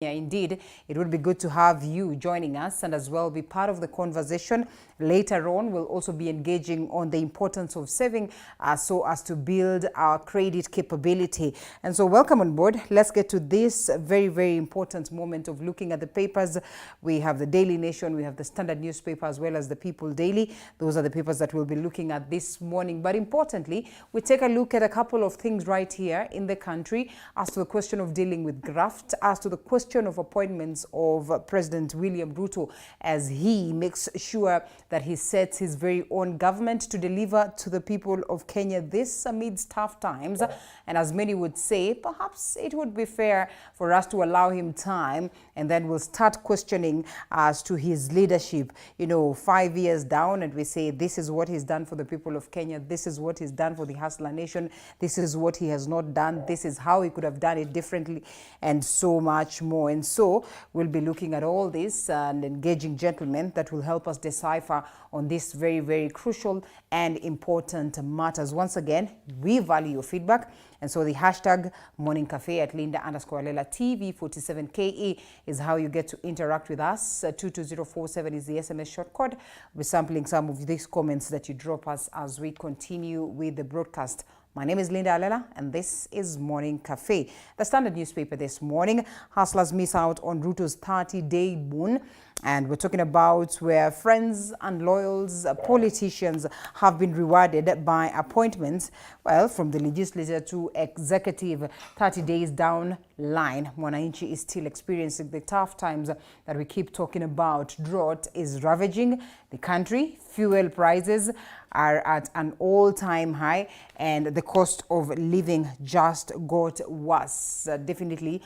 Yeah, indeed, it would be good to have you joining us and as well be part of the conversation. Later on, we'll also be engaging on the importance of saving so as to build our credit capability. And so welcome on board. Let's get to this very, very important moment of looking at the papers. We have the Daily Nation, we have the Standard newspaper as well as the People Daily. Those are the papers that we'll be looking at this morning. But importantly, we take a look at a couple of things right here in the country as to the question of dealing with graft, as to the question of appointments of President William Ruto as he makes sure that he sets his very own government to deliver to the people of Kenya this amidst tough times. And as many would say, perhaps it would be fair for us to allow him time and then we'll start questioning as to his leadership, 5 years down, and we say this is what he's done for the people of Kenya, this is what he's done for the hustler nation, this is what he has not done, this is how he could have done it differently, and so much more. And so we'll be looking at all this and engaging gentlemen that will help us decipher on this very, very crucial and important matters. Once again, we value your feedback. And so the hashtag Morning Cafe at Linda_Lela TV47KE is how you get to interact with us. 22047 is the SMS short code. We're sampling some of these comments that you drop us as we continue with the broadcast. My name is Linda Alela, and this is Morning Cafe. The Standard newspaper this morning, hustlers miss out on Ruto's 30-day boon. And we're talking about where friends and loyals, politicians have been rewarded by appointments, well, from the legislature to executive. 30 days down line, Mwananchi is still experiencing the tough times that we keep talking about. Drought is ravaging the country. Fuel prices are at an all-time high, and the cost of living just got worse. Definitely,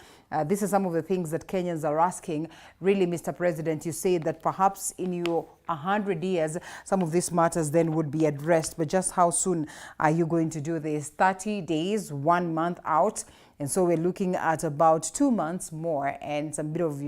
these are some of the things that Kenyans are asking. Really, Mr. President, you say that perhaps in your 100 years, some of these matters then would be addressed. But just how soon are you going to do this? 30 days, 1 month out. And so we're looking at about 2 months more and some bit of,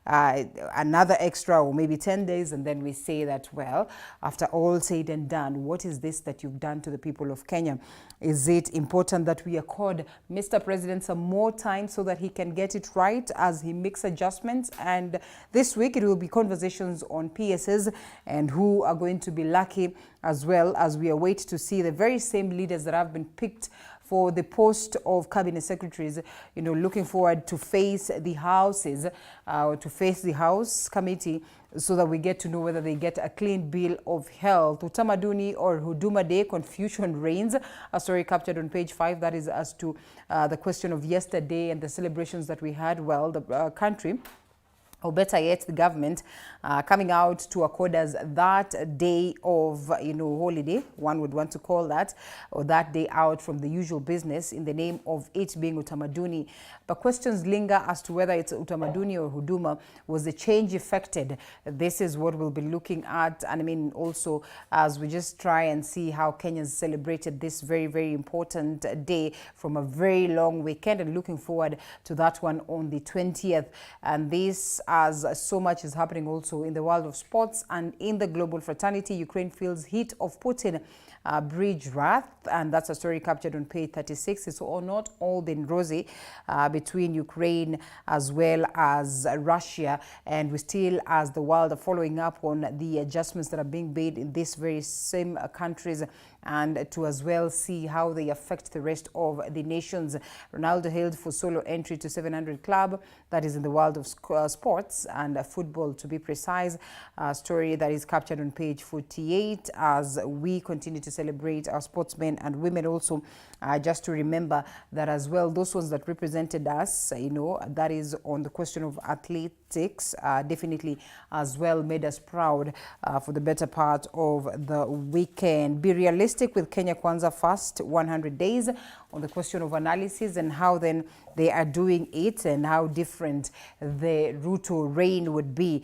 another extra or maybe 10 days. And then we say that, well, after all said and done, what is this that you've done to the people of Kenya? Is it important that we accord Mr. President some more time so that he can get it right as he makes adjustments? And this week it will be conversations on PSs and who are going to be lucky, as well as we await to see the very same leaders that have been picked for the post of cabinet secretaries, looking forward to face the houses, to face the House committee, so that we get to know whether they get a clean bill of health. Utamaduni or Huduma Day, confusion reigns. A story captured on page 5, that is as to the question of yesterday and the celebrations that we had. Well, the country, or better yet, the government coming out to accord us that day of, holiday, one would want to call that, or that day out from the usual business in the name of it being Utamaduni. But questions linger as to whether it's Utamaduni or Huduma. Was the change effected? This is what we'll be looking at. And also as we just try and see how Kenyans celebrated this very, very important day from a very long weekend, and looking forward to that one on the 20th. And this, as so much is happening also in the world of sports and in the global fraternity. Ukraine feels heat of Putin bridge wrath, and that's a story captured on page 36. It's all not all been rosy between Ukraine as well as Russia, and we still, as the world, are following up on the adjustments that are being made in these very same countries, and to as well see how they affect the rest of the nations. Ronaldo hailed for solo entry to 700 club. That is in the world of sports and football, to be precise. A story that is captured on page 48 as we continue to celebrate our sportsmen and women also. Just to remember that as well, those ones that represented us, that is on the question of athletics, definitely as well made us proud for the better part of the weekend. Be realistic with Kenya Kwanza first 100 days on the question of analysis and how then they are doing it and how different the Ruto reign would be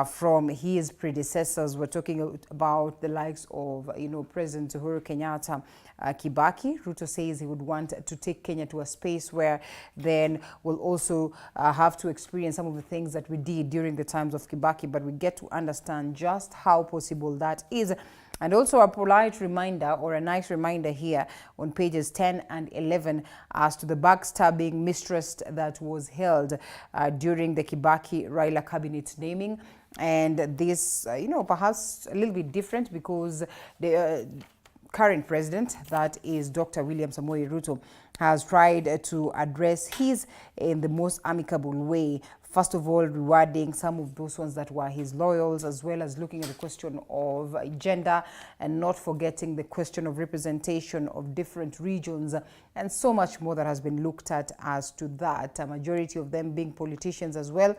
from his predecessors. We're talking about the likes of, President Uhuru Kenyatta, Kibaki. Ruto says he would want to take Kenya to a space where then we'll also have to experience some of the things that we did during the times of Kibaki, but we get to understand just how possible that is And also a polite reminder or a nice reminder here on pages 10 and 11 as to the backstabbing mistrust that was held during the Kibaki-Raila cabinet naming. And this, perhaps a little bit different because the current president, that is Dr. William Samoei Ruto, has tried to address his in the most amicable way. First of all, rewarding some of those ones that were his loyals, as well as looking at the question of gender and not forgetting the question of representation of different regions and so much more that has been looked at as to that. A majority of them being politicians as well,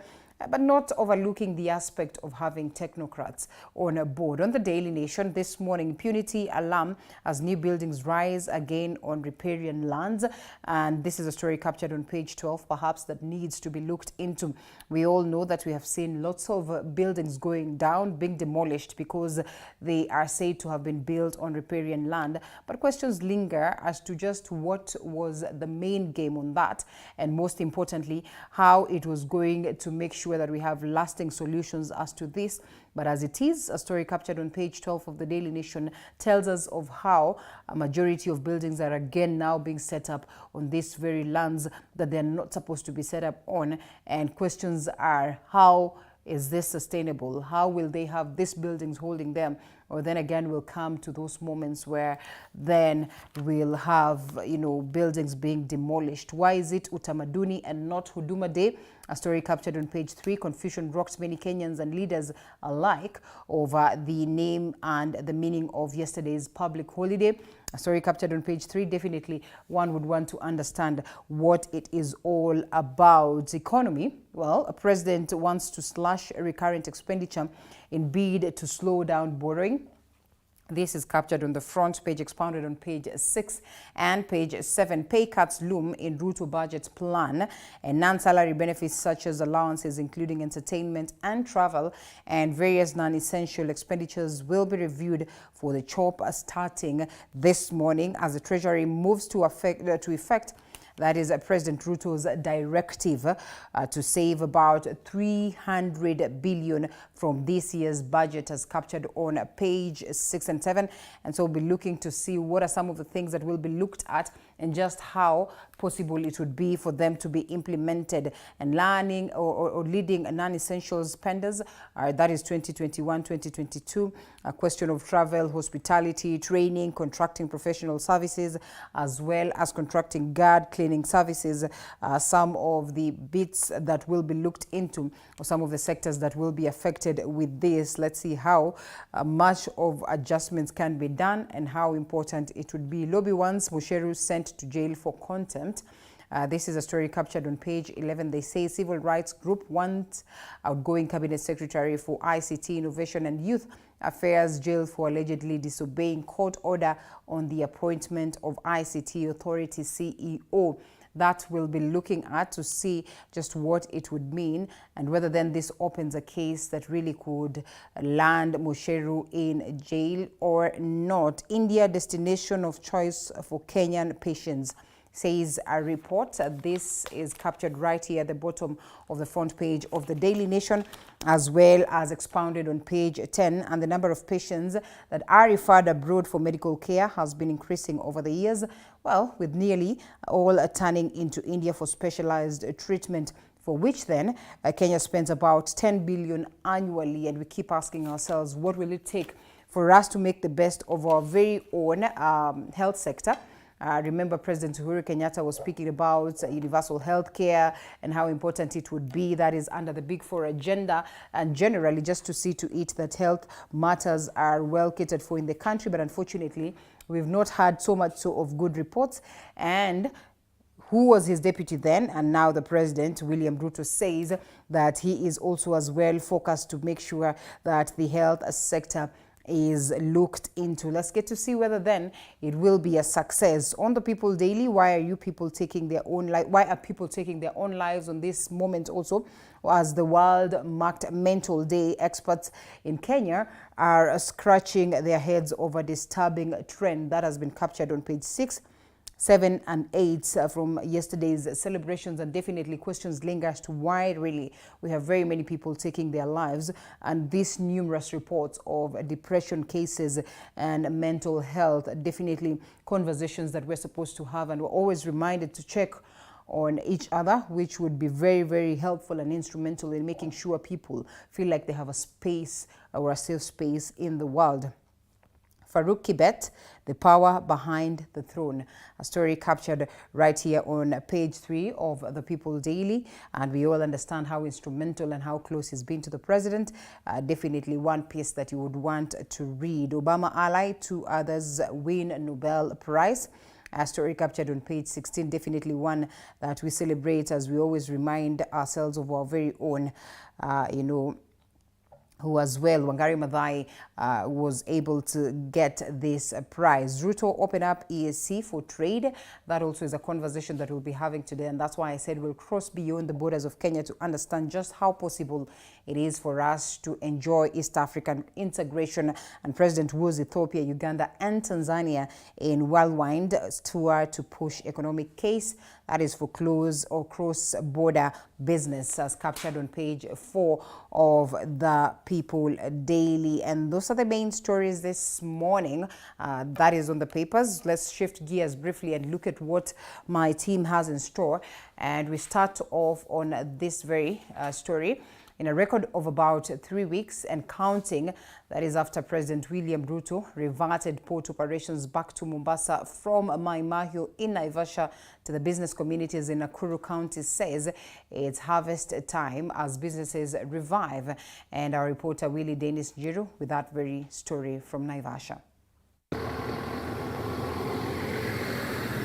but not overlooking the aspect of having technocrats on a board. On the Daily Nation this morning, impunity alarm as new buildings rise again on riparian lands. And this is a story captured on page 12, perhaps, that needs to be looked into. We all know that we have seen lots of buildings going down, being demolished because they are said to have been built on riparian land. But questions linger as to just what was the main game on that, and most importantly, how it was going to make sure that we have lasting solutions as to this. But as it is, a story captured on page 12 of the Daily Nation tells us of how a majority of buildings are again now being set up on these very lands that they're not supposed to be set up on. And questions are, how is this sustainable? How will they have these buildings holding them? Or then again, we'll come to those moments where then we'll have, buildings being demolished. Why is it Utamaduni and not Huduma Day? A story captured on page 3. Confusion rocked many Kenyans and leaders alike over the name and the meaning of yesterday's public holiday. A story captured on page 3. Definitely one would want to understand what it is all about. Economy. Well, a president wants to slash recurrent expenditure in bid to slow down borrowing. This is captured on the front page, expounded on page 6 and page 7. Pay cuts loom in Ruto budget plan, and non-salary benefits such as allowances, including entertainment and travel, and various non-essential expenditures will be reviewed for the CHOP starting this morning as the Treasury moves to effect. That is President Ruto's directive to save about 300 billion from this year's budget, as captured on page 6 and 7. And so we'll be looking to see what are some of the things that will be looked at and just how possible it would be for them to be implemented. And learning or leading non-essential spenders, that is 2021-2022, a question of travel, hospitality, training, contracting professional services, as well as contracting guard cleaning services, some of the bits that will be looked into, or some of the sectors that will be affected with this. Let's see how much of adjustments can be done and how important it would be. Lobby ones, Musheru sent to jail for contempt. This is a story captured on page 11. They say civil rights group wants outgoing cabinet secretary for ICT, Innovation and Youth Affairs jailed for allegedly disobeying court order on the appointment of ICT Authority CEO. That we'll be looking at to see just what it would mean and whether then this opens a case that really could land Musheru in jail or not. India, destination of choice for Kenyan patients, says a report. This is captured right here at the bottom of the front page of the Daily Nation, as well as expounded on page 10. And the number of patients that are referred abroad for medical care has been increasing over the years, well, with nearly all turning into India for specialized treatment, for which then Kenya spends about 10 billion annually. And we keep asking ourselves, what will it take for us to make the best of our very own health sector? Remember, President Uhuru Kenyatta was speaking about universal health care and how important it would be. That is under the Big Four agenda, and generally just to see to it that health matters are well catered for in the country. But unfortunately, we've not had so much of good reports. And who was his deputy then, and now the president, William Ruto, says that he is also as well focused to make sure that the health sector is looked into. Let's get to see whether then it will be a success. On the People Daily, why are people taking their own life? Why are people taking their own lives on this moment also? As the world marked Mental Day, experts in Kenya are scratching their heads over disturbing trend that has been captured on page 6. 7 and 8 from yesterday's celebrations, and definitely questions linger as to why really we have very many people taking their lives, and these numerous reports of depression cases and mental health. Definitely conversations that we're supposed to have, and we're always reminded to check on each other, which would be very, very helpful and instrumental in making sure people feel like they have a space or a safe space in the world. Farouk Kibet, the power behind the throne. A story captured right here on page 3 of the People Daily. And we all understand how instrumental and how close he's been to the president. Definitely one piece that you would want to read. Obama ally, 2 others win Nobel Prize. A story captured on page 16, definitely one that we celebrate as we always remind ourselves of our very own, who as well, Wangari Maathai, was able to get this prize. Ruto opened up EAC for trade. That also is a conversation that we'll be having today, and that's why I said we'll cross beyond the borders of Kenya to understand just how possible it is for us to enjoy East African integration. And President was Ethiopia, Uganda, and Tanzania in whirlwind tour to push economic case that is for close or cross-border business, as captured on page 4 of the People Daily. And those are the main stories this morning that is on the papers. Let's shift gears briefly and look at what my team has in store. And we start off on this very story. In a record of about 3 weeks and counting, that is after President William Ruto reverted port operations back to Mombasa from Mai Mahiu in Naivasha to the business communities in Nakuru County, says it's harvest time as businesses revive. And our reporter Willie Dennis Jiru with that very story from Naivasha.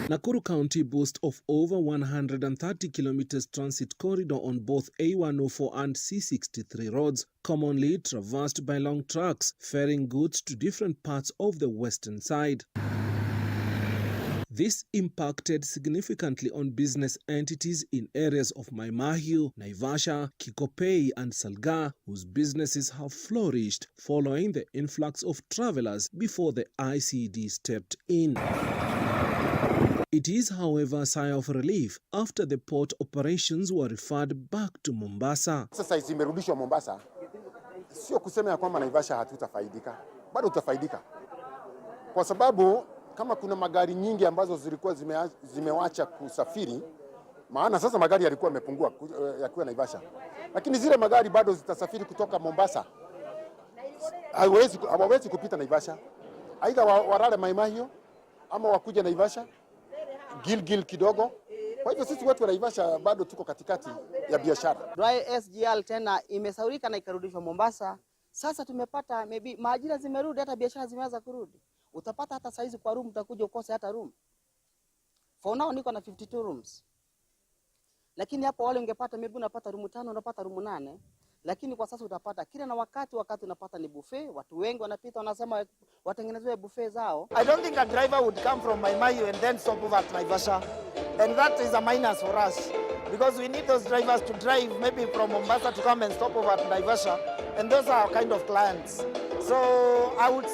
Nakuru County boasts of over 130 kilometers transit corridor on both A104 and C63 roads, commonly traversed by long trucks, ferrying goods to different parts of the western side. This impacted significantly on business entities in areas of Mai Mahiu, Naivasha, Kikopey and Salga, whose businesses have flourished following the influx of travelers before the ICD stepped in. It is, however, a sigh of relief after the port operations were referred back to Mombasa. Sasa zimerudishwa Mombasa, sio kusema ya kwamba Naivasha hatutafaidika, bado tutafaidika. Kwa sababu kama kuna magari nyingi ambazo zilikuwa zimewacha kusafiri, maana sasa magari yalikuwa yamepungua yakiwa Naivasha. Lakini zile magari bado zitasafiri kutoka Mombasa. Hawawezi kupita Naivasha. Aidha warale Mai Mahiu ama wakuja Naivasha. Gil kidogo. Kwa hivyo sisi watu wa Naivasha bado tuko katikati ya biashara. Dry SGL tena imesaurika na ikarudishwa Mombasa. Sasa tumepata maybe maajira zimerudi, hata biashara zimeanza kurudi. Utapata hata saizi kwa room utakuja ukose hata room. For now niko na 52 rooms. Lakini hapo wale ungepata maybe unapata room 5, unapata room 8. Lakini kwa sasa utapata kila na wakati unapata ni buffet. Watu wengi wanapita wanasema watengenezwe buffet zao. I don't think a driver would come from Mai Mahiu and then stop over at Naivasha. And that is a minus for us. Because we need those drivers to drive maybe from Mombasa to come and stop over at Naivasha. And those are our kind of clients. So I would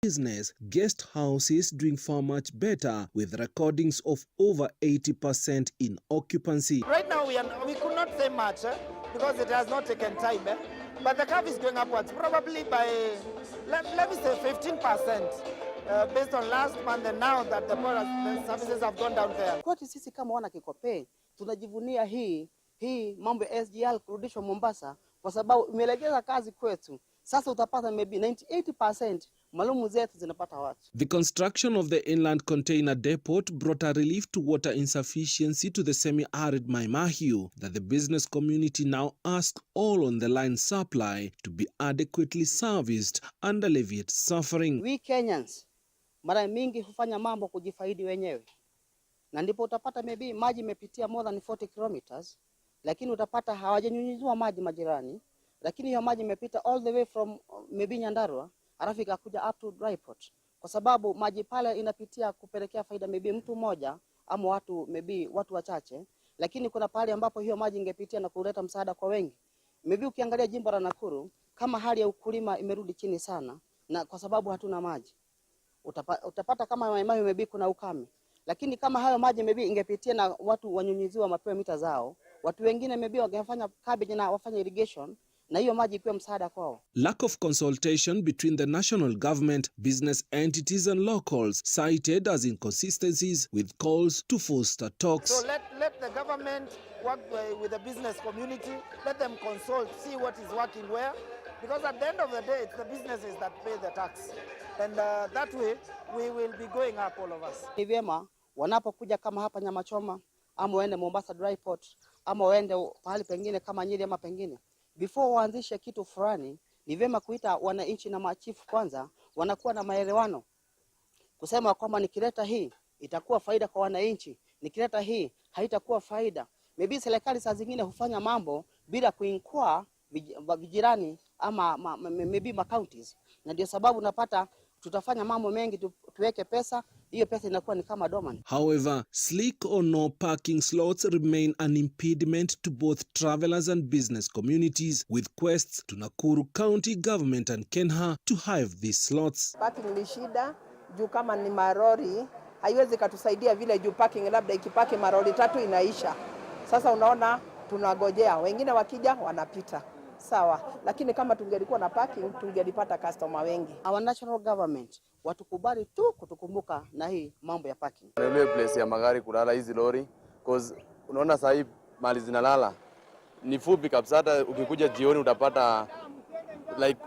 business, guest houses doing far much better with recordings of over 80% in occupancy. Right now we could not say much because it has not taken time. But the curve is going upwards, probably by, let me say 15% based on last month and now that the services have gone down there. Kwa sisi kama wana Kikopey, tunajivunia hii mambo ya SGL kurudishwa Mombasa kwa sababu imelegeza kazi kwetu. Sasa utapata maybe 98% malumu zetu zinapata watu. The construction of the inland container depot brought a relief to water insufficiency to the semi-arid Mai Mahiu that the business community now asks all on the line supply to be adequately serviced and alleviate suffering. We Kenyans mara mingi hufanya mambo kujifaidi wenyewe. Na ndipo utapata maybe maji imepitia more than 40 kilometers, lakini utapata hawajanyunyizwa maji majirani, lakini hiyo maji imepita all the way from maybe Nyandarua, alafu ikakuja up to dry port. Kwa sababu maji pale inapitia kupelekea faida maybe mtu mmoja ama watu maybe watu wachache, lakini kuna pahali ambapo hiyo maji ingepitia na kuleta msaada kwa wengi. Maybe ukiangalia jimbo la Nakuru, kama hali ya ukulima imerudi chini sana na kwa sababu hatuna maji. Utapata kama Mai maybe kuna ukame. Lakini kama hayo maji maybe ingepitia na watu wanyunyiziwa mapewa mita zao, watu wengine maybe wangefanya cabbage na wafanya irrigation, na hiyo maji ikuwe msaada kwao. Lack of consultation between the national government, business entities and locals cited as inconsistencies with calls to foster talks. So let the government work with the business community, let them consult, see what is working where, because at the end of the day, it's the businesses that pay the tax. And that way, we will be going up, all of us. Ni vyema wanapokuja kama hapa Nyama Choma, ama waende Mombasa Dry Port, ama waende pahali pengine kama Nyeri ama pengine, before waanzishe kitu fulani, ni vyema kuita wananchi na machifu kwanza, wanakuwa na maelewano. Kusema kwamba nikileta hii itakuwa faida kwa wananchi, nikileta hii haitakuwa faida. Maybe serikali saa zingine hufanya mambo bila kuinquire vijirani ama maybe counties. Na ndio sababu unapata tutafanya mambo mengi tuweke pesa, hiyo pesa inakuwa ni kama dormant. However, slick or no parking slots remain an impediment to both travelers and business communities, with quests to Nakuru County Government and Kenha to have these slots. Parking ni shida, juu kama ni marori, haiwezi katusaidia vile juu parking labda ikipaki marori 3 inaisha. Sasa unaona tunagojea, wengine wakija wanapita. Sawa, lakini kama tungelikuwa na parking tungelipata customer wengi. Our national government watukubali tu kutukumbuka na hii mambo ya parking. Ile place ya magari kulala hizi lori, cause unaona sasa hii mali zinalala ni fupi kabisa, hata ukikuja jioni utapata like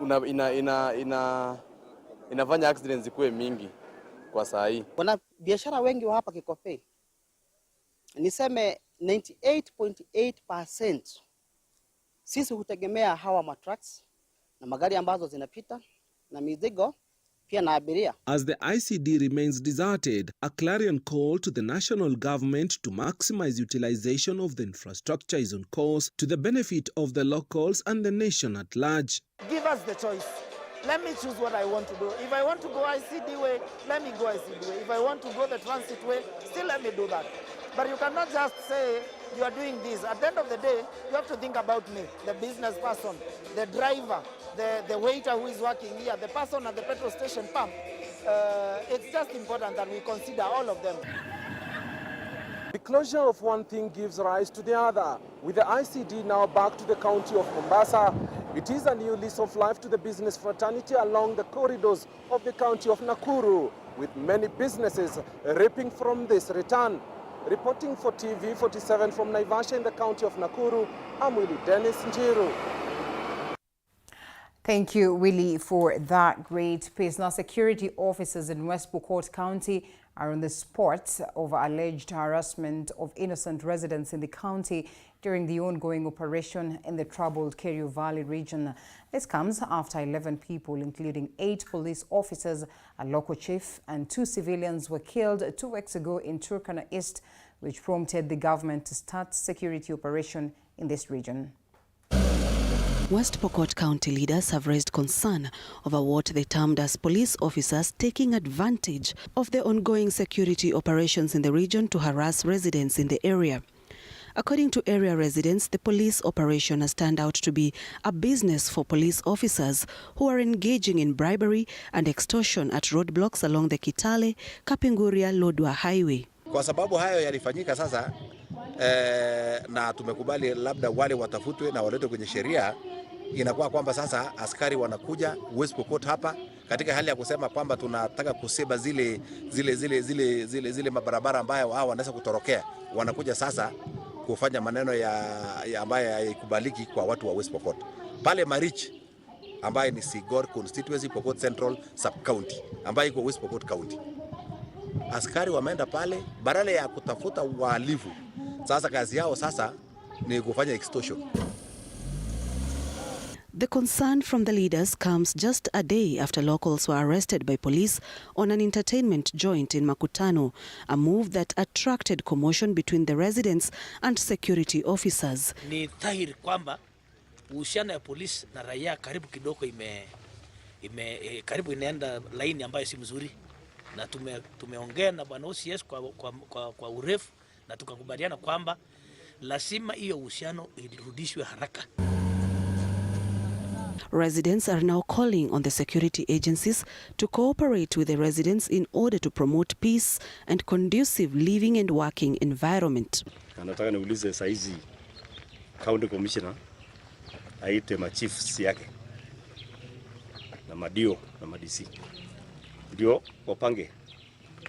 inafanya accidents zikuwe mingi kwa saa hii. Wana biashara wengi wa hapa Kikopey, niseme 98.8% sisi hutegemea hawa matrucks na magari ambazo zinapita na mizigo pia na abiria. As the ICD remains deserted, a clarion call to the national government to maximize utilization of the infrastructure is on course to the benefit of the locals and the nation at large. Give us the choice. Let me choose what I want to do. If I want to go ICD way, let me go ICD way. If I want to go the transit way, still let me do that. But you cannot just say you are doing this. At the end of the day, you have to think about me, the business person, the driver, the waiter who is working here, the person at the petrol station pump. It's just important that we consider all of them. The closure of one thing gives rise to the other. With the ICD now back to the county of Mombasa, it is a new lease of life to the business fraternity along the corridors of the county of Nakuru, with many businesses reaping from this return. Reporting for TV 47 from Naivasha in the county of Nakuru, I'm Willie Dennis Njiru. Thank you, Willie, for that great piece. Now, security officers in West Pokot County are on the spot over alleged harassment of innocent residents in the county during the ongoing operation in the troubled Kerio Valley region. This comes after 11 people, including 8 police officers, a local chief, and 2 civilians were killed 2 weeks ago in Turkana East, which prompted the government to start security operation in this region. West Pokot County leaders have raised concern over what they termed as police officers taking advantage of the ongoing security operations in the region to harass residents in the area. According to area residents, the police operation has turned out to be a business for police officers who are engaging in bribery and extortion at roadblocks along the Kitale-Kapenguria-Lodwar highway. Kwa sababu hayo yalifanyika sasa na tumekubali labda wale watafutwe na waletwe kwenye sheria, inakuwa kwamba sasa askari wanakuja West Pokot hapa katika hali ya kusema kwamba tunataka kuseba zile mabarabara ambayo hao wanaweza kutorokea, wanakuja sasa kufanya maneno ya ambayo haikubaliki kwa watu wa West Pokot. Pale Marich ambaye ni Sigor constituency Pokot Central sub county ambaye iko West Pokot County, askari wameenda pale badala ya kutafuta wahalifu. Sasa kazi yao sasa ni kufanya extortion. The concern from the leaders comes just a day after locals were arrested by police on an entertainment joint in Makutano, a move that attracted commotion between the residents and security officers. Ni dhahiri kwamba uhusiano ya polisi na raia karibu kidogo karibu inaenda laini ambayo si mzuri, na tumeongea na bwana OCS kwa urefu na tukakubaliana kwamba lazima hiyo uhusiano irudishwe haraka. Residents are now calling on the security agencies to cooperate with the residents in order to promote peace and conducive living and working environment. Nataka niulize saizi county commissioner aite machiefs yake na madio na madisi ndio wapange.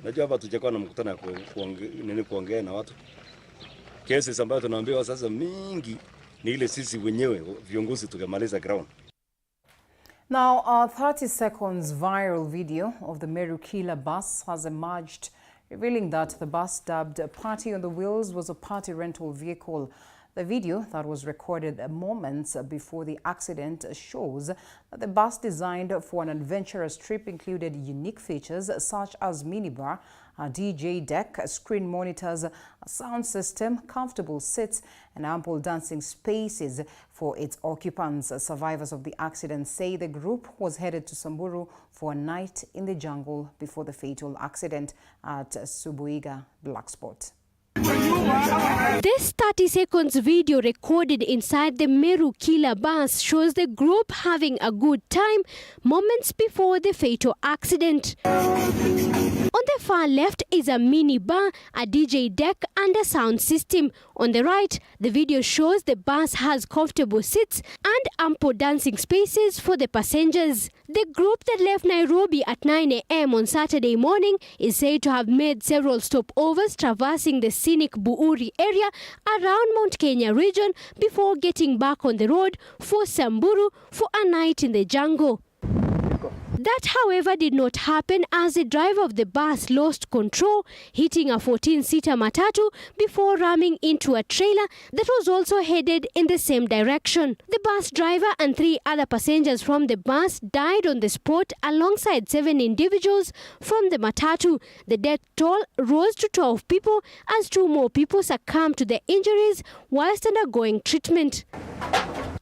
Najua hapa tujakuwa na mkutano ya kuongea na watu. Cases ambayo tunaambiwa sasa mingi ni ile sisi wenyewe viongozi tukimaliza ground. Now, a 30 seconds viral video of the Meru Killer bus has emerged, revealing that the bus dubbed Party on the Wheels was a party rental vehicle. The video that was recorded moments before the accident shows that the bus, designed for an adventurous trip, included unique features such as minibar, a DJ deck, screen monitors, a sound system, comfortable seats, and ample dancing spaces for its occupants. Survivors of the accident say the group was headed to Samburu for a night in the jungle before the fatal accident at Subuiga Black Spot. This 30 seconds video recorded inside the Meru Killer bus shows the group having a good time moments before the fatal accident. On the far left is a mini bar, a DJ deck and a sound system. On the right, the video shows the bus has comfortable seats and ample dancing spaces for the passengers. The group that left Nairobi at 9 a.m. on Saturday morning is said to have made several stopovers traversing the scenic Buuri area around Mount Kenya region before getting back on the road for Samburu for a night in the jungle. That, however, did not happen as the driver of the bus lost control, hitting a 14-seater matatu before ramming into a trailer that was also headed in the same direction. The bus driver and 3 other passengers from the bus died on the spot alongside 7 individuals from the matatu. The death toll rose to 12 people as 2 more people succumbed to their injuries whilst undergoing treatment.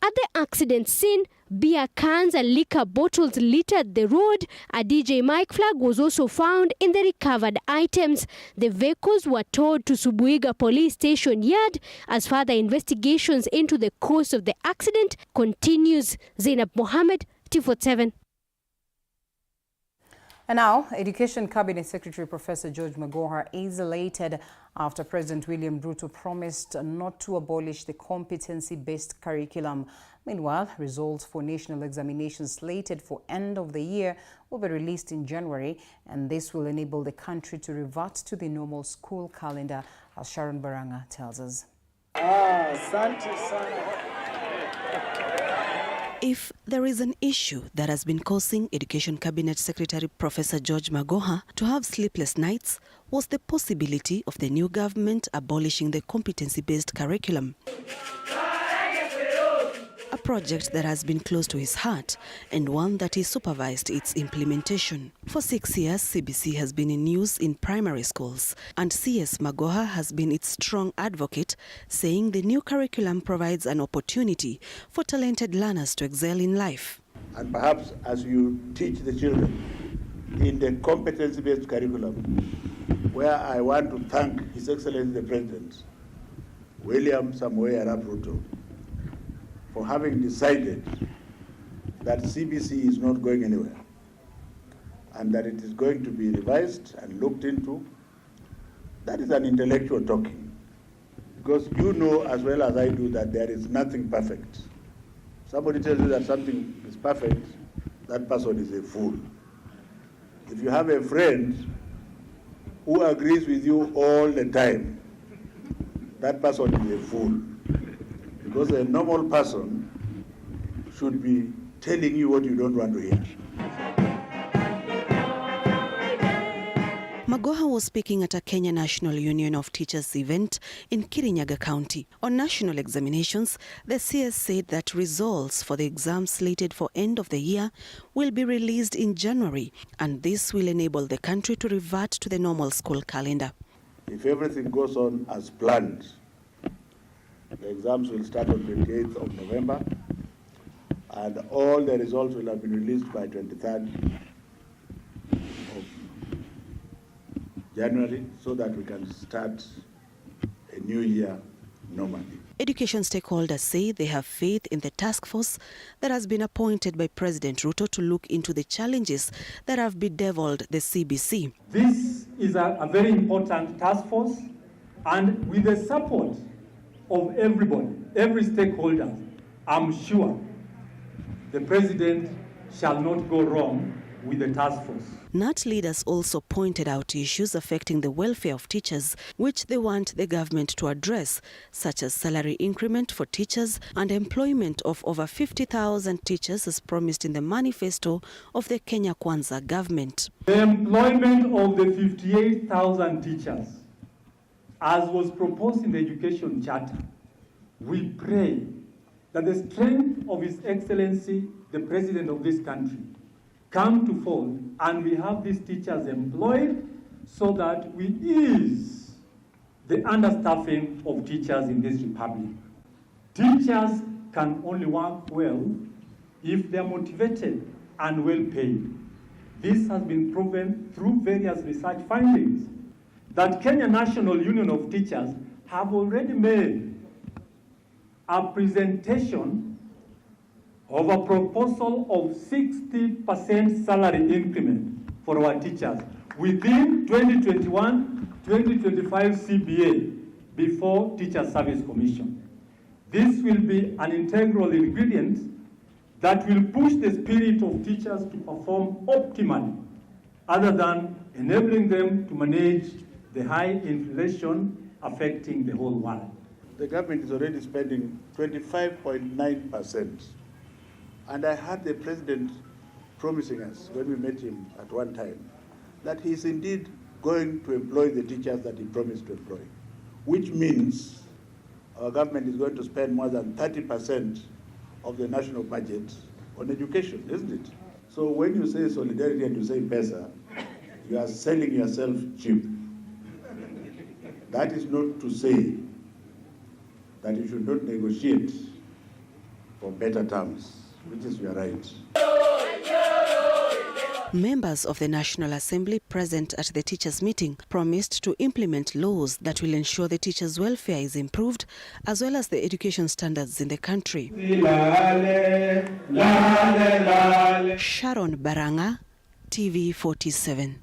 At the accident scene, beer cans and liquor bottles littered the road. A DJ mic flag was also found in the recovered items. The vehicles were towed to Subuiga Police Station Yard as further investigations into the cause of the accident continues. Zainab Mohammed, T47. And now, Education Cabinet Secretary Professor George Magoha is elated after President William Ruto promised not to abolish the competency-based curriculum. Meanwhile, results for national examinations slated for end of the year will be released in January, and this will enable the country to revert to the normal school calendar, as Sharon Baranga tells us. If there is an issue that has been causing Education Cabinet Secretary Professor George Magoha to have sleepless nights, was the possibility of the new government abolishing the competency-based curriculum. A project that has been close to his heart and one that he supervised its implementation. For 6 years, CBC has been in use in primary schools, and CS Magoha has been its strong advocate, saying the new curriculum provides an opportunity for talented learners to excel in life. And perhaps as you teach the children in the competency-based curriculum, where I want to thank His Excellency the President, William Samoei Arap Ruto, for having decided that CBC is not going anywhere and that it is going to be revised and looked into. That is an intellectual talking, because you know as well as I do that there is nothing perfect. Somebody tells you that something is perfect, that person is a fool. If you have a friend who agrees with you all the time, that person is a fool. Because a normal person should be telling you what you don't want to hear. Magoha was speaking at a Kenya National Union of Teachers event in Kirinyaga County. On national examinations, the CS said that results for the exams slated for end of the year will be released in January, and this will enable the country to revert to the normal school calendar. If everything goes on as planned, the exams will start on 28th of November, and all the results will have been released by 23rd of January, so that we can start a new year normally. Education stakeholders say they have faith in the task force that has been appointed by President Ruto to look into the challenges that have bedeviled the CBC. This is a very important task force, and with the support of everybody, every stakeholder, I'm sure the President shall not go wrong with the task force. NAT leaders also pointed out issues affecting the welfare of teachers, which they want the government to address, such as salary increment for teachers and employment of over 50,000 teachers as promised in the manifesto of the Kenya Kwanza government. The employment of the 58,000 teachers, as was proposed in the Education Charter, we pray that the strength of His Excellency, the President of this country, come to fold, and we have these teachers employed so that we ease the understaffing of teachers in this republic. Teachers can only work well if they are motivated and well paid. This has been proven through various research findings that Kenya National Union of Teachers have already made a presentation of a proposal of 60% salary increment for our teachers within 2021-2025 CBA before Teacher Service Commission. This will be an integral ingredient that will push the spirit of teachers to perform optimally, other than enabling them to manage the high inflation affecting the whole world. The government is already spending 25.9%. And I heard the President promising us, when we met him at one time, that he is indeed going to employ the teachers that he promised to employ, which means our government is going to spend more than 30% of the national budget on education, isn't it? So when you say solidarity and you say pesa, you are selling yourself cheap. That is not to say that you should not negotiate for better terms, which is your right. Members of the National Assembly present at the teachers' meeting promised to implement laws that will ensure the teachers' welfare is improved, as well as the education standards in the country. Sharon Baranga, TV 47.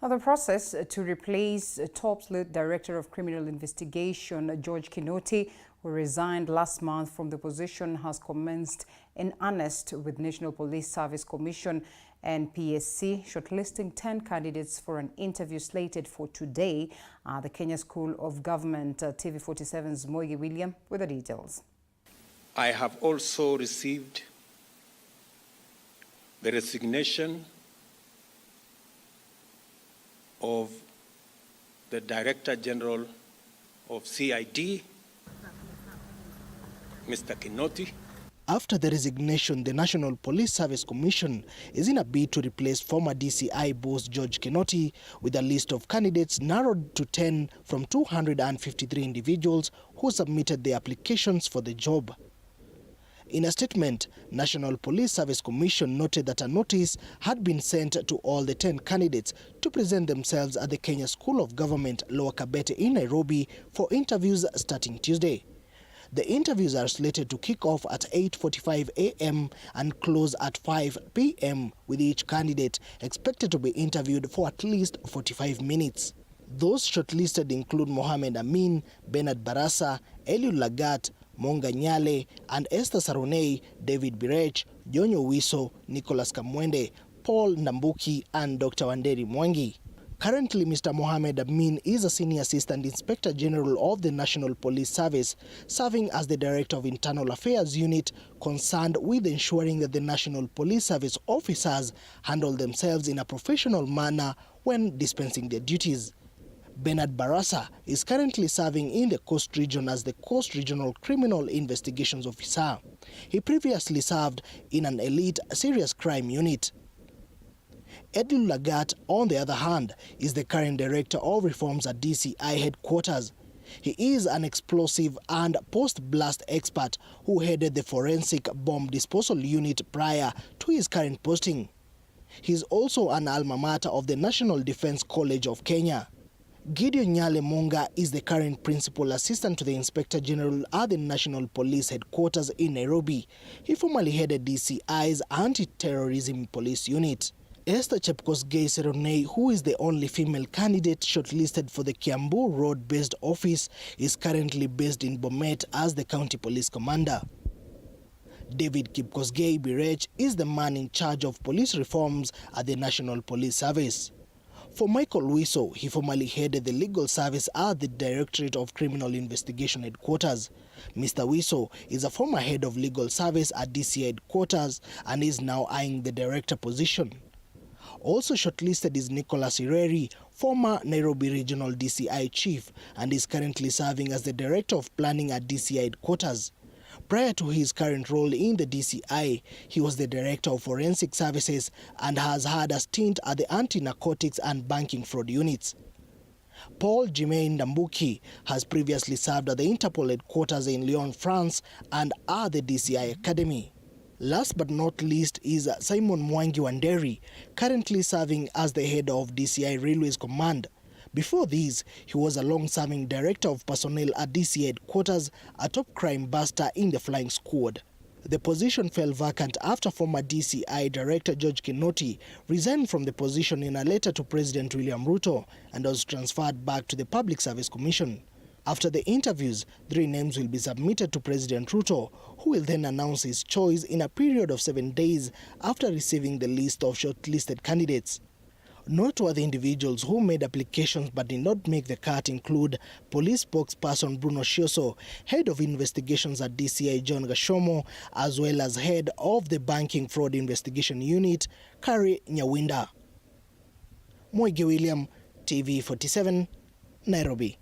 Now, the process to replace top sleuth Director of Criminal Investigation, George Kinoti, who resigned last month from the position, has commenced in earnest, with National Police Service Commission and PSC shortlisting 10 candidates for an interview slated for today. The Kenya School of Government, TV 47's Moigi William with the details. I have also received the resignation of the Director General of CID, Mr. Kinoti. After the resignation, the National Police Service Commission is in a bid to replace former DCI boss George Kinoti with a list of candidates narrowed to 10 from 253 individuals who submitted their applications for the job. In a statement, National Police Service Commission noted that a notice had been sent to all the 10 candidates to present themselves at the Kenya School of Government, Lower Kabete in Nairobi for interviews starting Tuesday. The interviews are slated to kick off at 8:45 a.m. and close at 5 p.m., with each candidate expected to be interviewed for at least 45 minutes. Those shortlisted include Mohamed Amin, Bernard Barasa, Eliud Lagat, Monga Nyale, and Esther Saronei, David Birech, Jonyo Wiso, Nicholas Kamwende, Paul Nambuki, and Dr. Wanderi Mwangi. Currently, Mr. Mohamed Amin is a Senior Assistant Inspector General of the National Police Service, serving as the Director of Internal Affairs Unit, concerned with ensuring that the National Police Service officers handle themselves in a professional manner when dispensing their duties. Bernard Barasa is currently serving in the Coast Region as the Coast Regional Criminal Investigations Officer. He previously served in an elite serious crime unit. Eliud Lagat, on the other hand, is the current Director of Reforms at DCI headquarters. He is an explosive and post-blast expert who headed the Forensic Bomb Disposal Unit prior to his current posting. He is also an alma mater of the National Defence College of Kenya. Gideon Nyale Monga is the current principal assistant to the Inspector General at the National Police Headquarters in Nairobi. He formerly headed DCI's Anti-Terrorism Police Unit. Esther Chepkosgei Seronei, who is the only female candidate shortlisted for the Kiambu Road-based office, is currently based in Bomet as the county police commander. David Kipkosgei Birech is the man in charge of police reforms at the National Police Service. For Michael Wiso, he formerly headed the legal service at the Directorate of Criminal Investigation Headquarters. Mr. Wiso is a former head of legal service at DC Headquarters and is now eyeing the director position. Also shortlisted is Nicholas Ireri, former Nairobi Regional DCI Chief, and is currently serving as the Director of Planning at DCI Headquarters. Prior to his current role in the DCI, he was the Director of Forensic Services and has had a stint at the Anti-Narcotics and Banking Fraud Units. Paul Jimain Ndambuki has previously served at the Interpol Headquarters in Lyon, France, and at the DCI Academy. Last but not least is Simon Mwangi Wanderi, currently serving as the head of DCI Railways Command. Before this, he was a long-serving director of personnel at DCI Headquarters, a top crime buster in the flying squad. The position fell vacant after former DCI Director George Kinoti resigned from the position in a letter to President William Ruto and was transferred back to the Public Service Commission. After the interviews, 3 names will be submitted to President Ruto, who will then announce his choice in a period of 7 days after receiving the list of shortlisted candidates. Noteworthy individuals who made applications but did not make the cut include police spokesperson Bruno Shioso, head of investigations at DCI John Gashomo, as well as head of the Banking Fraud Investigation Unit, Kari Nyawinda. Moige William, TV47, Nairobi.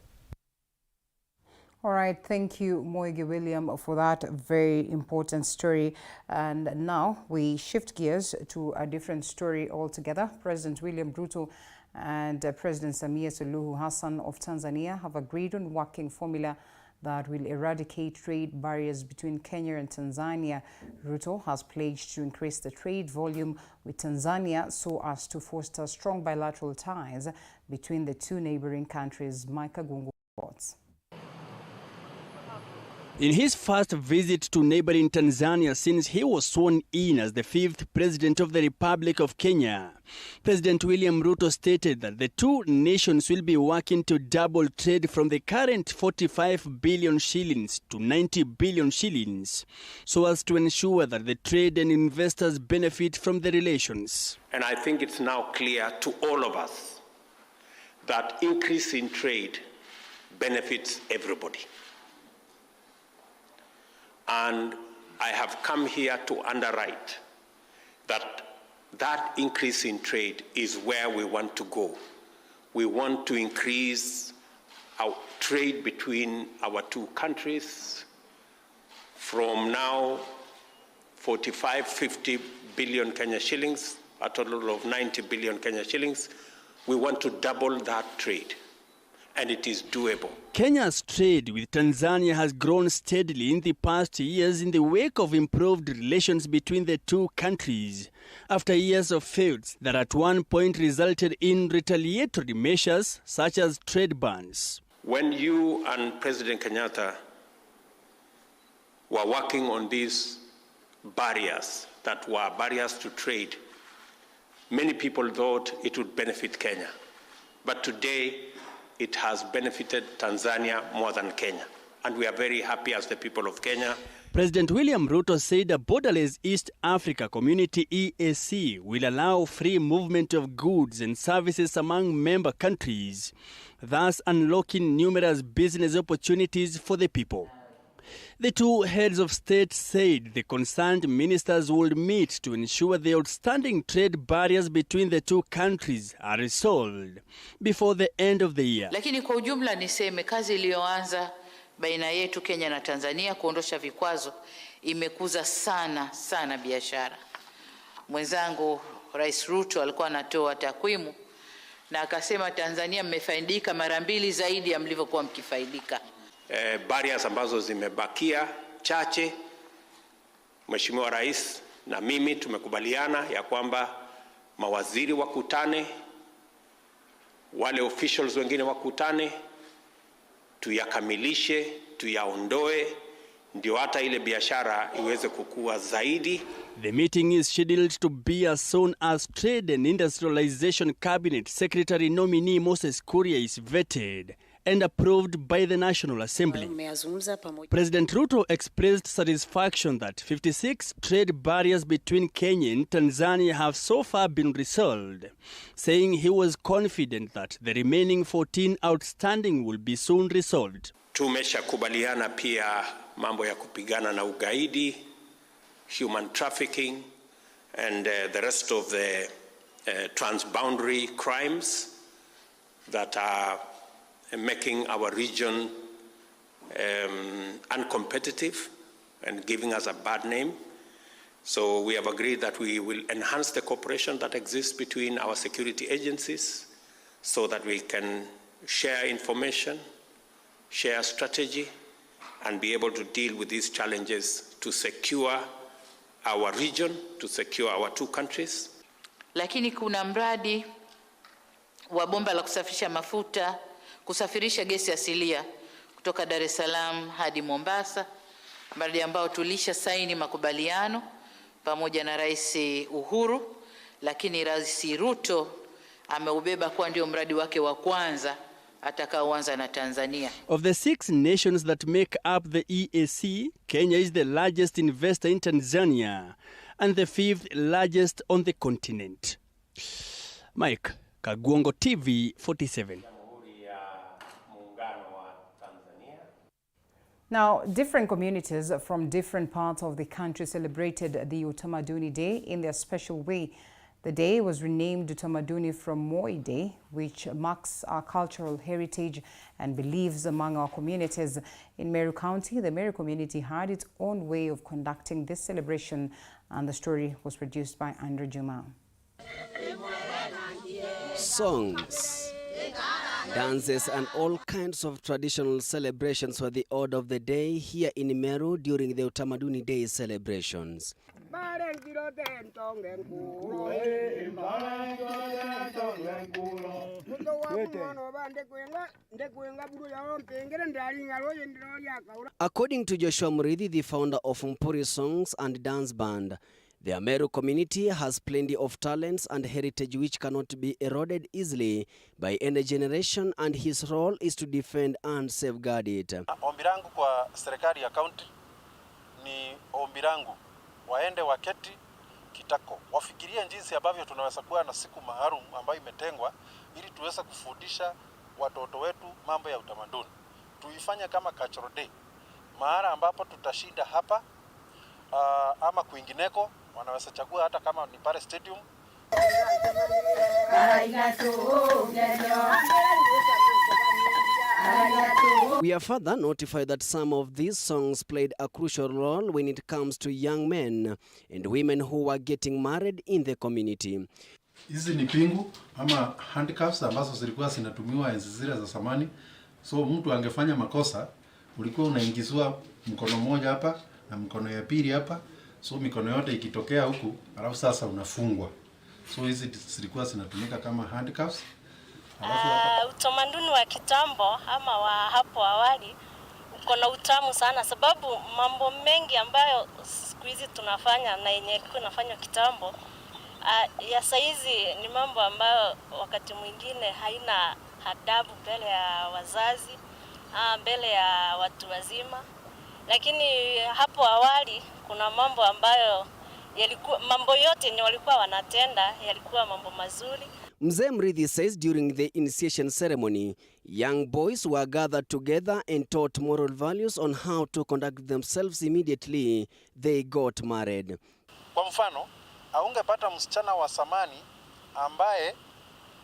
All right, thank you, Moige William, for that very important story. And now we shift gears to a different story altogether. President William Ruto and President Samia Suluhu Hassan of Tanzania have agreed on working formula that will eradicate trade barriers between Kenya and Tanzania. Ruto has pledged to increase the trade volume with Tanzania so as to foster strong bilateral ties between the two neighboring countries. Micah Gungu reports. In his first visit to neighboring Tanzania since he was sworn in as the 5th President of the Republic of Kenya, President William Ruto stated that the two nations will be working to double trade from the current 45 billion shillings to 90 billion shillings, so as to ensure that the trade and investors benefit from the relations. And I think it's now clear to all of us that increase in trade benefits everybody. And I have come here to underwrite that increase in trade is where we want to go. We want to increase our trade between our two countries from now 50 billion Kenya shillings, a total of 90 billion Kenya shillings. We want to double that trade, and it is doable. Kenya's trade with Tanzania has grown steadily in the past years in the wake of improved relations between the two countries, after years of feuds that at one point resulted in retaliatory measures such as trade bans. When you and President Kenyatta were working on these barriers that were barriers to trade, many people thought it would benefit Kenya. But today, it has benefited Tanzania more than Kenya. And we are very happy as the people of Kenya. President William Ruto said a borderless East Africa Community EAC will allow free movement of goods and services among member countries, thus unlocking numerous business opportunities for the people. The two heads of state said the concerned ministers would meet to ensure the outstanding trade barriers between the two countries are resolved before the end of the year. Lakini kwa ujumla niseme kazi iliyoanza baina yetu Kenya na Tanzania kuondosha vikwazo imekuza sana biashara. Mwenzangu Rais Ruto alikuwa anatoa takwimu na akasema Tanzania mmefaidika mara 2 zaidi ya mlivyokuwa mkifaidika. Barriers ambazo zimebakia chache, Mheshimiwa Rais na mimi tumekubaliana ya kwamba mawaziri wakutane, wale officials wengine wakutane, tuyakamilishe, tuyaondoe, ndio hata ile biashara iweze kukua zaidi. The meeting is scheduled to be as soon as Trade and Industrialization Cabinet Secretary nominee Moses Kuria is vetted and approved by the National Assembly. President Ruto expressed satisfaction that 56 trade barriers between Kenya and Tanzania have so far been resolved, saying he was confident that the remaining 14 outstanding will be soon resolved. Tumeshakubaliana pia mambo ya kupigana na ugaidi, human trafficking, and the rest of the transboundary crimes that are making our region uncompetitive and giving us a bad name. So we have agreed that we will enhance the cooperation that exists between our security agencies so that we can share information, share strategy, and be able to deal with these challenges to secure our region, to secure our two countries. Lakini kuna mradi wa bomba la kusafisha mafuta, kusafirisha gesi asilia kutoka Dar es Salaam hadi Mombasa, mradi ambao tulisha saini makubaliano pamoja na Rais Uhuru, lakini Rais Ruto ameubeba kwa ndio mradi wake wa kwanza atakaoanza na Tanzania. Of the 6 nations that make up the EAC, Kenya is the largest investor in Tanzania and the 5th largest on the continent. Mike Kagwongo, TV 47. Now, different communities from different parts of the country celebrated the Utamaduni Day in their special way. The day was renamed Utamaduni from Moi Day, which marks our cultural heritage and beliefs among our communities. In Meru County, the Meru community had its own way of conducting this celebration, and the story was produced by Andrew Juma. Songs, dances and all kinds of traditional celebrations were the order of the day here in Meru during the Utamaduni Day celebrations. According to Joshua Murithi, the founder of Mpuri Songs and Dance Band, the Meru community has plenty of talents and heritage which cannot be eroded easily by any generation, and his role is to defend and safeguard it. Ombi langu kwa serikali ya county ni ombi langu waende waketi kitako, wafikirie jinsi ambavyo tunaweza kuwa na siku maalum ambayo imetengwa ili tuweze kufundisha watoto wetu mambo ya utamaduni. Tuifanye kama cultural day, mahali ambapo tutashinda hapa ama kwingineko, wanaweza chagua hata kama ni pale stadium. We are further notified that some of these songs played a crucial role when it comes to young men and women who were getting married in the community. Hizi ni pingu ama handcuffs ambazo zilikuwa zinatumiwa enzi zile za zamani. So mtu angefanya makosa, ulikuwa unaingizwa mkono mmoja hapa na mkono ya pili hapa. So mikono yote ikitokea huku, alafu sasa unafungwa. So hizi zilikuwa zinatumika kama handcuffs. Utamaduni wa kitambo ama wa hapo awali uko na utamu sana, sababu mambo mengi ambayo siku hizi tunafanya na yenye ilikuwa inafanywa kitambo ya saizi ni mambo ambayo wakati mwingine haina adabu mbele ya wazazi, mbele ya watu wazima. Lakini hapo awali kuna mambo ambayo yalikuwa, mambo yote ni walikuwa wanatenda yalikuwa mambo mazuri. Mzee Murithi says during the initiation ceremony, young boys were gathered together and taught moral values on how to conduct themselves immediately they got married. Kwa mfano, aungepata msichana wa samani ambaye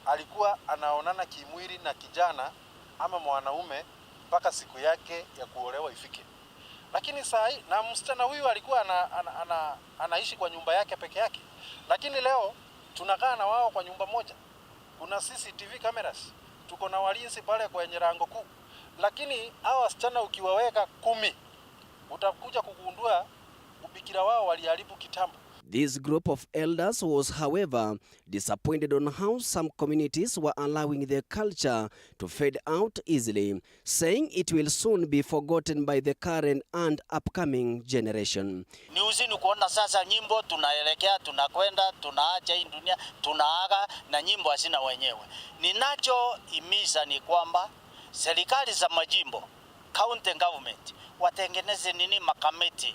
alikuwa anaonana kimwili na kijana ama mwanaume mpaka siku yake ya kuolewa ifike. Lakini saa hii na msichana huyu alikuwa anaishi kwa nyumba yake peke yake. Lakini leo tunakaa na wao kwa nyumba moja. Kuna CCTV cameras. Tuko na walinzi pale kwenye lango kuu. Lakini hao wasichana ukiwaweka 10 utakuja kugundua ubikira wao waliharibu kitambo. This group of elders was, however, disappointed on how some communities were allowing their culture to fade out easily, saying it will soon be forgotten by the current and upcoming generation. Ni uzini kuona sasa nyimbo tunaelekea, tunakwenda, tunaacha hii dunia, tunaaga na nyimbo hazina wenyewe. Ninachohimiza ni kwamba serikali za majimbo, county government, watengeneze makamati,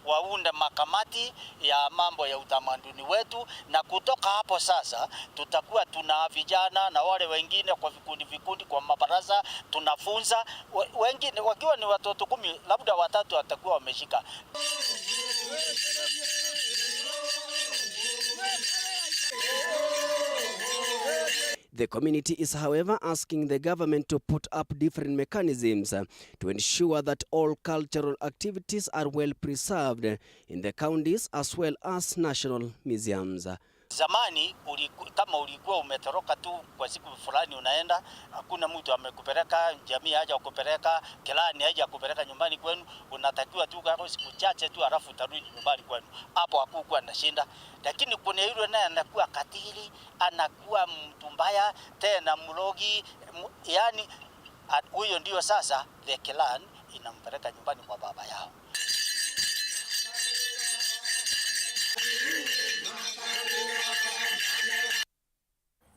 waunde makamati ya mambo ya utamaduni wetu, na kutoka hapo sasa tutakuwa tuna vijana na wale wengine kwa vikundi kwa mabaraza, tunafunza wengine wakiwa ni watoto 10 labda watatu watakuwa wameshika. The community is, however, asking the government to put up different mechanisms to ensure that all cultural activities are well preserved in the counties as well as national museums. Zamani kama ulikuwa umetoroka tu kwa siku fulani unaenda, hakuna mtu amekupeleka, jamii haja kukupeleka, kilani haja kukupeleka nyumbani kwenu, unatakiwa tu kwa siku chache tu alafu utarudi nyumbani kwenu. Hapo hakukuwa na shinda. Lakini kuna yule naye anakuwa katili, anakuwa mtu mbaya, tena mlogi, yani huyo ndio sasa the clan inampeleka nyumbani kwa baba yao.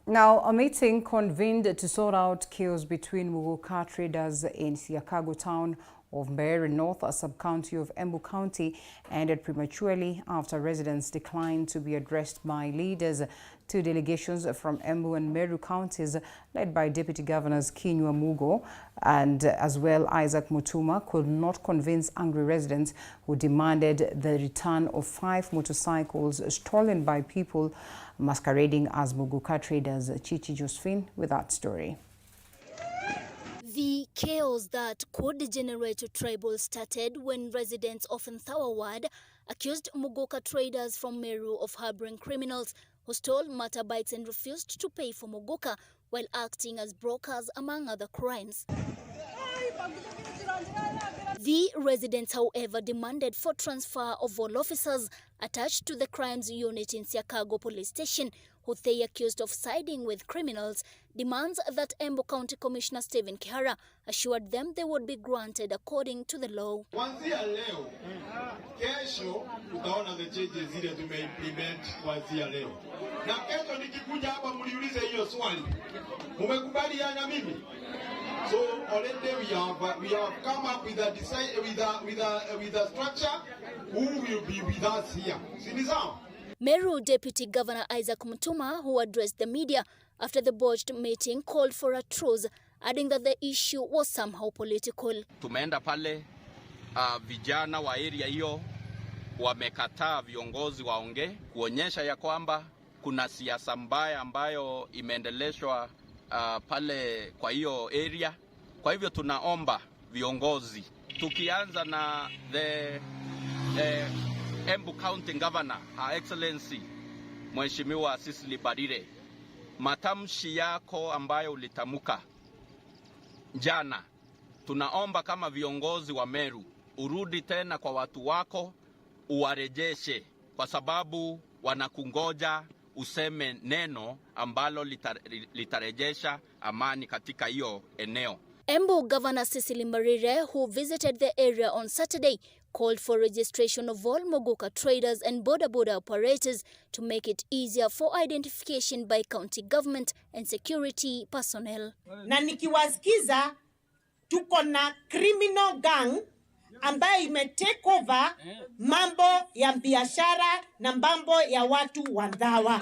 Now, a meeting convened to sort out chaos between Muguka traders in Siakago town of Mbeere North, a sub-county of Embu County, ended prematurely after residents declined to be addressed by leaders. Two delegations from Embu and Meru counties, led by Deputy Governors Kinyua Mugo and as well Isaac Mutuma, could not convince angry residents who demanded the return of 5 motorcycles stolen by people masquerading as Muguka traders. Chichi Josephine with that story. The chaos that could degenerate to tribal started when residents of Nthawa Ward accused Muguka traders from Meru of harboring criminals who stole motorbikes and refused to pay for Muguka while acting as brokers, among other crimes. The residents, however, demanded for transfer of all officers attached to the crimes unit in Siakago police station, who they accused of siding with criminals, demands that Embu County Commissioner Stephen Kihara assured them they would be granted according to the law. Kuanzia leo, kesho utaona the changes zile tumeimplement kuanzia leo. Na kesho nikikuja hapa mliulize hiyo swali. Mumekubaliana mimi? So already we have come up with a structure who will be with us here. Sinizao? Meru Deputy Governor Isaac Mutuma, who addressed the media after the botched meeting, called for a truce, adding that the issue was somehow political. Tumeenda pale, vijana wa area hiyo wamekataa viongozi waongee, kuonyesha ya kwamba kuna siasa mbaya ambayo imeendeleshwa pale kwa hiyo area. Kwa hivyo tunaomba viongozi, tukianza na the Embu County Governor, Her Excellency Mheshimiwa Cecily Badire, matamshi yako ambayo ulitamuka jana, tunaomba kama viongozi wa Meru urudi tena kwa watu wako, uwarejeshe, kwa sababu wanakungoja useme neno ambalo litarejesha amani katika hiyo eneo. Embu Governor Cecily Mbarire, who visited the area on Saturday, called for registration of all Muguka traders and border operators to make it easier for identification by county government and security personnel. Na nikiwasikiza, tuko na criminal gang ambayo imetake over mambo ya biashara na mambo ya watu wa Nthawa.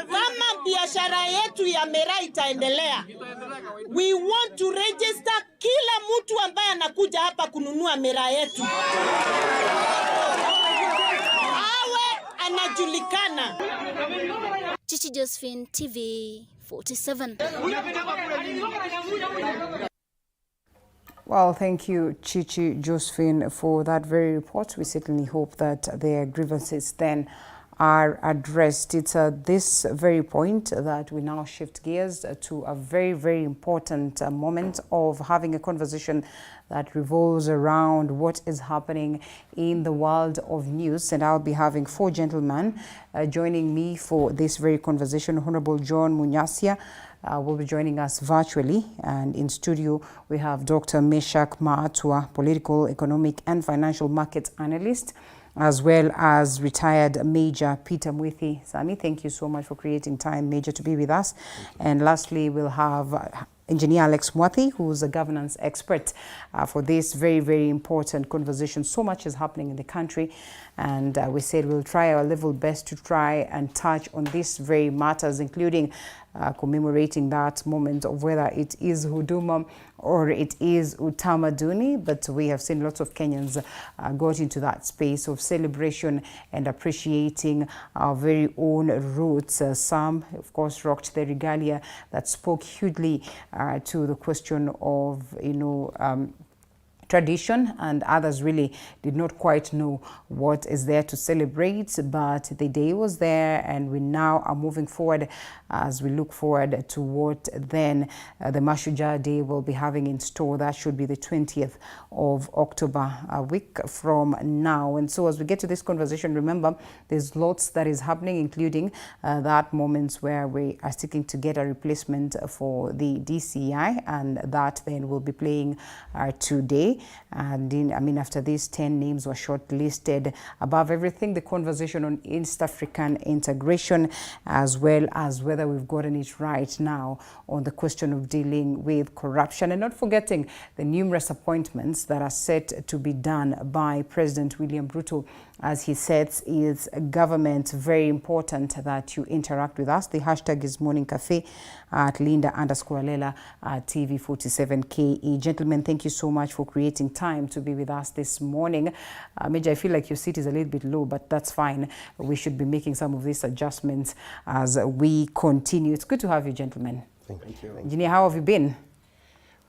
Kama biashara yetu ya miraa itaendelea, we want to register kila mtu ambaye anakuja hapa kununua miraa yetu, awe anajulikana. Chichi Josephine, TV 47. Well, thank you, Chichi Josephine, for that very report. We certainly hope that their grievances then are addressed. It's at this very point that we now shift gears to a very, very important moment of having a conversation that revolves around what is happening in the world of news. And I'll be having 4 gentlemen joining me for this very conversation. Honorable John Munyasia will be joining us virtually, and in studio we have Dr. Meshak Maatua, political, economic and financial markets analyst, as well as retired Major Peter Mwithi. Sami, thank you so much for creating time, Major, to be with us. And lastly, we'll have Engineer Alex Mwathi, who's a governance expert for this very, very important conversation. So much is happening in the country, and we said we'll try our level best to try and touch on these very matters, including commemorating that moment of whether it is Huduma or it is Utamaduni. But we have seen lots of Kenyans got into that space of celebration and appreciating our very own roots. Some, of course, rocked the regalia that spoke hugely to the question of, tradition, and others really did not quite know what is there to celebrate, but the day was there, and we now are moving forward as we look forward to what then the Mashujaa Day will be having in store. That should be the 20th of October, a week from now. And so as we get to this conversation, remember there's lots that is happening, including that moments where we are seeking to get a replacement for the DCI, and that then will be playing today. And after these 10 names were shortlisted, above everything, the conversation on East African integration, as well as whether we've gotten it right now on the question of dealing with corruption, and not forgetting the numerous appointments that are set to be done by President William Ruto as he sets his government. Very important that you interact with us. The hashtag is Morning Cafe at Linda_Lela TV47KE. Gentlemen, thank you so much for creating time to be with us this morning. Major, I feel like your seat is a little bit low, but that's fine. We should be making some of these adjustments as we continue. It's good to have you, gentlemen. Thank you. Engineer, how have you been?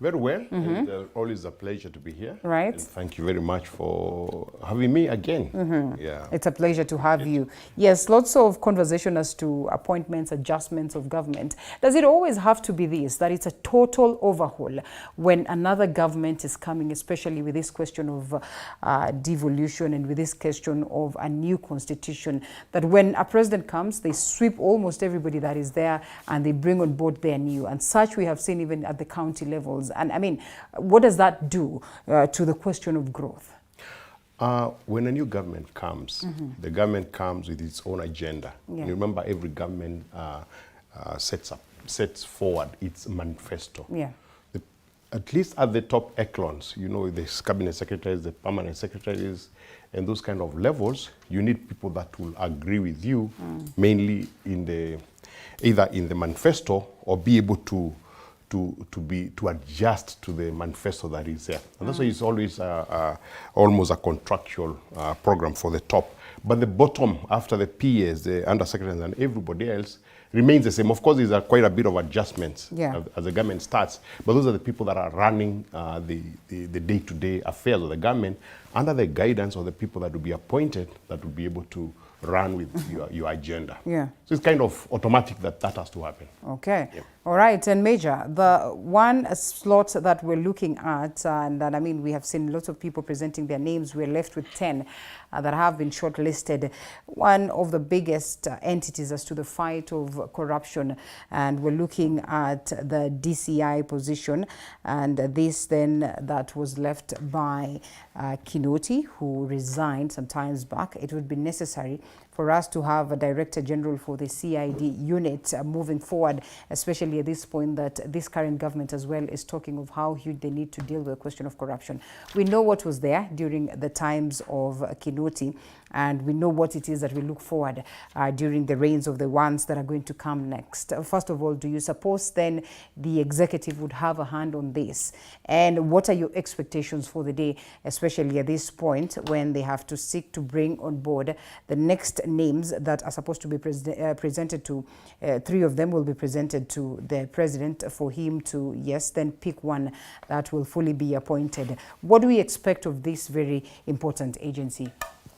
Very well, and always a pleasure to be here. Right. And thank you very much for having me again. Yeah. It's a pleasure to have you. Yes, lots of conversation as to appointments, adjustments of government. Does it always have to be this, that it's a total overhaul when another government is coming, especially with this question of devolution and with this question of a new constitution, that when a president comes, they sweep almost everybody that is there and they bring on board their new, and such we have seen even at the county levels. And what does that do to the question of growth? When a new government comes, the government comes with its own agenda. Yeah. You remember, every government sets forward its manifesto. Yeah. At least at the top echelons, the cabinet secretaries, the permanent secretaries, and those kind of levels, you need people that will agree with you, mainly either in the manifesto or be able to adjust to the manifesto that is there. And that's why it's always almost a contractual program for the top. But the bottom, after the PAs, the undersecretaries and everybody else, remains the same. Of course, there's quite a bit of adjustments as the government starts, but those are the people that are running the day-to-day affairs of the government under the guidance of the people that will be appointed, that will be able to run with your agenda. Yeah. So it's kind of automatic that has to happen. Okay. Yeah. All right. And Major, the one slot that we're looking at, and that, we have seen lots of people presenting their names. We're left with 10 that have been shortlisted. One of the biggest entities as to the fight of corruption, and we're looking at the DCI position, and this then that was left by Kinoti, who resigned some times back. It would be necessary for us to have a Director General for the CID unit moving forward, especially at this point that this current government as well is talking of how huge they need to deal with the question of corruption. We know what was there during the times of Kinoti, and we know what it is that we look forward during the reigns of the ones that are going to come next. First of all, do you suppose then the executive would have a hand on this? And what are your expectations for the day, especially at this point when they have to seek to bring on board the next names that are supposed to be presented to, 3 of them will be presented to the president for him to, then pick one that will fully be appointed. What do we expect of this very important agency?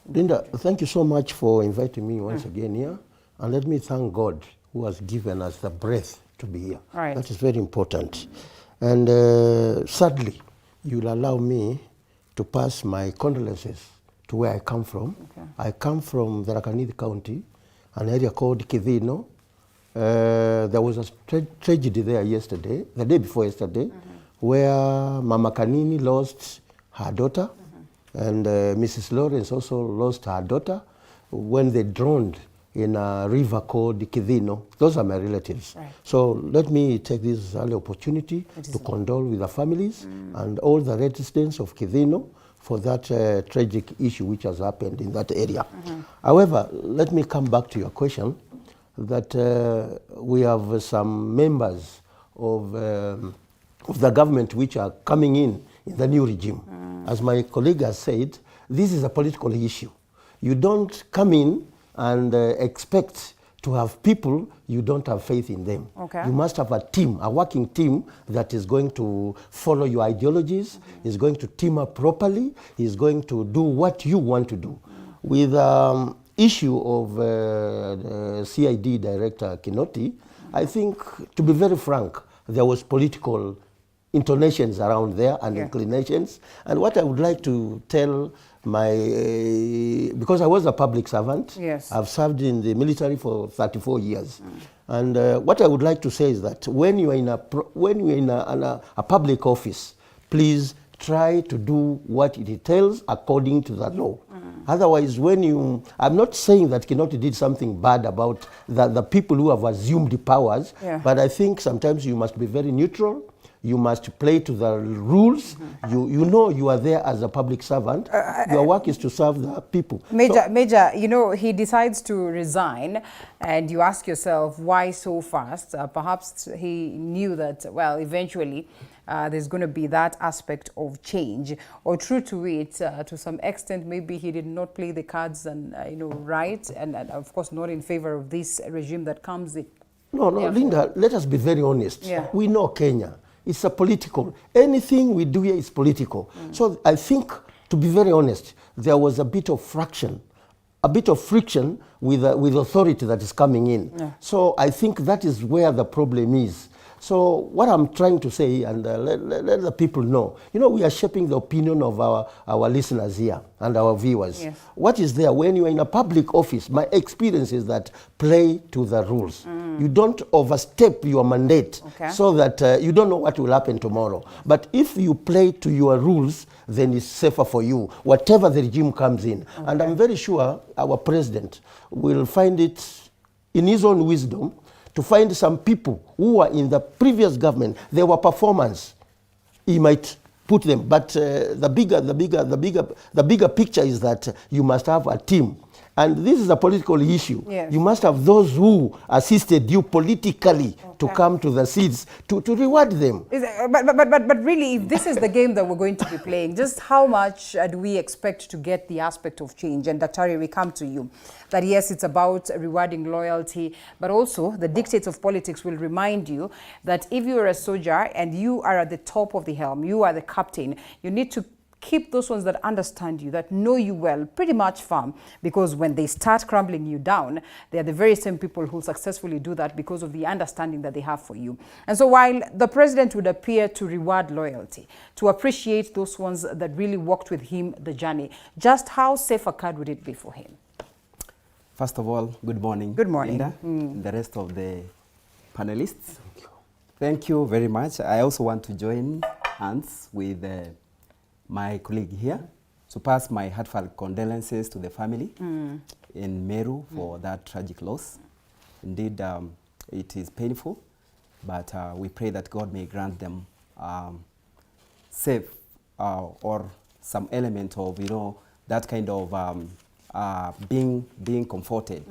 Linda, thank you so much for inviting me once again here. And let me thank God who has given us the breath to be here. Right. That is very important. And sadly, you'll allow me to pass my condolences to where I come from. Okay. I come from the Rakanidi County, an area called Kidhino. There was a tragedy there yesterday, the day before yesterday, where Mama Kanini lost her daughter, and Mrs. Lawrence also lost her daughter when they drowned in a river called Kidhino. Those are my relatives. Right. So let me take this early opportunity to condole with the families and all the residents of Kidhino for that tragic issue which has happened in that area. However, let me come back to your question that we have some members of the government which are coming in the new regime. As my colleague has said, this is a political issue. You don't come in and expect to have people you don't have faith in them. Okay. You must have a team, a working team that is going to follow your ideologies, is going to team up properly, is going to do what you want to do. With issue of CID Director Kinoti, I think, to be very frank, there was political intonations around there and inclinations. And what I would like to tell my, because I was a public servant, I've served in the military for 34 years. And what I would like to say is that when you are in a public office, please try to do what it entails according to the law. Otherwise, when you, I'm not saying that Kinoti did something bad about the people who have assumed the powers, but I think sometimes you must be very neutral. You must play to the rules. You know you are there as a public servant. Your work is to serve the people. Major, you know, he decides to resign and you ask yourself, why so fast? Perhaps he knew that, well, eventually there's going to be that aspect of change. Or true to it, to some extent, maybe he did not play the cards and, you know, right. And of course, not in favor of this regime that comes in. No, Linda, let us be very honest. We know Kenya. It's a political. Anything we do here is political. So I think, to be very honest, there was a bit of friction with authority that is coming in. So I think that is where the problem is. So what I'm trying to say, and let the people know, you know, we are shaping the opinion of our listeners here and our viewers. What is there when you are in a public office? My experience is that play to the rules. You don't overstep your mandate so that you don't know what will happen tomorrow. But if you play to your rules, then it's safer for you, whatever the regime comes in. And I'm very sure our president will find it in his own wisdom to find some people who were in the previous government. They were performers. He might put them, but the bigger picture is that you must have a team. And this is a political issue. You must have those who assisted you politically to come to the seats to reward them. But really, if this is the game that we're going to be playing, just how much do we expect to get the aspect of change? And Daktari, we come to you. That yes, it's about rewarding loyalty, but also the dictates of politics will remind you that if you're a soldier and you are at the top of the helm, you are the captain, you need to keep those ones that understand you, that know you well, pretty much firm, because when they start crumbling you down, they are the very same people who successfully do that because of the understanding that they have for you. And so while the president would appear to reward loyalty, to appreciate those ones that really walked with him the journey, just how safe a card would it be for him? First of all, good morning. Good morning. Linda, the rest of the panelists. Thank you very much. I also want to join hands with my colleague here to pass my heartfelt condolences to the family in Meru for that tragic loss. Indeed, it is painful, but we pray that God may grant them safe or some element of, you know, that kind of being comforted,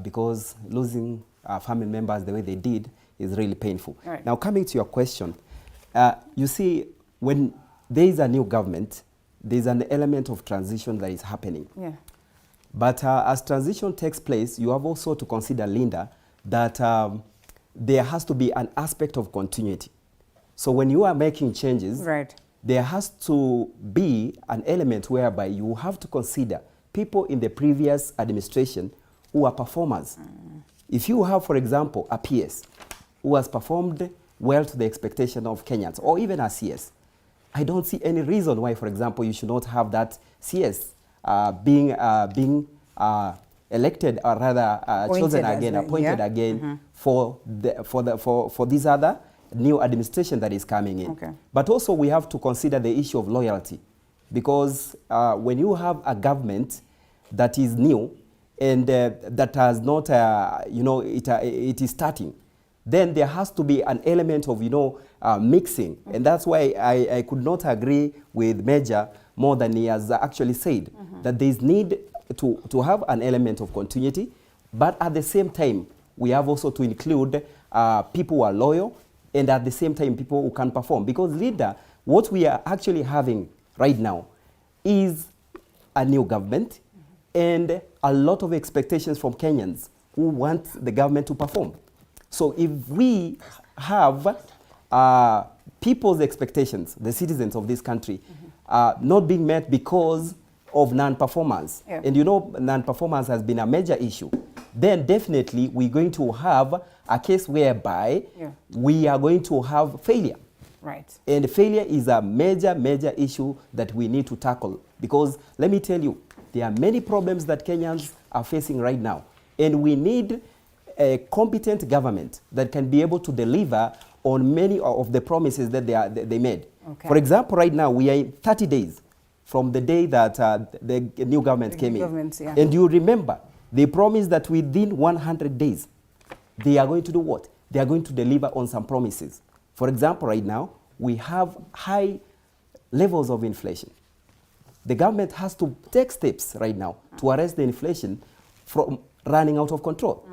because losing family members the way they did is really painful. Right. Now, coming to your question, you see, when there is a new government, there's an element of transition that is happening. But as transition takes place, you have also to consider, Linda, that there has to be an aspect of continuity. So when you are making changes, there has to be an element whereby you have to consider people in the previous administration who are performers. If you have, for example, a PS who has performed well to the expectation of Kenyans, or even a CS, I don't see any reason why, for example, you should not have that CS being elected, or rather chosen again, appointed again for this other new administration that is coming in. Okay. But also we have to consider the issue of loyalty, because when you have a government that is new and that has not, it is starting, then there has to be an element of, mixing. And that's why I could not agree with Major more than he has actually said, that there is need to have an element of continuity, but at the same time, we have also to include people who are loyal, and at the same time, people who can perform. Because leader, what we are actually having right now is a new government and a lot of expectations from Kenyans who want the government to perform. So if we have people's expectations, the citizens of this country, not being met because of non-performance, and non-performance has been a major issue, then definitely we're going to have a case whereby we are going to have failure. Right. And failure is a major, major issue that we need to tackle. Because let me tell you, there are many problems that Kenyans are facing right now. And we need a competent government that can be able to deliver on many of the promises that they made. Okay. For example, right now we are 30 days from the day that the new government came in. And you remember, they promised that within 100 days, they are going to do what? They are going to deliver on some promises. For example, right now, we have high levels of inflation. The government has to take steps right now to arrest the inflation from running out of control.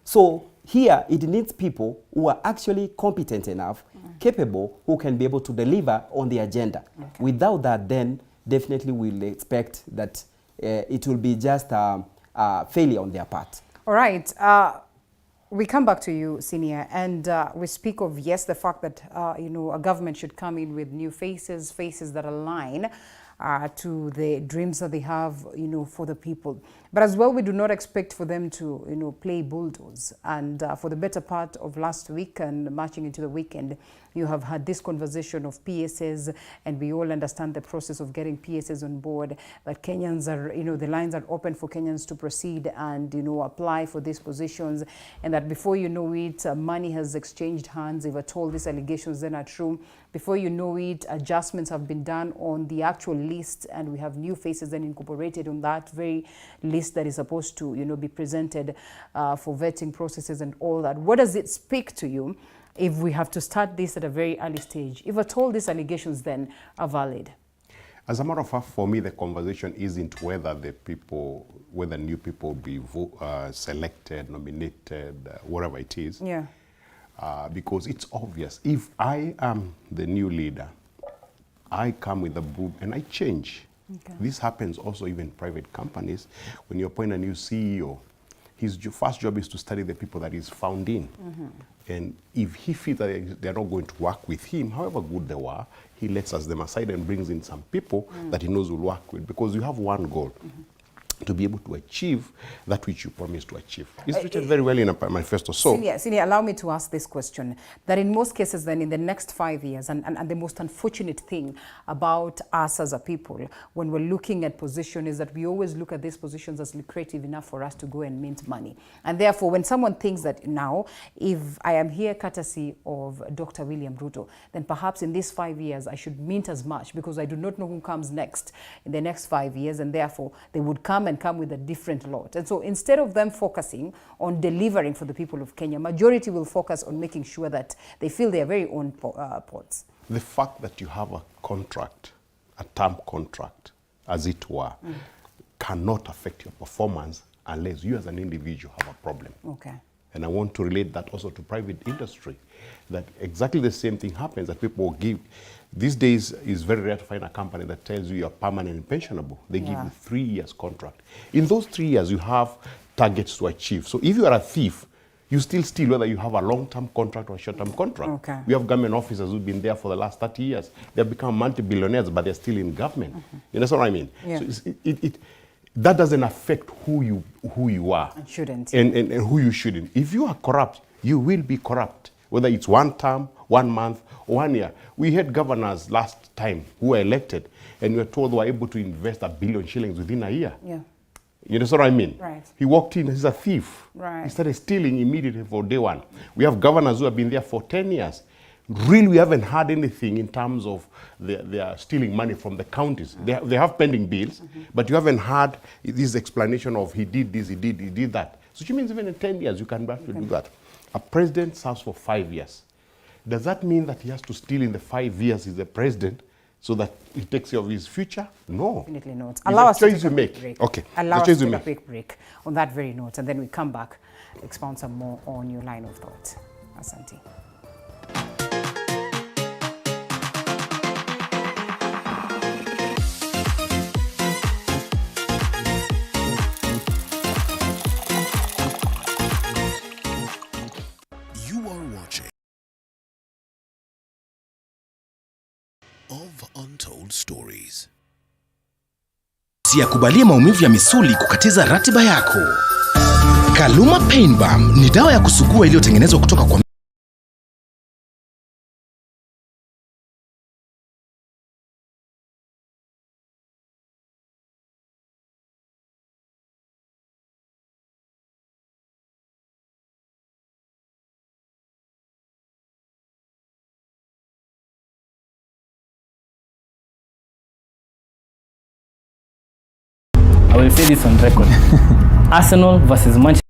So here, it needs people who are actually competent enough, capable, who can be able to deliver on the agenda. Okay. Without that, then definitely we'll expect that it will be just a failure on their part. All right. We come back to you, Senior, and we speak of, yes, the fact that, a government should come in with new faces that align to the dreams that they have, for the people. But as well, we do not expect for them to, play bulldoze. And for the better part of last week and marching into the weekend, you have had this conversation of PSs, and we all understand the process of getting PSs on board, that Kenyans are, the lines are open for Kenyans to proceed and, apply for these positions, and that before you know it, money has exchanged hands. If at all these allegations then are true, before you know it, adjustments have been done on the actual list, and we have new faces then incorporated on that very list that is supposed to, be presented for vetting processes and all that. What does it speak to you if we have to start this at a very early stage, if at all these allegations then are valid? As a matter of fact, for me, the conversation isn't whether whether new people be selected, nominated, whatever it is. Yeah. Because it's obvious. If I am the new leader, I come with a broom and I change. Okay. This happens also even in private companies. When you appoint a new CEO, his first job is to study the people that he's found in. And if he feels that they're not going to work with him, however good they were, he lets them aside and brings in some people that he knows will work with, because you have one goal. To be able to achieve that which you promised to achieve. It's written very well in a manifesto. So, Senior, allow me to ask this question. That in most cases then in the next 5 years, and the most unfortunate thing about us as a people, when we're looking at position, is that we always look at these positions as lucrative enough for us to go and mint money. And therefore, when someone thinks that now, if I am here courtesy of Dr. William Ruto, then perhaps in these 5 years, I should mint as much, because I do not know who comes next in the next 5 years, and therefore they would come with a different lot. And so instead of them focusing on delivering for the people of Kenya, majority will focus on making sure that they fill their very own pots. The fact that you have a contract, a term contract, as it were, cannot affect your performance unless you as an individual have a problem. Okay. And I want to relate that also to private industry, that exactly the same thing happens, that people give. These days, it's very rare to find a company that tells you you're permanent and pensionable. They give you 3 years contract. In those 3 years, you have targets to achieve. So if you are a thief, you still steal whether you have a long-term contract or a short-term contract. Okay. We have government officers who've been there for the last 30 years. They've become multi-billionaires, but they're still in government. You know what I mean? Yeah. So that doesn't affect who you are. And shouldn't. And who you shouldn't. If you are corrupt, you will be corrupt. Whether it's 1 term, 1 month, or 1 year. We had governors last time who were elected and we were told they were able to invest $1 billion shillings within a year. Yeah. You know what I mean? Right. He walked in, he's a thief. Right. He started stealing immediately for day one. We have governors who have been there for 10 years. Really, we haven't had anything in terms of they are stealing money from the counties. They have pending bills, but you haven't had this explanation of he did this, he did that. So which means even in 10 years, you can actually do that. A president serves for 5 years. Does that mean that he has to steal in the 5 years he's the president so that he takes care of his future? No. Definitely not. Allow us to take a quick break. Okay. Allow us to take a quick break on that very note, and then we come back, expound some more on your line of thought. Asante. Of Untold Stories. Siyakubalie maumivu ya misuli kukatiza ratiba yako. Kaluma Pain Balm ni dawa ya kusugua iliyotengenezwa kutoka kwa I will say this on record. Arsenal versus Manchester.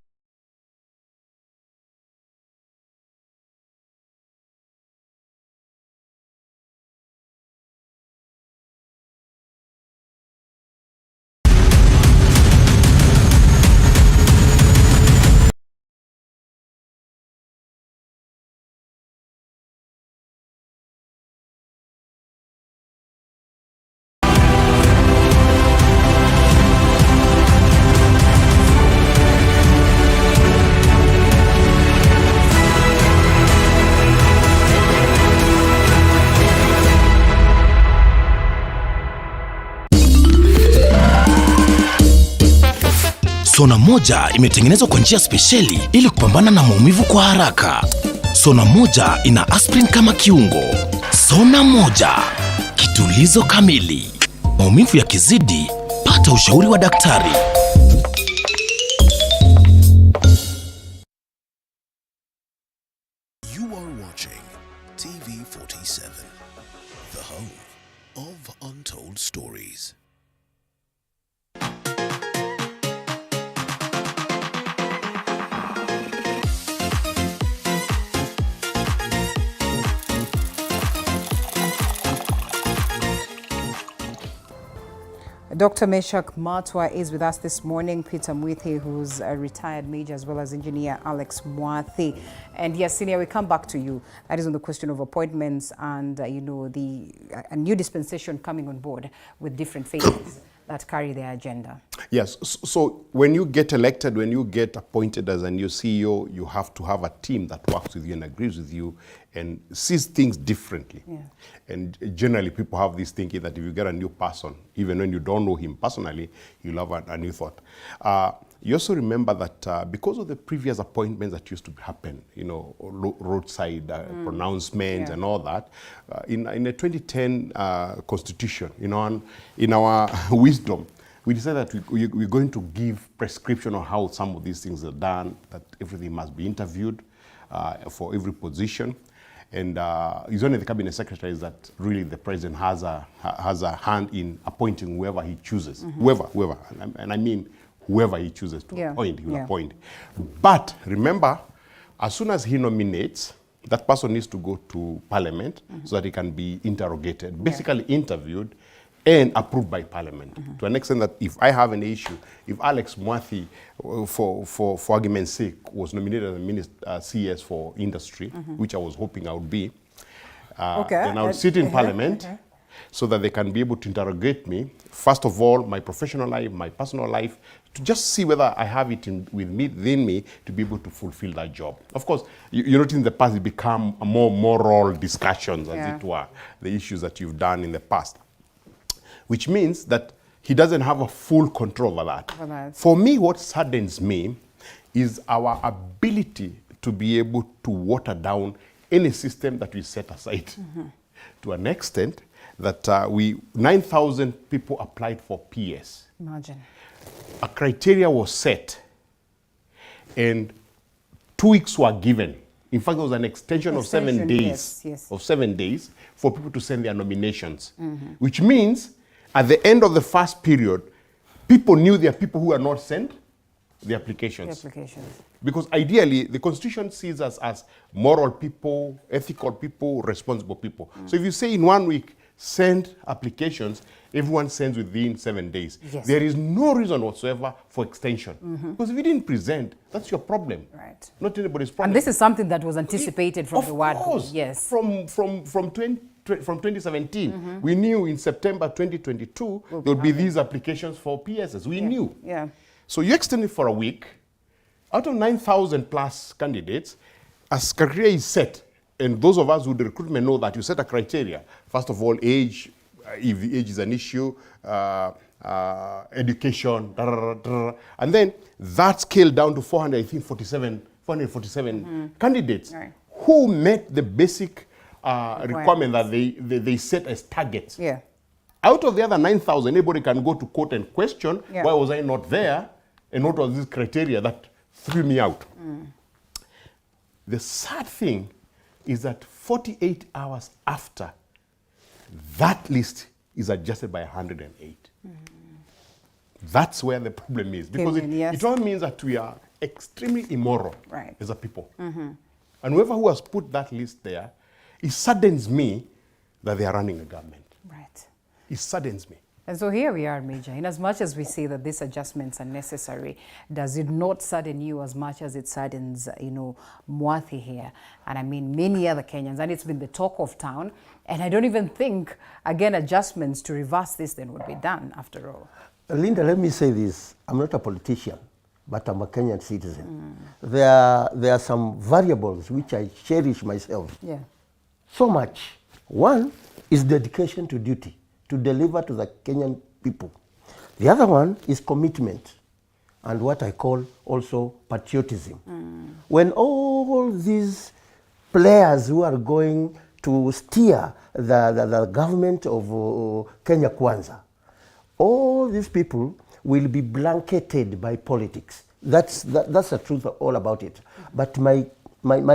Sona moja imetengenezwa kwa njia spesheli ili kupambana na maumivu kwa haraka. Sona moja ina aspirin kama kiungo. Sona moja, kitulizo kamili. Maumivu yakizidi, pata ushauri wa daktari. You are watching TV 47, the home of untold stories. Dr. Meshach Matwa is with us this morning. Peter Mwithi, who's a retired major, as well as engineer Alex Mwathi. And yes, Senior, we come back to you. That is on the question of appointments and, you know, a new dispensation coming on board with different faiths that carry their agenda. Yes, so when you get elected, when you get appointed as a new CEO, you have to have a team that works with you and agrees with you and sees things differently. Yeah. And generally people have this thinking that if you get a new person, even when you don't know him personally, you'll have a new thought. You also remember that because of the previous appointments that used to happen, you know, roadside pronouncements and all that, in the 2010 constitution, you know, in our wisdom, we decided that we're going to give prescription on how some of these things are done, that everything must be interviewed for every position. And it's only the cabinet secretaries that really the president has a hand in appointing whoever he chooses, whoever, and I mean whoever he chooses to appoint, he will appoint. But remember, as soon as he nominates, that person needs to go to parliament so that he can be interrogated, basically interviewed and approved by parliament. To an extent that if I have an issue, if Alex Mwathi, for argument's sake, was nominated as Minister CS for Industry, which I was hoping I would be, then I would sit in parliament so that they can be able to interrogate me. First of all, my professional life, my personal life, to just see whether I have it within me to be able to fulfill that job. Of course, you notice in the past it become a more moral discussions, as it were, the issues that you've done in the past. Which means that he doesn't have a full control over that. For me, what saddens me is our ability to be able to water down any system that we set aside to an extent that 9,000 people applied for PS. Imagine. A criteria was set and 2 weeks were given. In fact, there was an extension of 7 days, of 7 days for people to send their nominations, which means at the end of the first period, people knew there are people who are not sent the applications. Because ideally, the Constitution sees us as moral people, ethical people, responsible people. So if you say in 1 week, send applications, everyone sends within 7 days. Yes. There is no reason whatsoever for extension. Because if you didn't present, that's your problem. Right. Not anybody's problem. And this is something that was anticipated from the word. Of course. Yes. From 2017, we knew in September 2022, there would be these applications for PSs. We knew. Yeah. So you extend it for a week. Out of 9,000 plus candidates, as criteria is set, and those of us who do recruitment know that you set a criteria. First of all, age, if the age is an issue, education, and then that scaled down to 447 candidates who met the basic requirement that they set as targets. Yeah. Out of the other 9,000, anybody can go to court and question, why was I not there? And what was this criteria that threw me out? The sad thing is that 48 hours after, that list is adjusted by 108. That's where the problem is. Because it all means that we are extremely immoral as a people. And whoever who has put that list there, it saddens me that they are running a government. Right. It saddens me. And so here we are, Major. In as much as we say that these adjustments are necessary, does it not sadden you as much as it saddens, Mwathi here? And I mean, many other Kenyans, and it's been the talk of town. And I don't even think, again, adjustments to reverse this then would be done after all. Linda, let me say this. I'm not a politician, but I'm a Kenyan citizen. There are some variables which I cherish myself so much. One is dedication to duty, to deliver to the Kenyan people. The other one is commitment and what I call also patriotism. When all these players who are going to steer the government of Kenya Kwanza, all these people will be blanketed by politics. That's the truth all about it. But my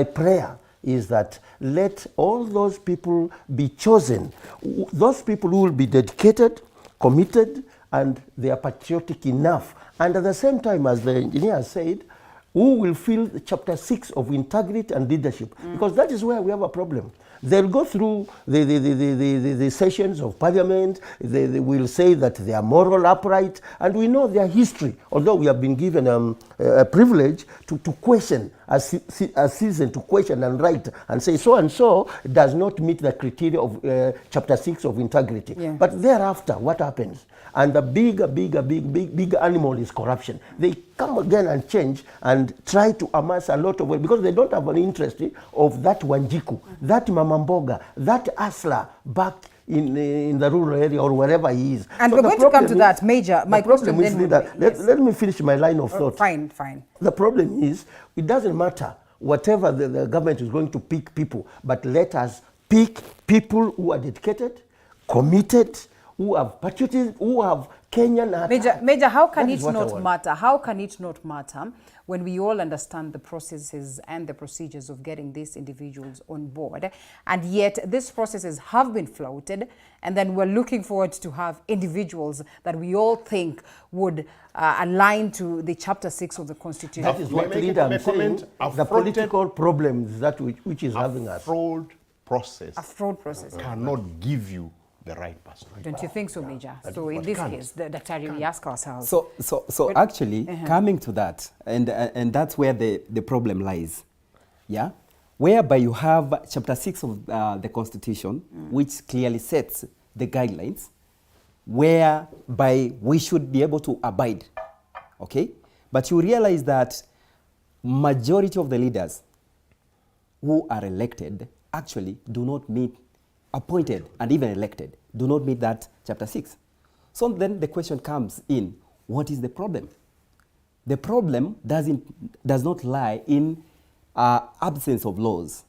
prayer is that let all those people be chosen. Those people who will be dedicated, committed, and they are patriotic enough. And at the same time, as the engineer said, who will feel chapter 6 of integrity and leadership. Because that is where we have a problem. They'll go through the sessions of parliament, they will say that they are moral, upright, and we know their history, although we have been given a privilege to question, a citizen to question and write and say so-and-so does not meet the criteria of chapter 6 of integrity. But thereafter, what happens? And the big animal is corruption. They come again and change and try to amass a lot of wealth because they don't have an interest of that Wanjiku, that Mamamboga, that Asla back in the rural area or wherever he is. And so we're going to come to that, Major. My question then would be, let me finish my line of thought. Fine. The problem is, it doesn't matter whatever the government is going to pick people, but let us pick people who are dedicated, committed, who have patriotism, who have Kenyan heart. Major, how can it not matter? How can it not matter when we all understand the processes and the procedures of getting these individuals on board, and yet these processes have been floated, and then we're looking forward to have individuals that we all think would align to the Chapter 6 of the Constitution? That is what Linda I'm saying, the political problems that which is having us. A fraud process cannot give you the right person. Don't you think so, Major? So in this case, Daktari, we ask ourselves. So actually, coming to that, and that's where the problem lies, whereby you have Chapter 6 of the Constitution, which clearly sets the guidelines, whereby we should be able to abide, okay? But you realize that majority of the leaders who are elected actually do not meet appointed and even elected do not meet that Chapter 6. So then the question comes in, what is the problem? The problem does not lie in absence of laws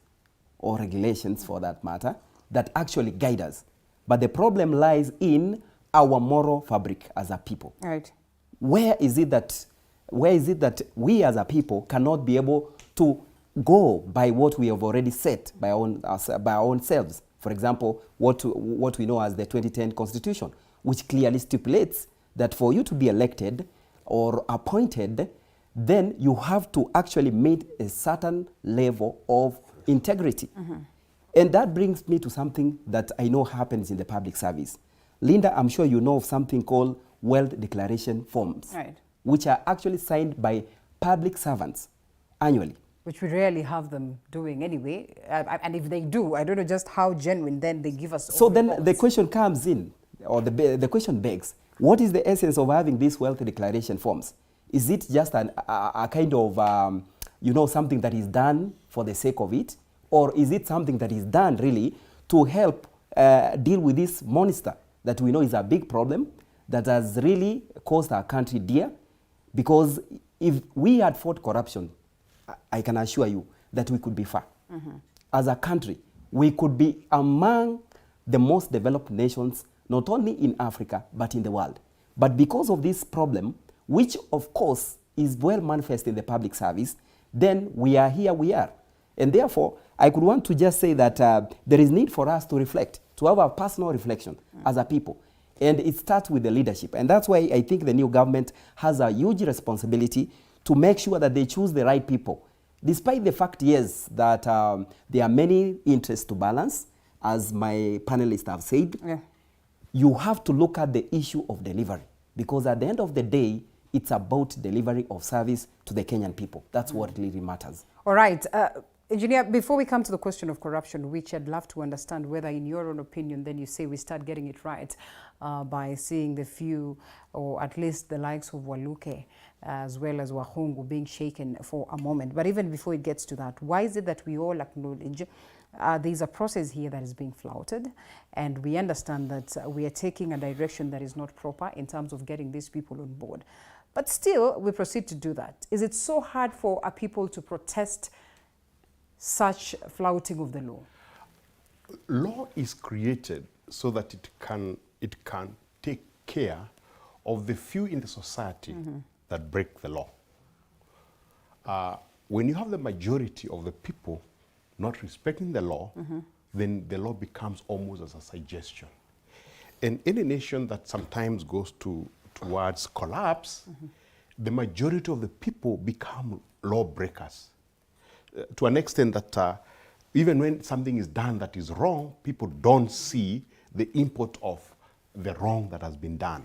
or regulations, for that matter, that actually guide us. But the problem lies in our moral fabric as a people. Right. Where is it that we as a people cannot be able to go by what we have already set by our own selves? For example, what we know as the 2010 Constitution, which clearly stipulates that for you to be elected or appointed, then you have to actually meet a certain level of integrity. And that brings me to something that I know happens in the public service. Linda, I'm sure you know of something called Wealth Declaration Forms, right, which are actually signed by public servants annually. Which we rarely have them doing anyway. And if they do, I don't know just how genuine then they give us. So then the question comes in, or the question begs, what is the essence of having these wealth declaration forms? Is it just a kind of, something that is done for the sake of it? Or is it something that is done really to help deal with this monster that we know is a big problem that has really cost our country dear? Because if we had fought corruption, I can assure you that we could be far. As a country, we could be among the most developed nations, not only in Africa, but in the world. But because of this problem, which of course is well manifest in the public service, then we are here we are. And therefore, I could want to just say that there is need for us to reflect, to have a personal reflection as a people. And it starts with the leadership. And that's why I think the new government has a huge responsibility to make sure that they choose the right people. Despite the fact, yes, that there are many interests to balance, as my panelists have said, you have to look at the issue of delivery. Because at the end of the day, it's about delivery of service to the Kenyan people. That's what really matters. All right. Engineer, before we come to the question of corruption, which I'd love to understand whether in your own opinion, then you say we start getting it right by seeing the few, or at least the likes of Waluke, as well as Wahungu being shaken for a moment. But even before it gets to that, why is it that we all acknowledge there's a process here that is being flouted, and we understand that we are taking a direction that is not proper in terms of getting these people on board? But still, we proceed to do that. Is it so hard for our people to protest such flouting of the law? Law is created so that it can take care of the few in the society that break the law. When you have the majority of the people not respecting the law, then the law becomes almost as a suggestion. And in a nation that sometimes goes towards collapse, the majority of the people become lawbreakers. To an extent that even when something is done that is wrong, people don't see the import of the wrong that has been done.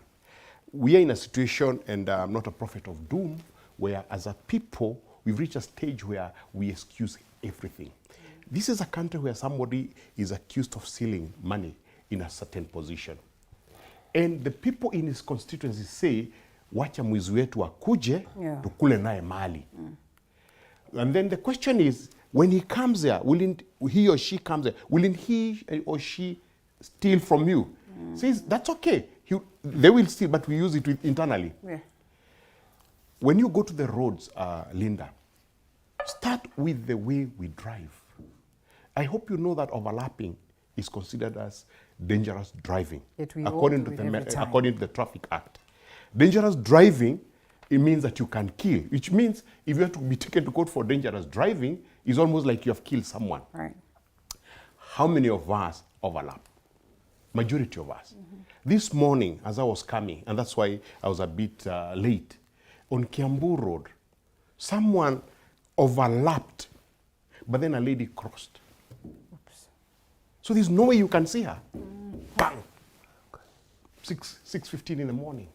We are in a situation, and I'm not a prophet of doom, where as a people, we've reached a stage where we excuse everything. This is a country where somebody is accused of stealing money in a certain position. And the people in his constituency say, wacha mwizi wetu akuje, tukule naye mali. And then the question is, when he comes there, he or she comes there, will he or she steal from you? Says, that's okay. They will steal, but we use it internally. When you go to the roads, Linda, start with the way we drive. I hope you know that overlapping is considered as dangerous driving, according to the Traffic Act. Dangerous driving, it means that you can kill, which means if you have to be taken to court for dangerous driving, it's almost like you have killed someone. Right. How many of us overlap? Majority of us. This morning, as I was coming, and that's why I was a bit late, on Kiambu Road, someone overlapped, but then a lady crossed. Oops. So there's no way you can see her. Bang! 6:15 in the morning.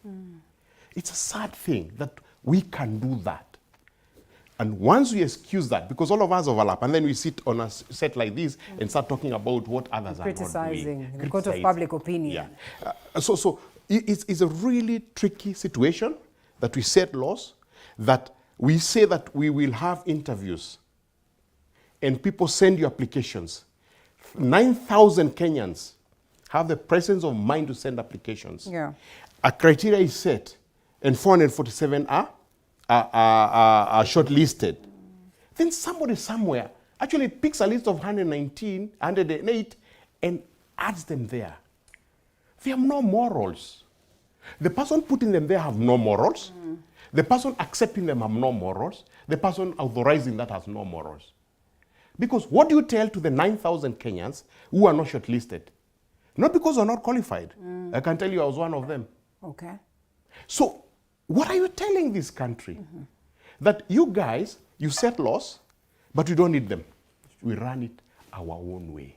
It's a sad thing that we can do that. And once we excuse that, because all of us overlap, and then we sit on a set like this and start talking about what others are not doing. Criticizing, the court of public opinion. Yeah. So it's a really tricky situation that we set laws, that we say that we will have interviews, and people send you applications. 9,000 Kenyans have the presence of mind to send applications. a criteria is set, and 447 are shortlisted, then somebody somewhere actually picks a list of 119, 108, and adds them there. They have no morals. The person putting them there have no morals. The person accepting them have no morals. The person authorizing that has no morals. Because what do you tell to the 9,000 Kenyans who are not shortlisted? Not because they're not qualified. I can tell you I was one of them. Okay. So what are you telling this country? That you guys, you set laws, but you don't need them. We run it our own way.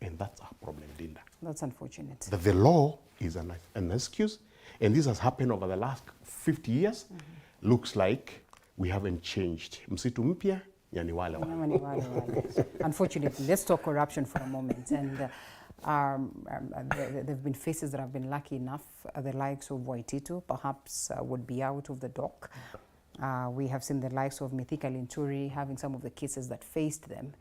And that's our problem, Linda. That's unfortunate. That the law is an excuse, and this has happened over the last 50 years. Looks like we haven't changed. Msitu mpya, yani wale wale. Unfortunately, let's talk corruption for a moment. And there have been faces that have been lucky enough, the likes of Waititu, perhaps would be out of the dock. We have seen the likes of Mithika Linturi having some of the cases that faced them,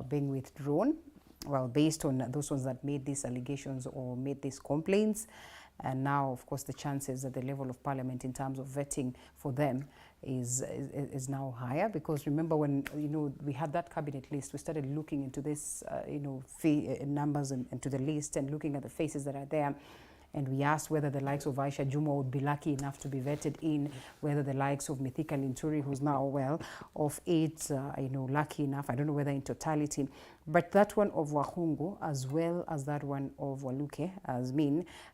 being withdrawn. Well, based on those ones that made these allegations or made these complaints. And now, of course, the chances at the level of parliament in terms of vetting for them is now higher, because remember when we had that cabinet list, we started looking into this numbers and to the list and looking at the faces that are there. And we asked whether the likes of Aisha Juma would be lucky enough to be vetted in, whether the likes of Mithika Linturi, who's now of age, lucky enough. I don't know whether in totality, but that one of Wahungu, as well as that one of Waluke,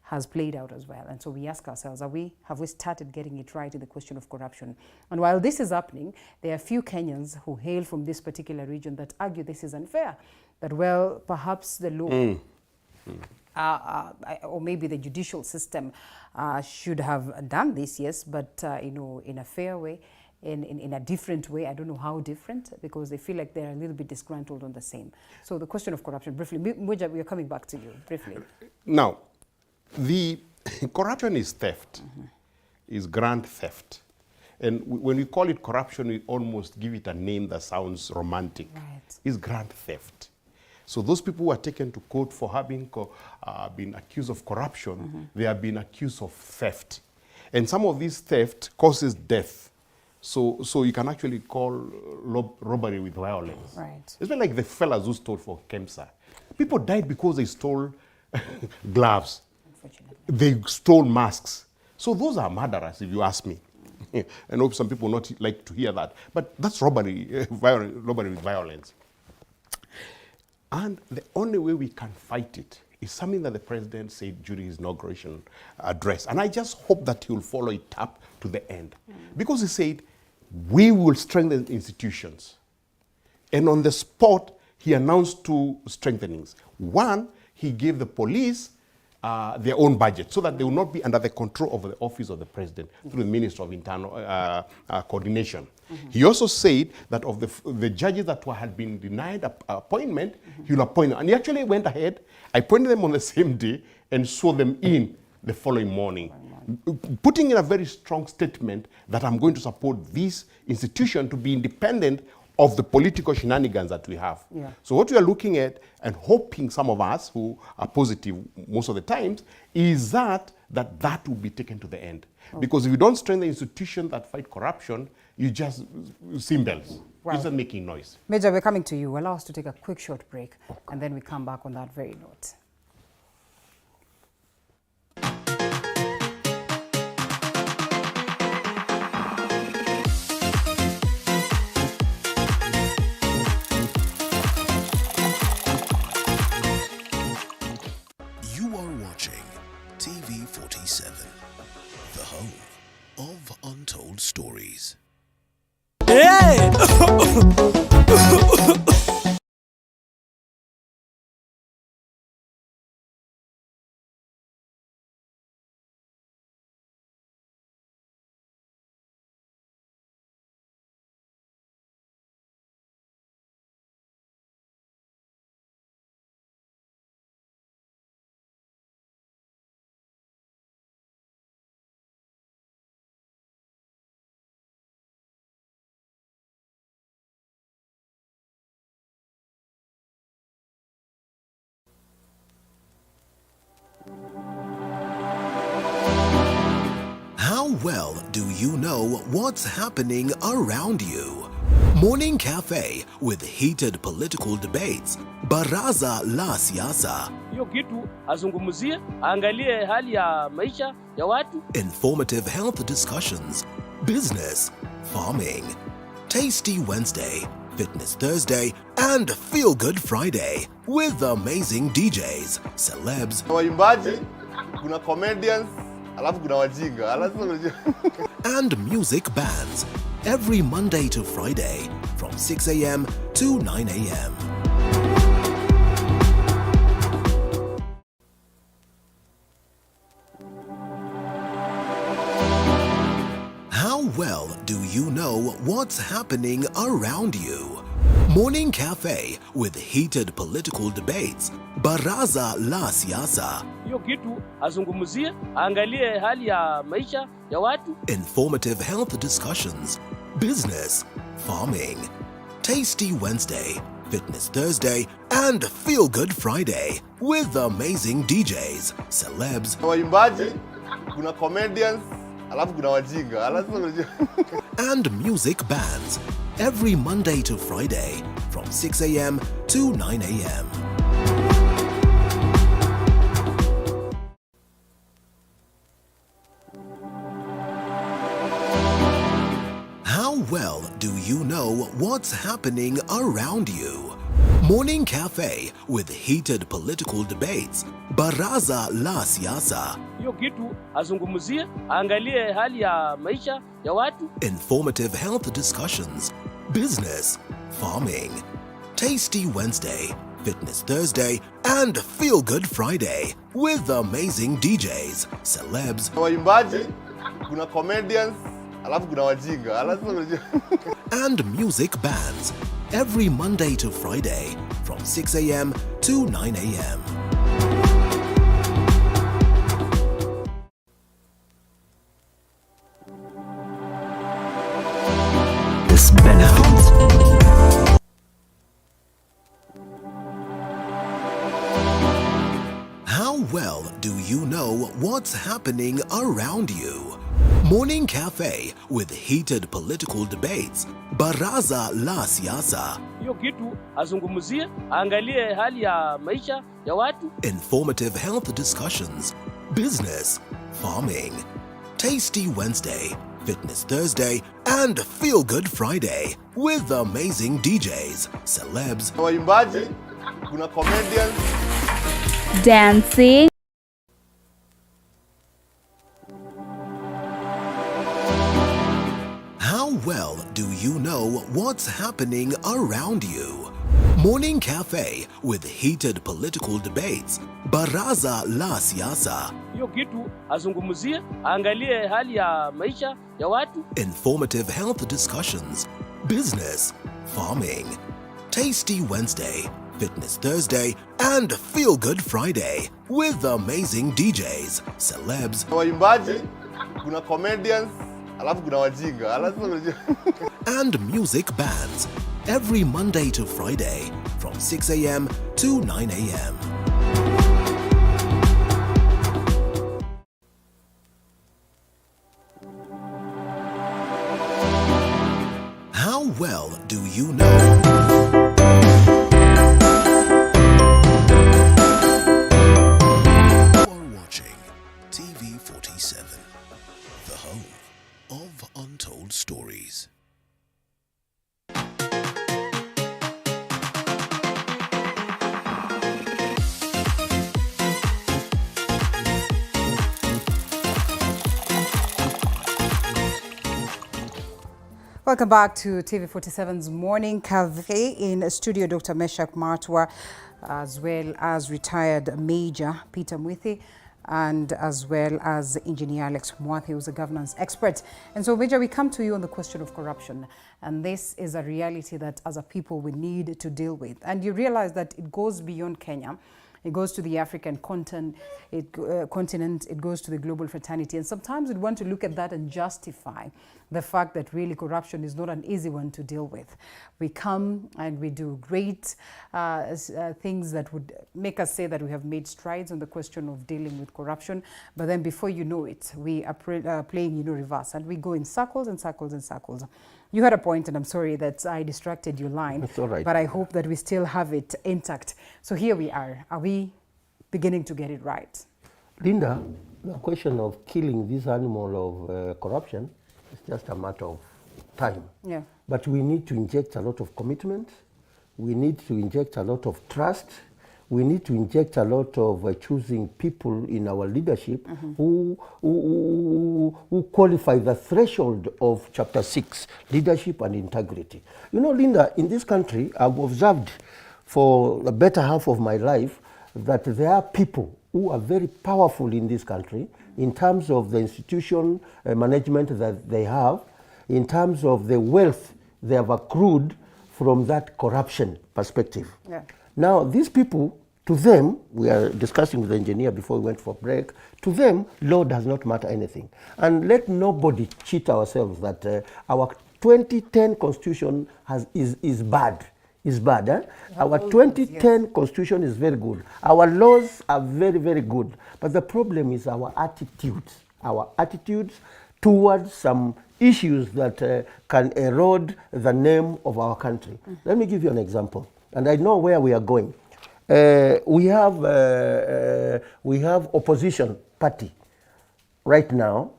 has played out as well. And so we ask ourselves, have we started getting it right in the question of corruption? And while this is happening, there are few Kenyans who hail from this particular region that argue this is unfair, that, well, perhaps the law or maybe the judicial system should have done this, yes, but in a fair way, in a different way. I don't know how different, because they feel like they're a little bit disgruntled on the same. So the question of corruption, briefly, Muja, we are coming back to you, briefly. Now, the corruption is theft, is grand theft. And when we call it corruption, we almost give it a name that sounds romantic. Right. It's grand theft. So those people who are taken to court for having been accused of corruption, they have been accused of theft. And some of this theft causes death. So you can actually call robbery with violence. Right. It's been like the fellas who stole for KEMSA. People died because they stole gloves. They stole masks. So those are murderers, if you ask me. I know some people not like to hear that, but that's robbery, robbery with violence. And the only way we can fight it is something that the president said during his inauguration address. And I just hope that he will follow it up to the end. Because he said, we will strengthen institutions. And on the spot, he announced two strengthenings. One, he gave the police their own budget so that they will not be under the control of the office of the president through the Minister of Internal Coordination. He also said that of the judges that had been denied appointment, he will appoint them. And he actually went ahead, appointed them on the same day, and swore them in the following morning, putting in a very strong statement that I'm going to support this institution to be independent of the political shenanigans that we have. Yeah. So what we are looking at and hoping, some of us who are positive most of the times, is that will be taken to the end. Because if you don't strengthen the institutions that fight corruption, you just cymbals. Wow. It's not making noise. Major, we're coming to you. Allow us to take a quick short break, and then we come back on that very note. You are watching TV 47, the home of untold stories. Hey! well do you know what's happening around you? Morning Cafe with heated political debates. Baraza la Siasa. Hiyo kitu azungumzie, angalie hali ya maisha ya watu. Informative health discussions. Business, farming. Tasty Wednesday, Fitness Thursday, and Feel Good Friday with amazing DJs, celebs, waimbaji, kuna comedians, alafu kuna wajinga, and music bands every Monday to Friday from 6 a.m. to 9 a.m. How well do you know what's happening around you? Morning Cafe with heated political debates. Baraza la Siasa. Hiyo kitu azungumzie, angalie hali ya maisha ya watu. Informative health discussions. Business, farming. Tasty Wednesday, Fitness Thursday, and Feel Good Friday with amazing DJs, celebs, waimbaji, kuna comedians, alafu kuna wajinga, and music bands every Monday to Friday from 6 a.m. to 9 a.m. How well do you know what's happening around you? Morning Cafe with heated political debates. Baraza la Siasa. Hiyo kitu azungumzie, angalie hali ya maisha ya watu. Informative health discussions. Business, farming. Tasty Wednesday, Fitness Thursday, and Feel Good Friday with amazing DJs, celebs, waimbaji, kuna comedians, alafu kuna wajinga, and music bands every Monday to Friday from 6 a.m. to 9 a.m. This benefits. How well do you know what's happening around you? Morning Cafe with heated political debates. Baraza la Siasa. Hiyo kitu azungumzie, angalie hali ya maisha ya watu. Informative health discussions. Business, farming. Tasty Wednesday, Fitness Thursday, and Feel Good Friday with amazing DJs, celebs, waimbaji, kuna comedians, dancing, How well do you know what's happening around you? Morning Cafe with heated political debates. Baraza la Siasa. Hiyo kitu azungumzie, angalie hali ya maisha ya watu. Informative health discussions. Business, farming. Tasty Wednesday, Fitness Thursday, and Feel Good Friday with amazing DJs, celebs, waimbaji, kuna comedians, alafu kuna wajinga, and music bands every Monday to Friday from 6 a.m. to 9 a.m. How well do you know? TV47, the home of untold stories. Welcome back to TV47's Morning Cafe. In studio, Dr. Meshak Matwa, as well as retired Major Peter Mwithi, and as well as Engineer Alex Mwathi, who's a governance expert. And so, Major, we come to you on the question of corruption. And this is a reality that as a people we need to deal with. And you realize that it goes beyond Kenya. it goes to the African continent, it goes to the global fraternity. And sometimes we want to look at that and justify the fact that really corruption is not an easy one to deal with. We come and we do great things that would make us say that we have made strides on the question of dealing with corruption, but then before you know it, we are playing, reverse, and we go in circles and circles and circles. You had a point, and I'm sorry that I distracted your line. That's all right. But I hope that we still have it intact. So here we are. Are we beginning to get it right? Linda, the question of killing this animal of corruption is just a matter of time. Yeah. But we need to inject a lot of commitment. We need to inject a lot of trust. We need to inject a lot of choosing people in our leadership who qualify the threshold of Chapter 6, leadership and integrity. You know, Linda, in this country, I've observed for the better half of my life that there are people who are very powerful in this country in terms of the institution management that they have, in terms of the wealth they have accrued from that corruption perspective. Yeah. Now, these people, to them, we are discussing with the engineer before we went for break, to them, law does not matter anything. And let nobody cheat ourselves that our 2010 constitution is bad. Is bad. Eh? Our 2010 constitution is very good. Our laws are very, very good. But the problem is our attitudes towards some issues that can erode the name of our country. Let me give you an example. And I know where we are going. We have opposition party right now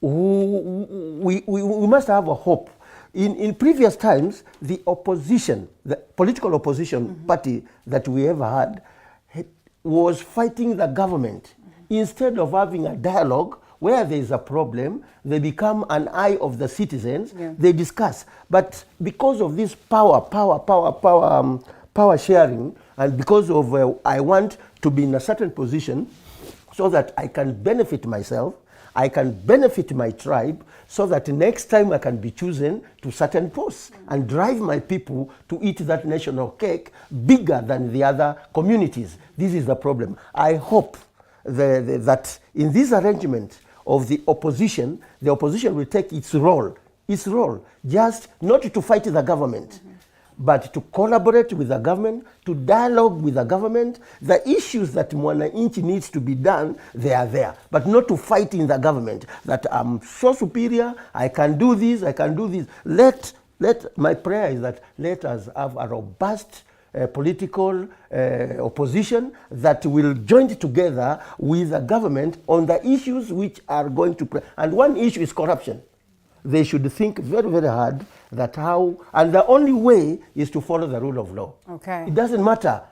who we must have a hope. In previous times, the opposition, the political opposition party that we ever had was fighting the government. Instead of having a dialogue where there is a problem, they become an eye of the citizens, they discuss. But because of this power sharing, and because of I want to be in a certain position so that I can benefit myself, I can benefit my tribe, so that next time I can be chosen to certain posts and drive my people to eat that national cake bigger than the other communities. This is the problem. I hope that in this arrangement of the opposition will take its role, just not to fight the government, but to collaborate with the government, to dialogue with the government. The issues that Mwananchi needs to be done, they are there, but not to fight in the government, that I'm so superior, I can do this, I can do this. My prayer is that let us have a robust political opposition that will join together with the government on the issues which are going to and one issue is corruption. They should think very, very hard that and the only way is to follow the rule of law. Okay. It doesn't matter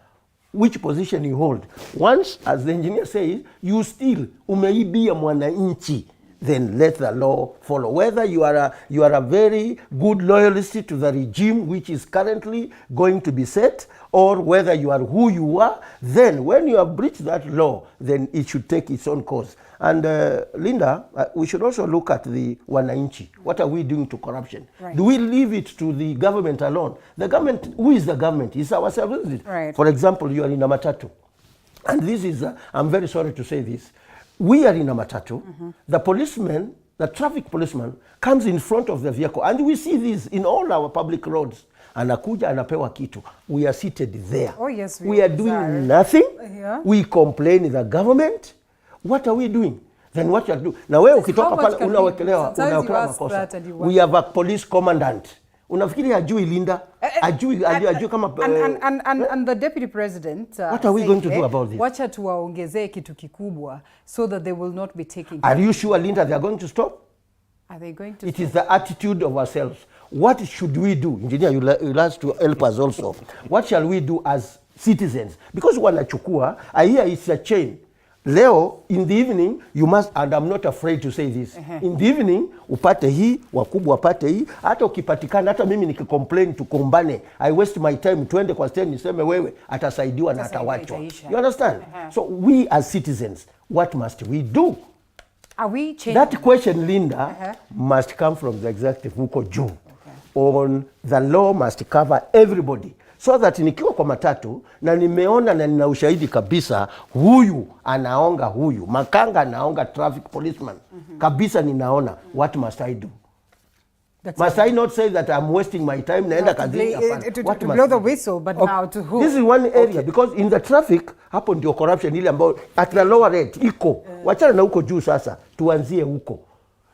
which position you hold. Once, as the engineer says, you still umeibia mwananchi, then let the law follow. Whether you are a very good loyalist to the regime which is currently going to be set, or whether you are who you are, then when you have breached that law, then it should take its own course. And Linda, we should also look at the wananchi. What are we doing to corruption? Right. Do we leave it to the government alone? The government, who is the government? It's ourselves, isn't it? Right. For example, you are in a matatu. And this is, I'm very sorry to say this. We are in a matatu. The policeman, the traffic policeman, comes in front of the vehicle. And we see this in all our public roads. Anakuja anapewa kitu. We are seated there. Oh, yes, we are doing nothing. Yeah. We complain the government. What are we doing? Then what you do? Now wewe ukitoka pale unawekelewa makosa. We have a police commandant. Unafikiri hajui Linda? Hajui kama and the deputy president what are we going to do about this? Wacha tuwaongezee kitu kikubwa so that they will not be taking. Are you sure, Linda, they are going to stop? Are they going to It is the attitude of ourselves. What should we do? Engineer, you'll have to help us also. What shall we do as citizens? Because wanachukua, I hear it's a chain. Leo, in the evening, you must, and I'm not afraid to say this, in the evening, upate hii, wakubwa wapate hii, hata ukipatikana, hata mimi nikicomplain tukumbane, I waste my time, tuende kwa stand, niseme wewe, atasaidiwa na atawachwa. You understand? So we as citizens, what must we do? Are we changing? That question, Linda, must come from the executive huko juu. On the law must cover everybody. so that nikiwa kwa matatu na nimeona na nina ushahidi kabisa huyu anaonga huyu, makanga anaonga traffic policeman, kabisa ninaona, what must I do? Must I not say that I'm wasting my time naenda kazini? To blow the whistle, but now to who? This is one area because in the traffic hapo ndio corruption ile ambayo at the lower rate iko. Wachana na huko juu sasa, tuanzie huko.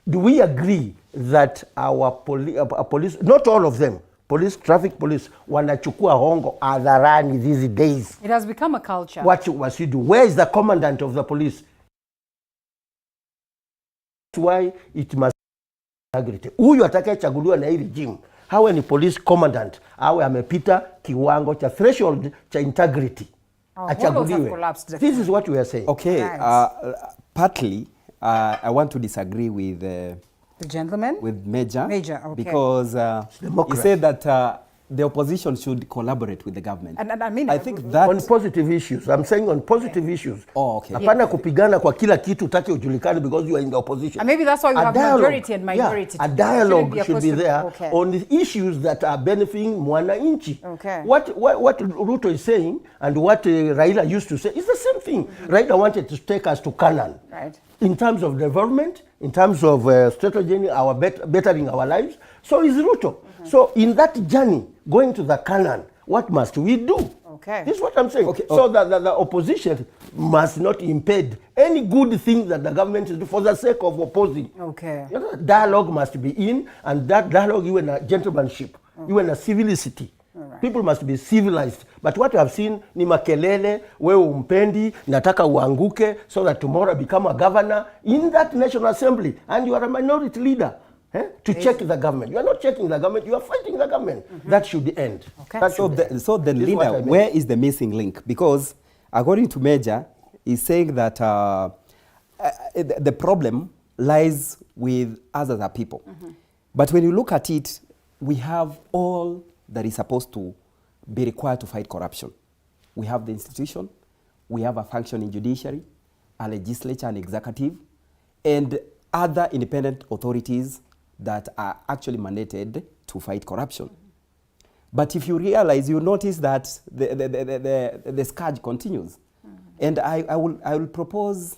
Do we agree that our police, not all of them, police, traffic police, wanachukua hongo hadharani these days? It has become a culture. What must you do? Where is the commandant of the police? That's why it must be integrity. Huyu atakayechaguliwa na hii regime, hawe ni police commandant, awe amepita kiwango cha threshold cha integrity. Achaguliwe. This is what we are saying. Okay, partly I want to disagree with the gentleman, with Major, okay. because he said that the opposition should collaborate with the government. And I mean, I think that on positive issues. I'm saying on positive issues. Oh, okay. Hapana kupigana kwa kila kitu utake ujulikane because you are in the opposition. And maybe that's why we have majority and minority. Yeah, a dialogue should be there okay. on the issues that are benefiting mwananchi. Okay. What Ruto is saying and what Raila used to say is the same thing. Raila wanted to take us to Canaan. Right. In terms of development, in terms of strategizing our bettering our lives. So is Ruto. So in that journey, going to the Canaan, what must we do? Okay. This is what I'm saying. Okay. So that the opposition must not impede any good thing that the government is doing for the sake of opposing. Okay. You know, dialogue must be in, and that dialogue, you in a gentlemanship, you in a civility. Right. People must be civilized. But what we have seen ni makelele, wewe umpendi, nataka uanguke, so that tomorrow become a governor in that National Assembly, and you are a minority leader. To check the government. You are not checking the government, you are fighting the government. That should end. Okay. That should end. So then, Linda, where is the missing link? Because according to Major, he's saying that the problem lies with us as a people. But when you look at it, we have all that is supposed to be required to fight corruption. We have the institution, we have a functioning judiciary, a legislature and executive, and other independent authorities that are actually mandated to fight corruption. But if you realize, you notice that the scourge continues. And I will propose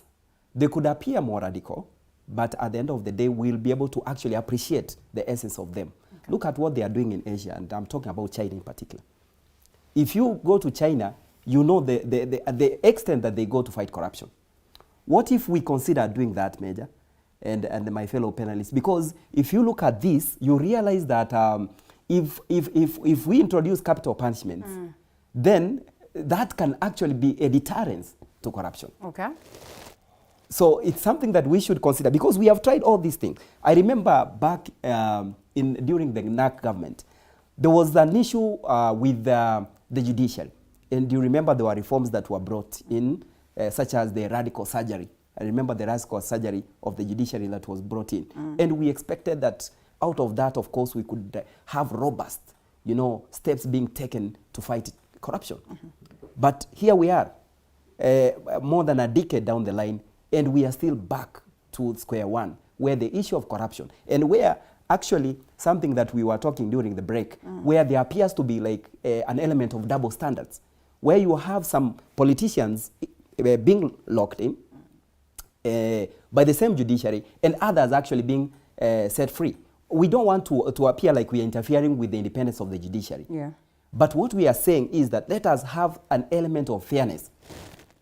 they could appear more radical, but at the end of the day, we'll be able to actually appreciate the essence of them. Okay. Look at what they are doing in Asia, and I'm talking about China in particular. If you go to China, you know the extent that they go to fight corruption. What if we consider doing that, Major? And my fellow panelists, because if you look at this, you realize that if we introduce capital punishments, then that can actually be a deterrence to corruption. Okay. So it's something that we should consider, because we have tried all these things. I remember back during the NAC government, there was an issue with the judiciary. And you remember there were reforms that were brought in, such as the radical surgery. I remember the radical surgery of the judiciary that was brought in. And we expected that out of that, of course, we could have robust, steps being taken to fight corruption. But here we are, more than a decade down the line, and we are still back to square one, where the issue of corruption, and where actually something that we were talking during the break, where there appears to be like an element of double standards, where you have some politicians being locked in, by the same judiciary, and others actually being set free. We don't want to appear like we are interfering with the independence of the judiciary. Yeah. But what we are saying is that let us have an element of fairness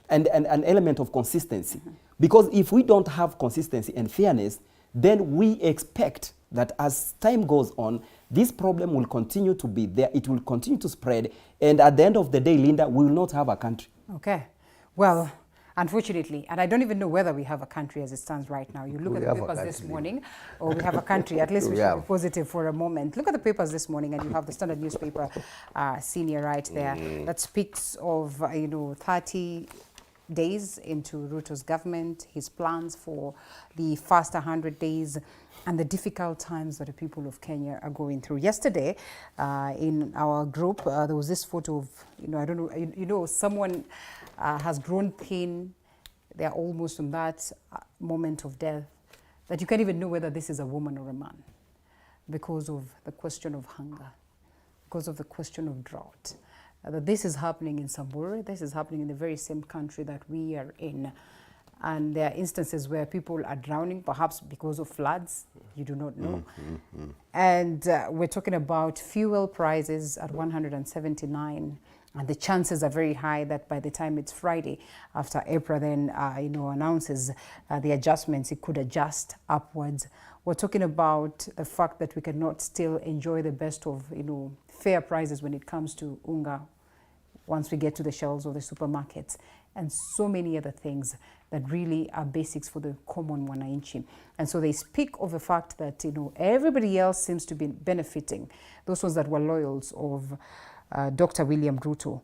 and an element of consistency. Because if we don't have consistency and fairness, then we expect that as time goes on, this problem will continue to be there, it will continue to spread, and at the end of the day, Linda, we will not have a country. Okay. Well, unfortunately, and I don't even know whether we have a country as it stands right now. You look at the papers this morning, or we have a country, at least we should be positive for a moment. Look at the papers this morning, and you have the Standard newspaper senior right there that speaks of, 30 days into Ruto's government, his plans for the first 100 days, and the difficult times that the people of Kenya are going through. Yesterday, in our group, there was this photo of, I don't know, someone has grown thin. They're almost on that moment of death that you can't even know whether this is a woman or a man because of the question of hunger, because of the question of drought. that this is happening in Samburu, this is happening in the very same country that we are in. And there are instances where people are drowning, perhaps because of floods, you do not know. And we're talking about fuel prices at 179, and the chances are very high that by the time it's Friday, after April then announces the adjustments, it could adjust upwards. We're talking about the fact that we cannot still enjoy the best of fair prices when it comes to unga once we get to the shelves of the supermarkets, and so many other things that really are basics for the common mwananchi. And so they speak of the fact that everybody else seems to be benefiting. Those ones that were loyals of Dr. William Ruto,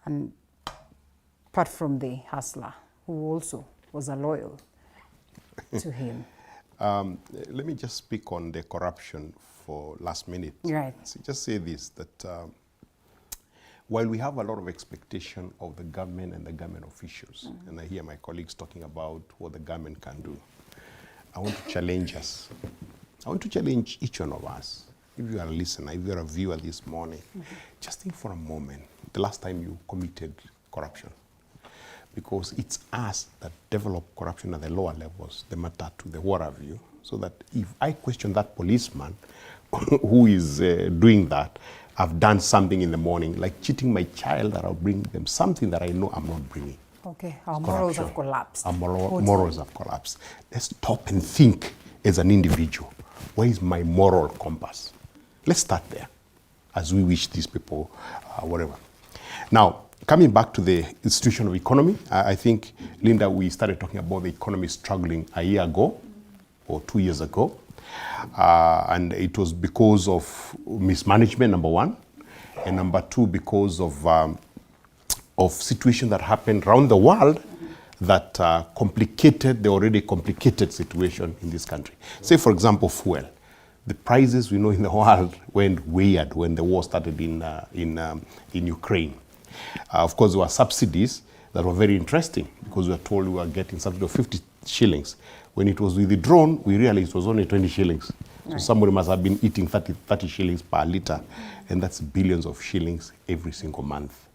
and apart from the hustler who also was a loyal to him. Let me just speak on the corruption for last minute. Right. So just say this, that while we have a lot of expectation of the government and the government officials, and I hear my colleagues talking about what the government can do, I want to challenge us. I want to challenge each one of us. If you are a listener, if you are a viewer this morning, just think for a moment, the last time you committed corruption. Because it's us that develop corruption at the lower levels, the matatu, the what have you, so that if I question that policeman who is doing that, I've done something in the morning, like cheating my child, that I'll bring them something that I know I'm not bringing. Okay, our morals have collapsed. Our morals have collapsed. Let's stop and think as an individual. Where is my moral compass? Let's start there, as we wish these people, whatever. Now, coming back to the institution of economy, I think, Linda, we started talking about the economy struggling a year ago, or 2 years ago. And it was because of mismanagement, number one, and number two, because of situation that happened around the world that complicated the already complicated situation in this country. Say, for example, fuel. The prices we know in the world went weird when the war started in Ukraine. Of course, there were subsidies that were very interesting because we were told we were getting subsidy of 50 shillings. When it was withdrawn, we realized it was only 20 shillings. So somebody must have been eating 30 shillings per litre, and that's billions of shillings every single month.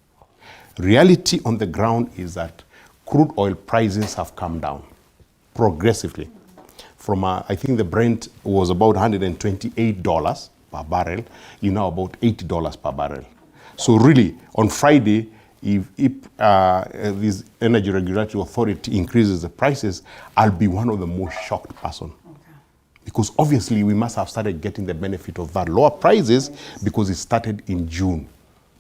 Reality on the ground is that crude oil prices have come down progressively. From, I think the Brent was about $128 per barrel, now about $80 per barrel. So really, on Friday, if this Energy Regulatory Authority increases the prices, I'll be one of the most shocked person. Because obviously we must have started getting the benefit of that lower prices because it started in June.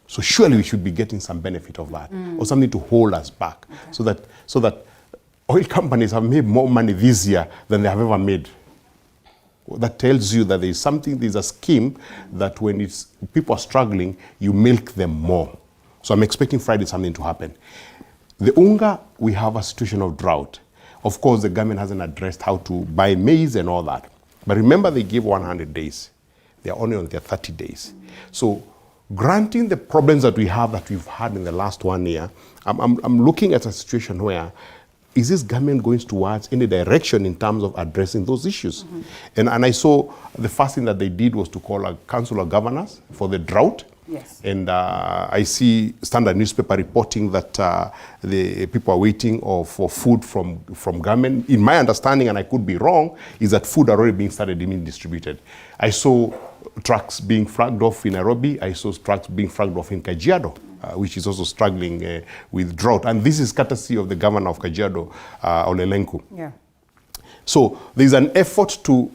So surely we should be getting some benefit of that, or something to hold us back, so that oil companies have made more money this year than they have ever made. That tells you that there's a scheme that when people are struggling, you milk them more. So I'm expecting Friday something to happen. The UNGA, we have a situation of drought. Of course, the government hasn't addressed how to buy maize and all that. But remember, they give 100 days. They're only on their 30 days. So granting the problems that we've had in the last 1 year, I'm looking at a situation where is this government going towards any direction in terms of addressing those issues? And I saw the first thing that they did was to call a council of governors for the drought. Yes. And I see Standard newspaper reporting that the people are waiting for food from government. In my understanding, and I could be wrong, is that food are already being started being distributed. I saw trucks being flagged off in Nairobi. I saw trucks being flagged off in Kajiado, which is also struggling with drought. And this is courtesy of the governor of Kajiado, Olelenku. Yeah. So there's an effort to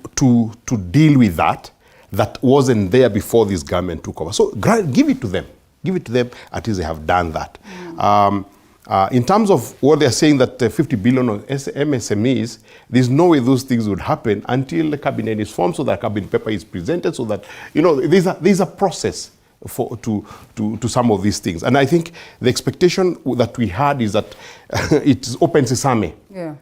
deal with that wasn't there before this government took over. So give it to them. Give it to them, at least they have done that. In terms of what they're saying, that 50 billion of MSMEs, there's no way those things would happen until the cabinet is formed, so that cabinet paper is presented, so that, there's a process to some of these things. And I think the expectation that we had is that it's open sesame. Yeah.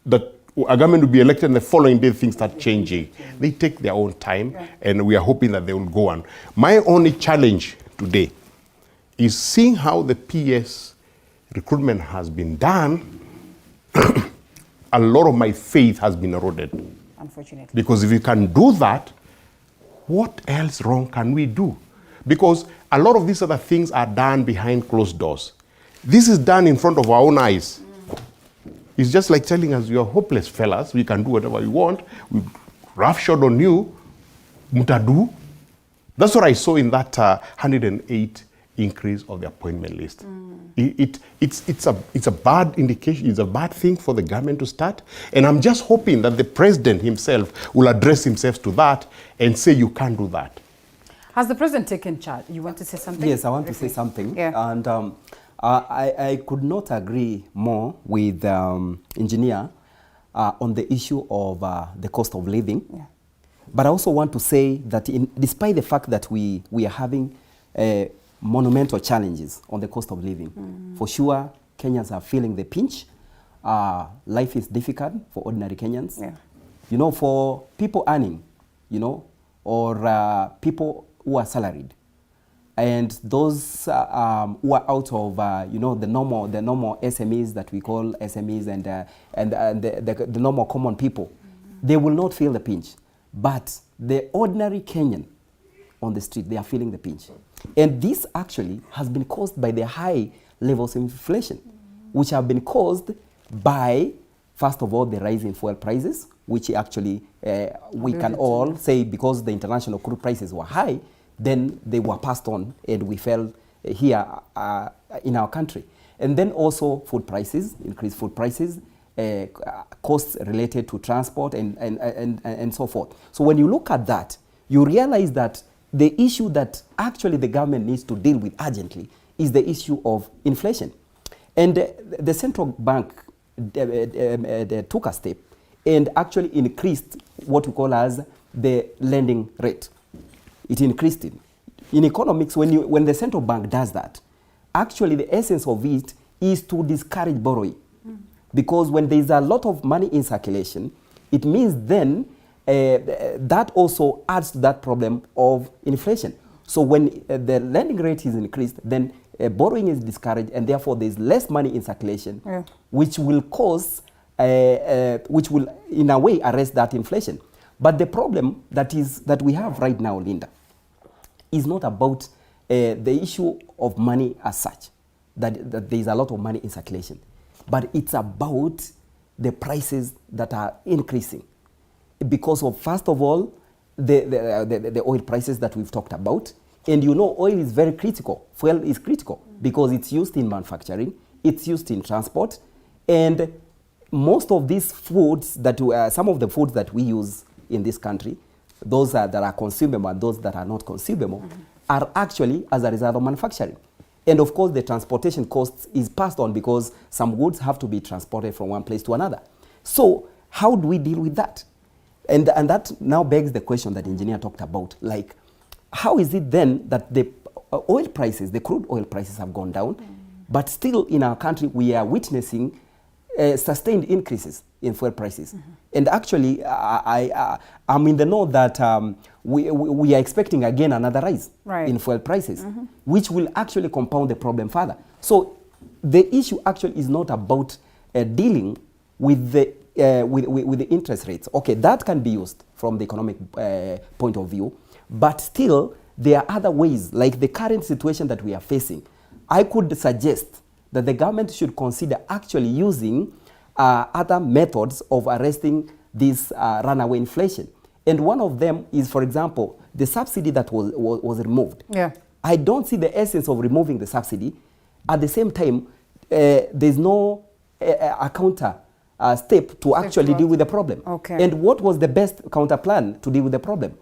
That a government will be elected and the following day things start changing. They take their own time, and we are hoping that they will go on. My only challenge today is seeing how the PS recruitment has been done. A lot of my faith has been eroded. Unfortunately. Because if we can do that, what else wrong can we do? Because a lot of these other things are done behind closed doors. This is done in front of our own eyes. It's just like telling us, you're hopeless fellas, we can do whatever we want, we roughshod on you, mutadu. That's what I saw in that 108 increase of the appointment list. It's a bad indication, it's a bad thing for the government to start. And I'm just hoping that the president himself will address himself to that and say, you can't do that. Has the president taken charge? You want to say something? Yes, I want to say something. Yeah. And I could not agree more with engineer on the issue of the cost of living. Yeah. But I also want to say that despite the fact that we are having monumental challenges on the cost of living, for sure Kenyans are feeling the pinch. Life is difficult for ordinary Kenyans. Yeah. You know, for people earning, you know, or people who are salaried, and those who are out of you know, the normal SMEs that we call SMEs, and the normal common people, they will not feel the pinch. But the ordinary Kenyan on the street, they are feeling the pinch. And this actually has been caused by the high levels of inflation, which have been caused by, first of all, the rise in fuel prices, which actually we can all say, because the international crude prices were high, then they were passed on and we fell here in our country. And then also food prices, increased food prices, costs related to transport and so forth. So when you look at that, you realize that the issue that actually the government needs to deal with urgently is the issue of inflation. And the central bank took a step and actually increased what we call as the lending rate. It increased it. In economics, when the central bank does that, actually the essence of it is to discourage borrowing. Because when there is a lot of money in circulation, it means then that also adds to that problem of inflation. So when the lending rate is increased, then borrowing is discouraged, and therefore there is less money in circulation, which will cause, which will in a way arrest that inflation. But the problem that we have right now, Linda, is not about the issue of money as such, that there is a lot of money in circulation. But it's about the prices that are increasing because of, first of all, the oil prices that we've talked about. And you know, oil is very critical. Fuel is critical because it's used in manufacturing, it's used in transport, and most of these foods that some of the foods that we use in this country, those that are consumable and those that are not consumable, are actually as a result of manufacturing. And of course, the transportation costs is passed on because some goods have to be transported from one place to another. So how do we deal with that? And that now begs the question that the engineer talked about, like, how is it then that the oil prices, the crude oil prices have gone down, but still in our country we are witnessing sustained increases in fuel prices? And actually, I'm in the know that we are expecting again another rise in fuel prices, which will actually compound the problem further. So the issue actually is not about dealing with the interest rates. Okay, that can be used from the economic point of view, but still there are other ways, like the current situation that we are facing. I could suggest that the government should consider actually using other methods of arresting this runaway inflation. And one of them is, for example, the subsidy that was removed. Yeah. I don't see the essence of removing the subsidy. At the same time, there's no a counter step to actually deal with the problem. Okay. And what was the best counter plan to deal with the problem?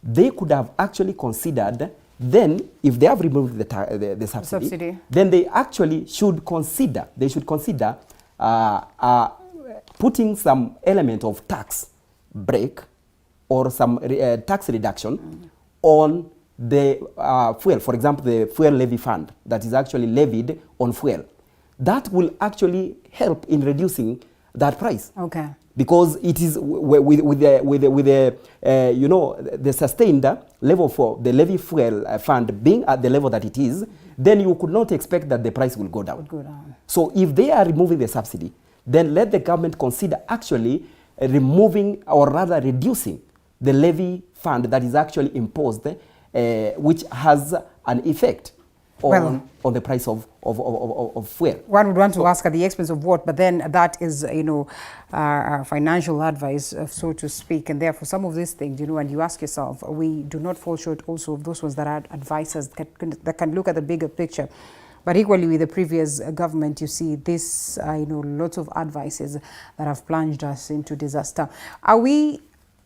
They could have actually considered, then if they have removed the subsidy, then they actually should consider, putting some element of tax break or some tax reduction on the fuel. For example, the fuel levy fund that is actually levied on fuel. That will actually help in reducing that price. Okay. Because it is with the you know, the sustained level for the levy fuel fund being at the level that it is, then you could not expect that the price will go down. So if they are removing the subsidy, then let the government consider actually removing or rather reducing the levy fund that is actually imposed which has an effect on, Well, on the price of fuel. One would want to ask at the expense of what, but then that is, financial advice, so to speak. And therefore, some of these things, and you ask yourself, we do not fall short also of those ones that are advisors that can look at the bigger picture. But equally with the previous government, you see this, lots of advices that have plunged us into disaster. Are we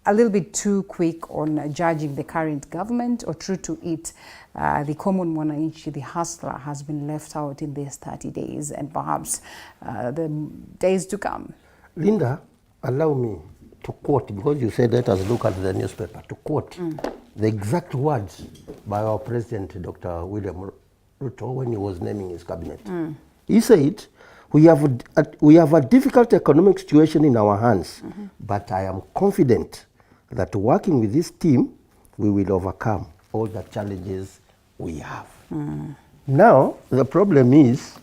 a little bit too quick on judging the current government, or true to it, the common mwananchi, the hustler, has been left out in these 30 days and perhaps the days to come? Linda, allow me to quote, because you said let us look at the newspaper, to quote the exact words by our President, Dr. William Ruto, when he was naming his cabinet. He said, we have a difficult economic situation in our hands, but I am confident that working with this team, we will overcome all the challenges we have. Now, the problem is,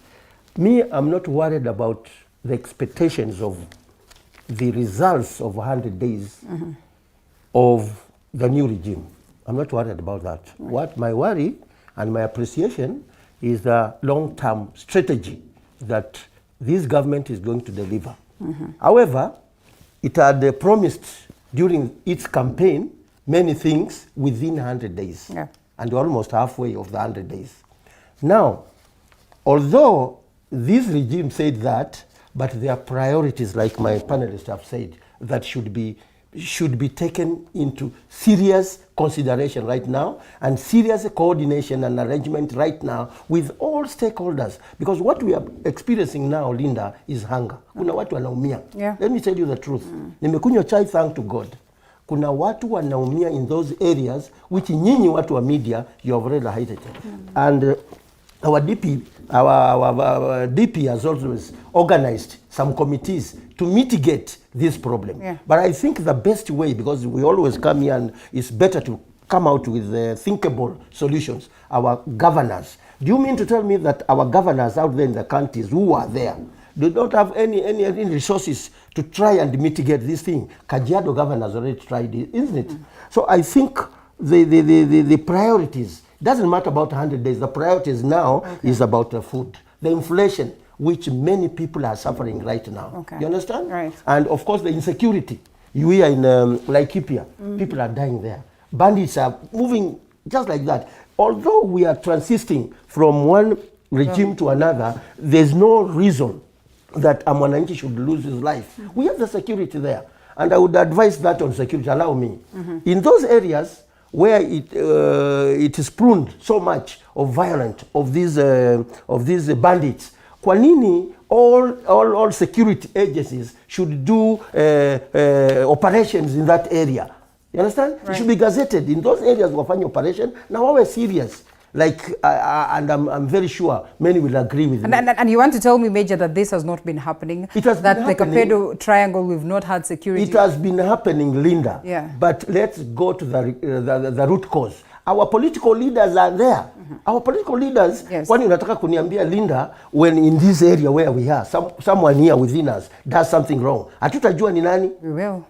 I'm not worried about the expectations of the results of 100 days of the new regime. I'm not worried about that. What my worry and my appreciation is the long-term strategy that this government is going to deliver. However, it had promised during its campaign many things within 100 days, and almost halfway of the 100 days. Now, although this regime said that, but their priorities, like my panelists have said, that should be taken into serious consideration right now, and serious coordination and arrangement right now with all stakeholders. Because what we are experiencing now, Linda, is hunger. Kuna watu wanaumia. Let me tell you the truth. Nimekunywa chai, thank to God. Kuna watu wanaumia in those areas which nyinyi watu wa media you have already highlighted. And our DP has always organized some committees to mitigate this problem. But I think the best way, because we always come here and it's better to come out with thinkable solutions, our governors. Do you mean to tell me that our governors out there in the countries who are there, they don't have any resources to try and mitigate this thing? Kajiado governors already tried it, isn't it? So I think the priorities, doesn't matter about 100 days, the priorities now is about the food. The inflation, which many people are suffering right now. You understand? Right. And of course the insecurity. You are in Laikipia, people are dying there. Bandits are moving just like that. Although we are transiting from one regime to another, there's no reason that a mwananchi should lose his life. We have the security there. And I would advise that on security, allow me. In those areas where it is pruned so much of violence, of these bandits, kwa nini all security agencies should do operations in that area? You understand? It should be gazetted. In those areas wafanya operation, now we're serious. Like, and I'm very sure many will agree with me. And you want to tell me, Major, that this has not been happening? It has that been the happening. Kapedo Triangle, we've not had security? It has been happening, Linda. But let's go to the root cause. Our political leaders are there. Our political leaders, when unataka kuniambia, Linda, when in this area where we are, someone here within us does something wrong, hatutajua ni nani? We will.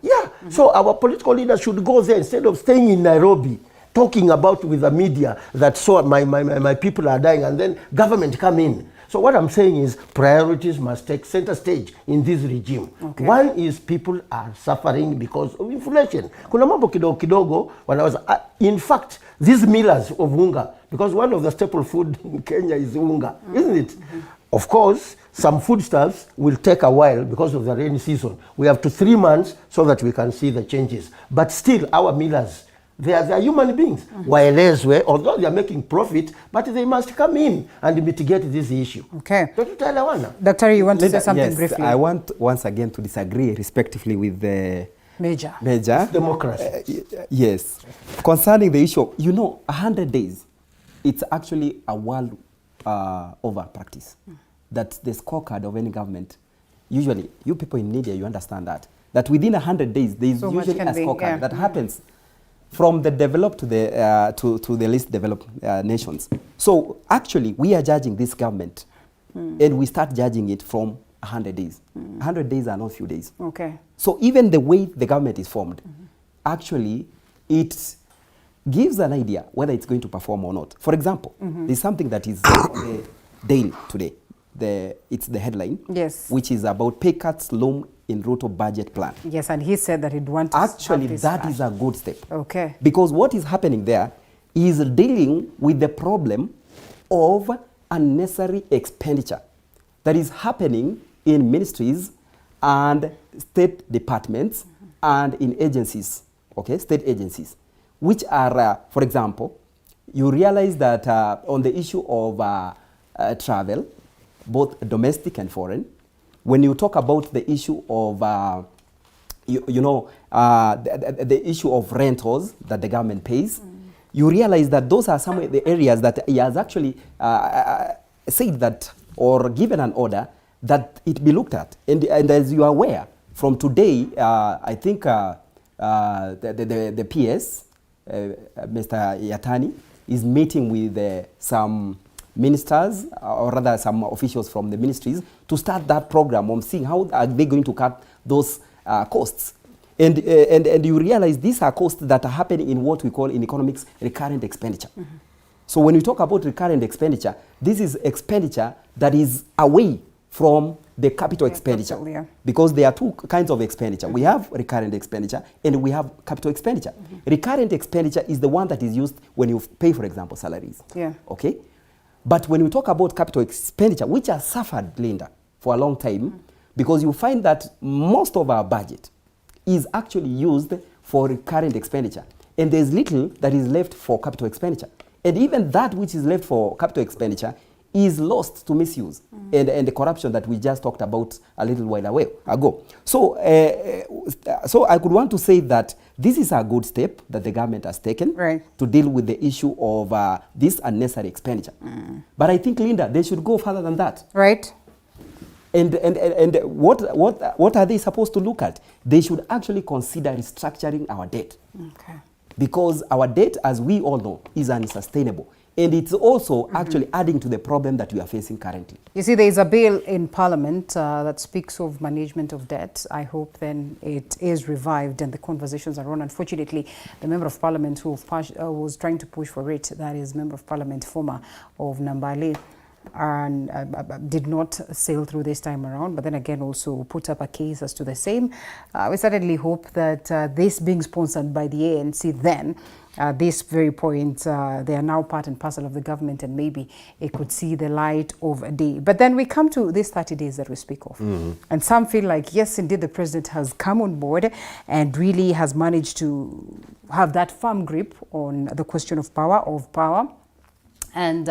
So our political leaders should go there instead of staying in Nairobi, talking about with the media that so my people are dying, and then government come in. So what I'm saying is priorities must take center stage in this regime. One is people are suffering because of inflation. Kuna mambo kidogo kidogo wanaweza. In fact, these millers of unga, because one of the staple food in Kenya is unga, isn't it? Of course, some foodstuffs will take a while because of the rainy season. We have to 3 months so that we can see the changes. But still, our millers, they are human beings. Waelezwe, although they are making profit, but they must come in and mitigate this issue. Dr. You want to say something briefly? I want once again to disagree respectively with the Major. It's democracy. Yes. Concerning the issue, 100 days, it's actually a world over practice. That the scorecard of any government, usually, you people in media, you understand that within 100 days, there is usually a scorecard that happens from the developed to the least developed nations. So actually, we are judging this government, and we start judging it from 100 days. 100 days are not few days. Okay. So even the way the government is formed, actually, gives an idea whether it's going to perform or not. For example, there's something that is on the Daily today. It's the headline, yes, which is about pay cuts loom in Ruto budget plan. Yes, and he said that he'd want to actually have this that is a good step. Okay. Because what is happening there is dealing with the problem of unnecessary expenditure that is happening in ministries and state departments and in agencies, okay, state agencies, which are, for example, you realize that on the issue of travel, both domestic and foreign, when you talk about the issue of, the issue of rentals that the government pays, you realize that those are some of the areas that he has actually said that or given an order that it be looked at. And as you are aware, from today, I think the PS, Mr. Yatani, is meeting with some ministers, or rather some officials from the ministries, to start that program on seeing how are they going to cut those costs. And you realize these are costs that are happening in what we call in economics recurrent expenditure. So when we talk about recurrent expenditure, this is expenditure that is away from the capital expenditure. Because there are two kinds of expenditure. We have recurrent expenditure and we have capital expenditure. Recurrent expenditure is the one that is used when you pay, for example, salaries. Yeah. Okay? But when we talk about capital expenditure, which has suffered, Linda, for a long time, because you find that most of our budget is actually used for recurrent expenditure. And there's little that is left for capital expenditure. And even that which is left for capital expenditure is lost to misuse and the corruption that we just talked about a little while ago. So, so I could want to say that this is a good step that the government has taken to deal with the issue of this unnecessary expenditure. But I think, Linda, they should go further than that. Right. And what are they supposed to look at? They should actually consider restructuring our debt. Okay. Because our debt, as we all know, is unsustainable. And it's also actually adding to the problem that we are facing currently. You see, there is a bill in Parliament that speaks of management of debt. I hope then it is revived and the conversations are on. Unfortunately, the Member of Parliament who was trying to push for it, that is Member of Parliament former of Nambale, and did not sail through this time around, but then again also put up a case as to the same. We certainly hope that this being sponsored by the ANC then, this very point, they are now part and parcel of the government and maybe it could see the light of a day. But then we come to these 30 days that we speak of. And some feel like, yes, indeed, the president has come on board and really has managed to have that firm grip on the question of power. And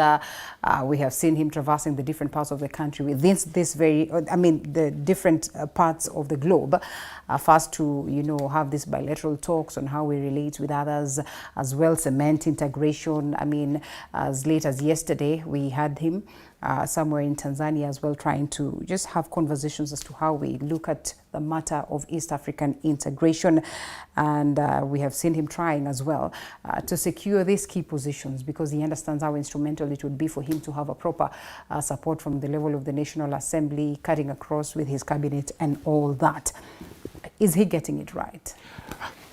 we have seen him traversing the different parts of the country with the different parts of the globe. First to, have these bilateral talks on how we relate with others, as well cement integration. I mean, as late as yesterday, we had him somewhere in Tanzania as well, trying to just have conversations as to how we look at the matter of East African integration. And we have seen him trying as well to secure these key positions, because he understands how instrumental it would be for him to have a proper support from the level of the National Assembly, cutting across with his cabinet and all that. Is he getting it right?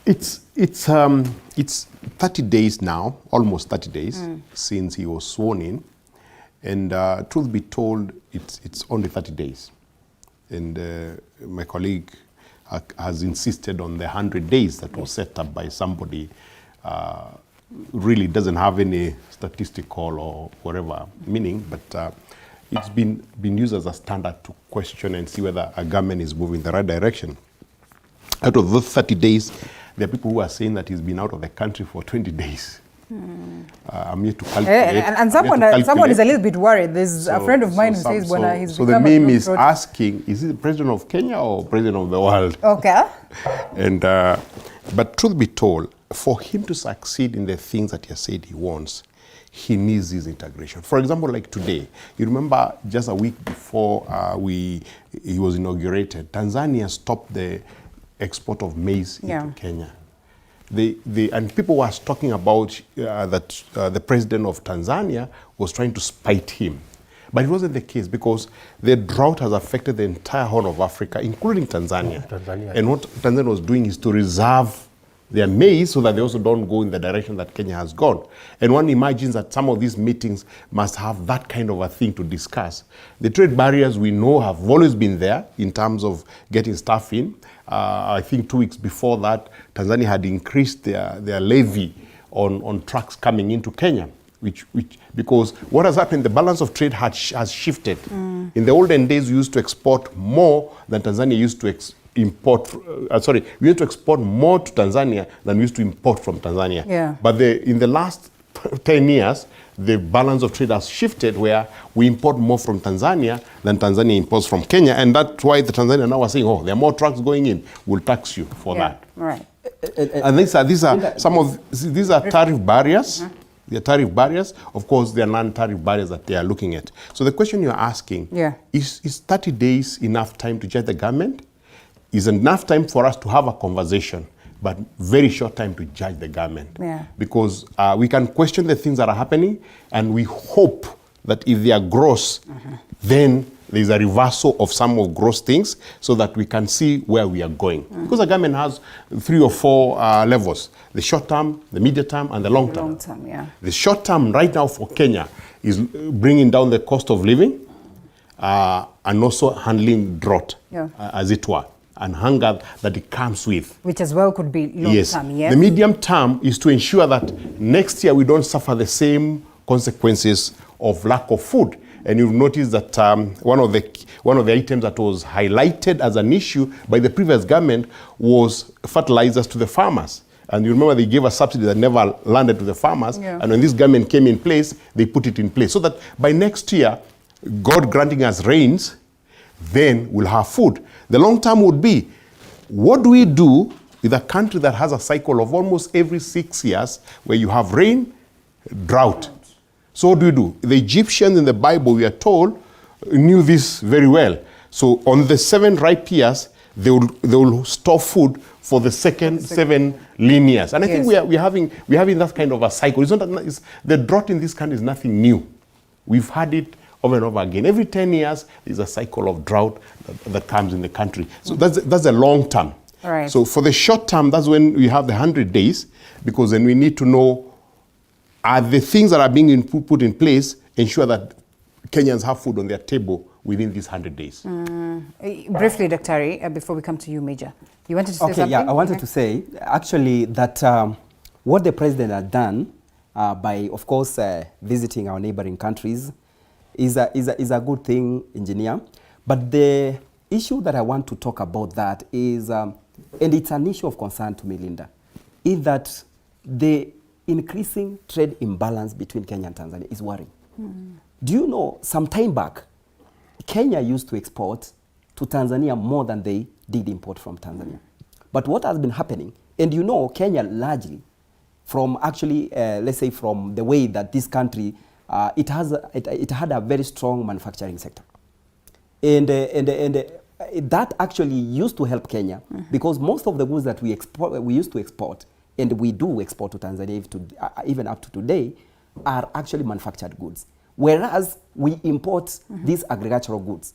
It's 30 days now, almost 30 days since he was sworn in. And truth be told, it's only 30 days. And my colleague has insisted on the 100 days that was set up by somebody. Really doesn't have any statistical or whatever meaning, but it's been used as a standard to question and see whether a government is moving in the right direction. Out of those 30 days, there are people who are saying that he's been out of the country for 20 days. I'm yet to calculate. And someone is a little bit worried. There's a friend of mine who says when he's so the meme is asking, is he the president of Kenya or president of the world? Okay. And but truth be told, for him to succeed in the things that he has said he wants, he needs his integration. For example, like today, you remember just a week before he was inaugurated, Tanzania stopped the export of maize into Kenya. And people were talking about that the president of Tanzania was trying to spite him. But it wasn't the case, because the drought has affected the entire Horn of Africa, including Tanzania. And what Tanzania was doing is to reserve their maize so that they also don't go in the direction that Kenya has gone. And one imagines that some of these meetings must have that kind of a thing to discuss. The trade barriers we know have always been there in terms of getting stuff in. I think 2 weeks before that, Tanzania had increased their levy on trucks coming into Kenya. Because what has happened, the balance of trade has shifted. In the olden days, we used to export more than Tanzania used to import. We used to export more to Tanzania than we used to import from Tanzania. Yeah. But in the last 10 years, the balance of trade has shifted where we import more from Tanzania than Tanzania imports from Kenya. And that's why the Tanzania now are saying, oh, there are more trucks going in, we'll tax you for that. Right. And these are tariff barriers. They are tariff barriers. Of course, there are non-tariff barriers that they are looking at. So the question you're asking, is 30 days enough time to judge the government? Is enough time for us to have a conversation, but very short time to judge the government? Because we can question the things that are happening, and we hope that if they are gross, then there's a reversal of some of gross things so that we can see where we are going. Because the government has 3 or 4 levels: the short term, the medium term, and the long term. The short term right now for Kenya is bringing down the cost of living and also handling drought, as it were, and hunger that it comes with. Which as well could be long term, yes? The medium term is to ensure that next year we don't suffer the same consequences of lack of food. And you've noticed that one of the items that was highlighted as an issue by the previous government was fertilizers to the farmers. And you remember they gave a subsidy that never landed to the farmers. And when this government came in place, they put it in place. So that by next year, God granting us rains, then we'll have food. The long term would be, what do we do with a country that has a cycle of almost every 6 years where you have rain, drought? So what do we do? The Egyptians in the Bible, we are told, knew this very well. So on the 7 ripe years, they will store food for the second 7 lean years. And I think we're having that kind of a cycle. The drought in this country is nothing new. We've had it over and over again. Every 10 years, there's a cycle of drought that comes in the country. So that's the long term. Right. So for the short term, that's when we have the 100 days, because then we need to know, are the things that are being put in place ensure that Kenyans have food on their table within these 100 days? Briefly, Dr. before we come to you, Major. You wanted to say something? I wanted to say, actually, that what the president had done by, of course, visiting our neighboring countries is a good thing, engineer. But the issue that I want to talk about that is, and it's an issue of concern to me, Linda, is that the increasing trade imbalance between Kenya and Tanzania is worrying. Do you know, some time back, Kenya used to export to Tanzania more than they did import from Tanzania. But what has been happening, and you know, Kenya largely, from actually, let's say from the way that this country, it had a very strong manufacturing sector. And that actually used to help Kenya, because most of the goods that we used to export, and we do export to Tanzania even up to today, are actually manufactured goods. Whereas we import these agricultural goods.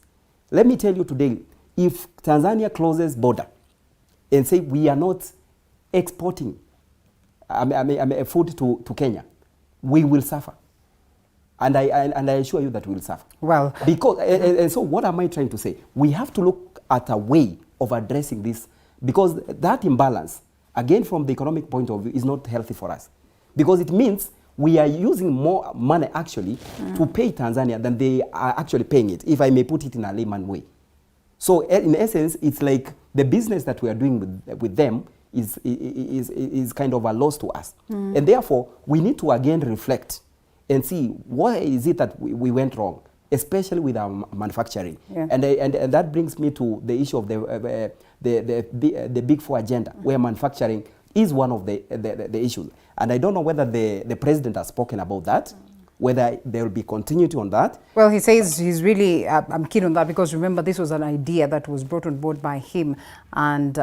Let me tell you today, if Tanzania closes border and say we are not exporting food to Kenya, we will suffer. And I assure you that we will suffer. Well, because, and so what am I trying to say? We have to look at a way of addressing this, because that imbalance, again, from the economic point of view, is not healthy for us. Because it means we are using more money actually to pay Tanzania than they are actually paying it, if I may put it in a layman way. So in essence, it's like the business that we are doing with them is kind of a loss to us. And therefore, we need to again reflect and see why is it that we went wrong, especially with our manufacturing. And that brings me to the issue of the Big Four agenda, where manufacturing is one of the issues. And I don't know whether the president has spoken about that, whether there will be continuity on that. Well, he says he's really I'm keen on that, because remember, this was an idea that was brought on board by him and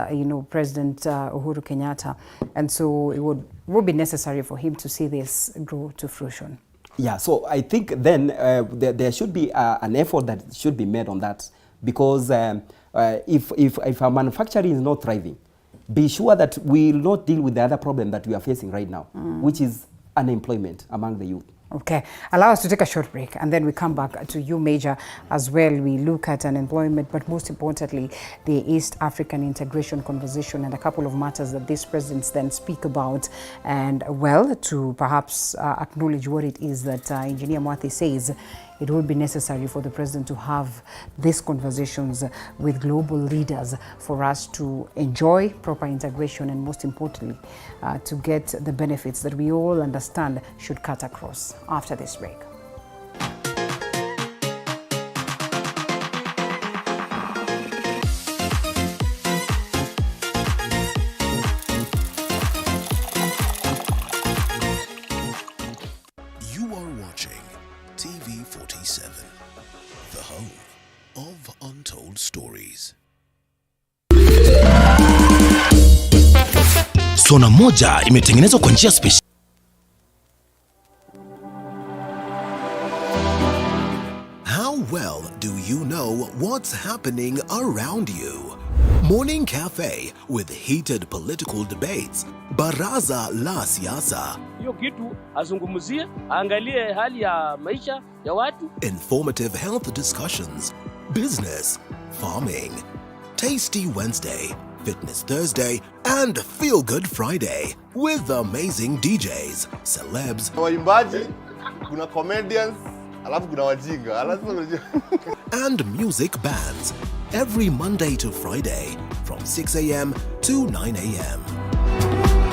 President Uhuru Kenyatta, and so it would be necessary for him to see this grow to fruition. Yeah, so I think then there should be an effort that should be made on that, because if our manufacturing is not thriving, be sure that we will not deal with the other problem that we are facing right now, which is unemployment among the youth. Okay, allow us to take a short break and then we come back to you, Major, as well. We look at unemployment, but most importantly, the East African integration conversation and a couple of matters that these presidents then speak about. And well, to perhaps acknowledge what it is that Engineer Mwathi says, it will be necessary for the president to have these conversations with global leaders for us to enjoy proper integration and most importantly, to get the benefits that we all understand should cut across. After this break. You are watching TV 47, the home of untold stories. Sona moja imetengenezwa kwa njia special. How well do you know what's happening around you? Morning Cafe with heated political debates. Baraza la Siasa. Hiyo kitu azungumzie, angalie hali ya maisha ya watu. Informative health discussions. Business, farming. Tasty Wednesday, Fitness Thursday, and Feel Good Friday with amazing DJs, celebs, waimbaji, kuna comedians, alafu kuna wajinga. and music bands every Monday to Friday from 6 a.m. to 9 a.m.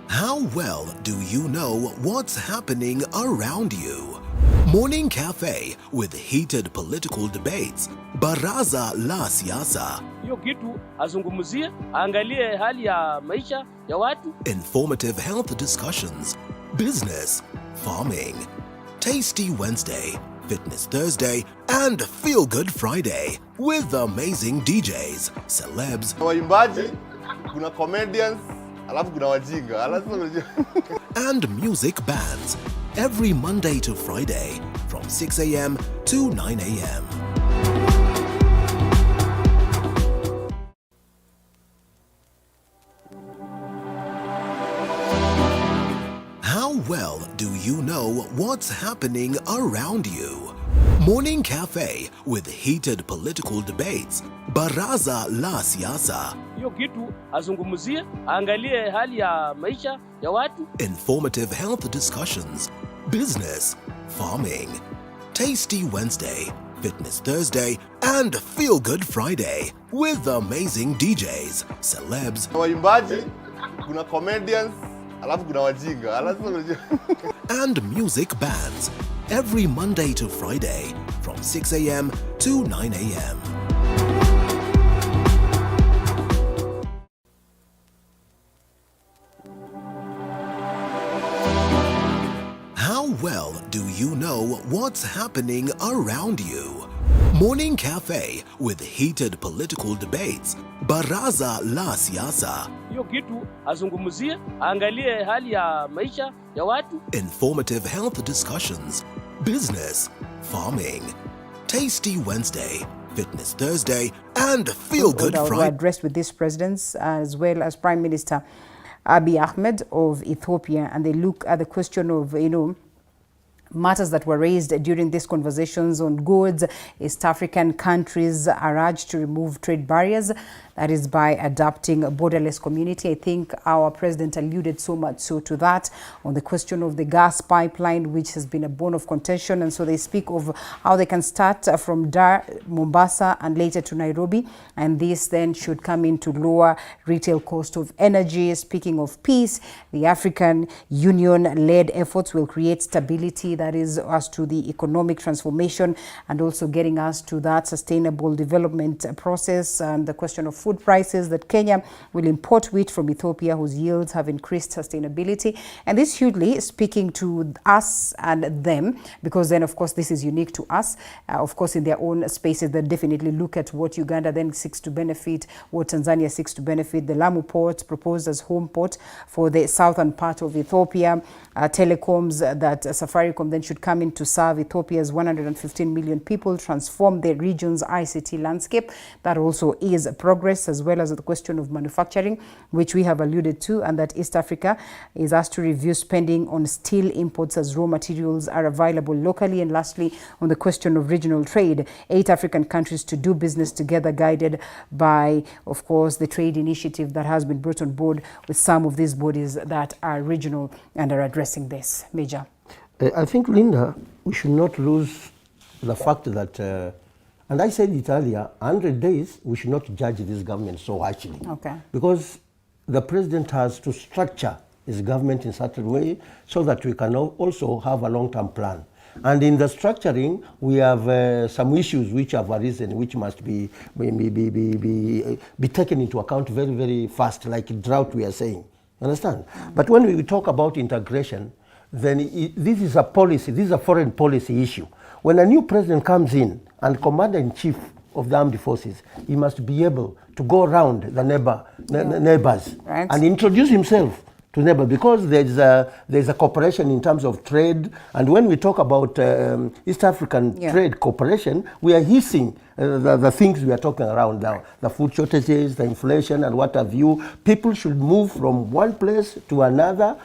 How well do you know what's happening around you? Morning Cafe with heated political debates. Baraza la Siasa. Hiyo kitu azungumzie, angalie hali ya maisha ya watu. Informative health discussions. Business, farming. Tasty Wednesday, Fitness Thursday, and Feel Good Friday with amazing DJs, celebs, waimbaji, kuna comedians, alafu kuna wajinga. and music bands every Monday to Friday from 6 a.m. to 9 a.m. How well do you know what's happening around you? Morning Cafe with heated political debates. Baraza la Siasa. Hiyo kitu azungumzie, angalie hali ya maisha ya watu. Informative health discussions. Business, farming. Tasty Wednesday, Fitness Thursday, and Feel Good Friday with amazing DJs, celebs, waimbaji, kuna comedians, alafu kuna wajinga. and music bands every Monday to Friday from 6 a.m. to 9 a.m. How well do you know what's happening around you? Morning Cafe with heated political debates. Baraza la Siasa. Hiyo kitu azungumzie, angalie hali ya maisha ya watu. Informative health discussions. Business, farming. Tasty Wednesday, Fitness Thursday, and Feel Good Friday. Addressed with these presidents as well as Prime Minister Abiy Ahmed of Ethiopia, and they look at the question of, matters that were raised during these conversations on goods. East African countries are urged to remove trade barriers, that is by adopting a borderless community. I think our president alluded so much so to that on the question of the gas pipeline, which has been a bone of contention. And so they speak of how they can start from Dar, Mombasa, and later to Nairobi. And this then should come in to lower retail cost of energy. Speaking of peace, the African Union-led efforts will create stability, that is as to the economic transformation and also getting us to that sustainable development process. And the question of food prices, that Kenya will import wheat from Ethiopia whose yields have increased sustainability. And this hugely speaking to us and them, because then of course this is unique to us. Of course in their own spaces they definitely look at what Uganda then seeks to benefit, what Tanzania seeks to benefit. The Lamu port proposed as home port for the southern part of Ethiopia. Telecoms that Safaricom then should come in to serve Ethiopia's 115 million people, transform the region's ICT landscape. That also is progress, as well as the question of manufacturing, which we have alluded to, and that East Africa is asked to review spending on steel imports as raw materials are available locally. And lastly, on the question of regional trade, 8 African countries to do business together, guided by, of course, the trade initiative that has been brought on board with some of these bodies that are regional and are addressing this. Major. I think, Linda, we should not lose the fact that, and I said it earlier, 100 days, we should not judge this government so harshly. Okay. Because the president has to structure his government in such a way so that we can also have a long-term plan. And in the structuring, we have some issues which have arisen, which must be taken into account very, very fast, like drought we are saying. Understand? But when we talk about integration, then this is a policy, this is a foreign policy issue. When a new president comes in and commander-in-chief of the armed forces, he must be able to go around the neighbors Right. and introduce himself to neighbor, because there's a cooperation in terms of trade. And when we talk about East African trade cooperation, we are hissing the things we are talking around now, the food shortages, the inflation, and what have you. People should move from one place to another,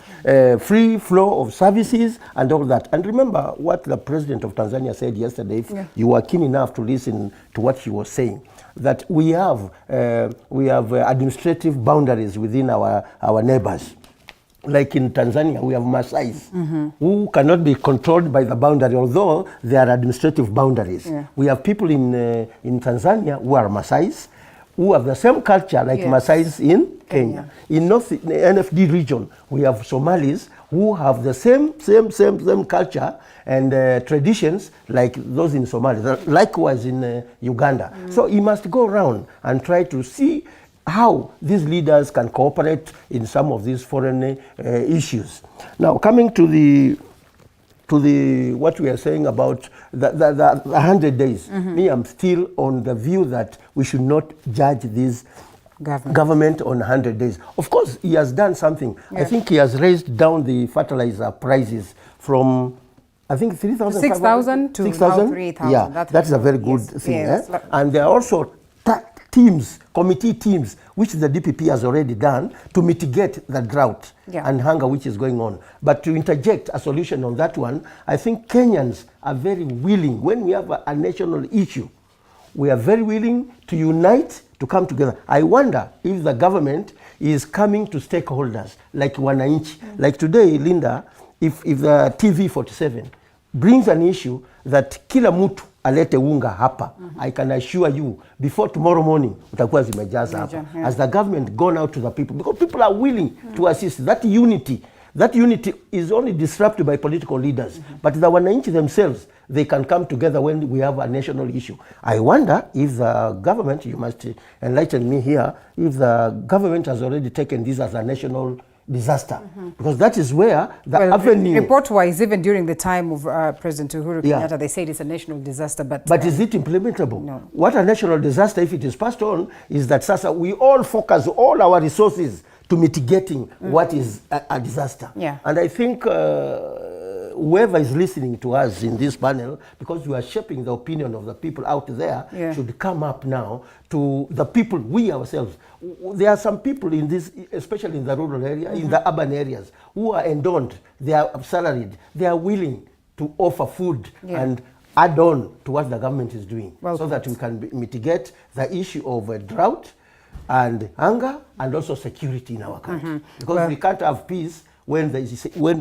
free flow of services and all that. And remember what the president of Tanzania said yesterday, if you were keen enough to listen to what he was saying, that we have administrative boundaries within our neighbors. Like in Tanzania, we have Maasais who cannot be controlled by the boundary, although they are administrative boundaries. We have people in Tanzania who are Maasais, who have the same culture like Maasais in Kenya. In North NFD region, we have Somalis who have the same culture and traditions like those in Somalia, likewise in Uganda. So he must go around and try to see how these leaders can cooperate in some of these foreign issues. Now, coming to the what we are saying about the 100 days, me, I'm still on the view that we should not judge this government on 100 days. Of course, he has done something. I think he has raised down the fertilizer prices from, I think, 6,000 to 3,000. Yeah, that's a very good thing. And there are also committee teams, which the DPP has already done to mitigate the drought and hunger which is going on. But to interject a solution on that one, I think Kenyans are very willing, when we have a national issue, we are very willing to unite, to come together. I wonder if the government is coming to stakeholders like wananchi. Like today, Linda, if the TV47 brings an issue that kila mtu alete unga hapa, I can assure you, before tomorrow morning, utakuwa zimejaza hapa. As the government gone out to the people, because people are willing to assist. That unity is only disrupted by political leaders. But the wananchi themselves, they can come together when we have a national issue. I wonder if the government, you must enlighten me here, if the government has already taken this as a national disaster, because that is where the avenue. Report-wise, even during the time of President Uhuru Kenyatta, they said it's a national disaster. But is it implementable? No. What a national disaster, if it is passed on, is that Sasa we all focus all our resources to mitigating what is a disaster. And I think whoever is listening to us in this panel, because we are shaping the opinion of the people out there, should come up now to the people, we ourselves. There are some people in this, especially in the rural area, in the urban areas, who are endowed, they are salaried, they are willing to offer food and add on to what the government is doing, so that we can mitigate the issue of drought and hunger and also security in our country. Because we can't have peace when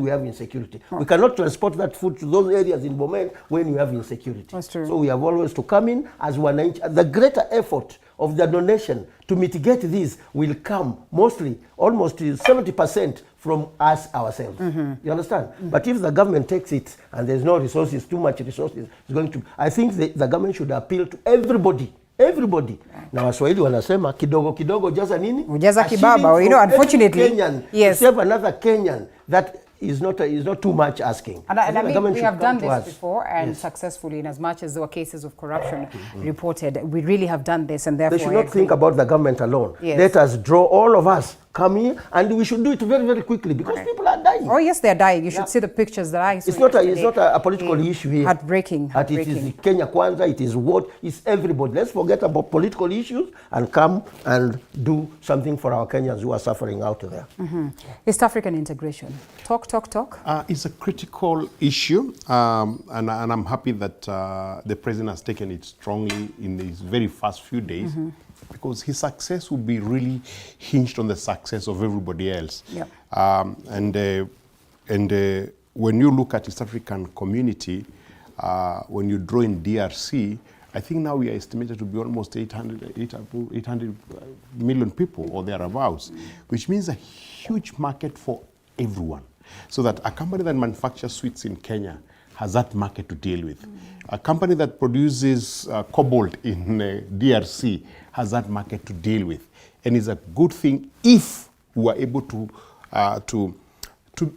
we have insecurity. We cannot transport that food to those areas in Bomet when we have insecurity. That's true. So we have always to come in as one. The greater effort of the donation to mitigate this will come mostly, almost 70% from us ourselves. You understand? But if the government takes it and there's no resources, too much resources, it's going to. I think the government should appeal to everybody Na Waswahili wanasema kidogo kidogo jaza nini? Ujaza kibaba. You know, unfortunately, Kenyan, yes. to save another Kenyan, that is not too much asking. And I mean, we have done this us. before and yes. successfully, in as much as there were cases of corruption reported. We really have done this, and therefore they should not think about the government alone. Yes. Let us draw all of us, come here, and we should do it very, very quickly because people are dying. Oh yes, they are dying. You should see the pictures that I saw. It's not a political issue here. Heartbreaking. It is Kenya Kwanza, it is what, it's everybody. Let's forget about political issues and come and do something for our Kenyans who are suffering out there. East African integration. Talk. It's a critical issue, and I'm happy that the president has taken it strongly in these very first few days, because his success will be really hinged on the success of everybody else. Yep. When you look at East African community, when you draw in DRC, I think now we are estimated to be almost 800 million people or thereabouts, which means a huge market for everyone. So that a company that manufactures sweets in Kenya has that market to deal with. A company that produces cobalt in DRC has that market to deal with. And it's a good thing if we are able to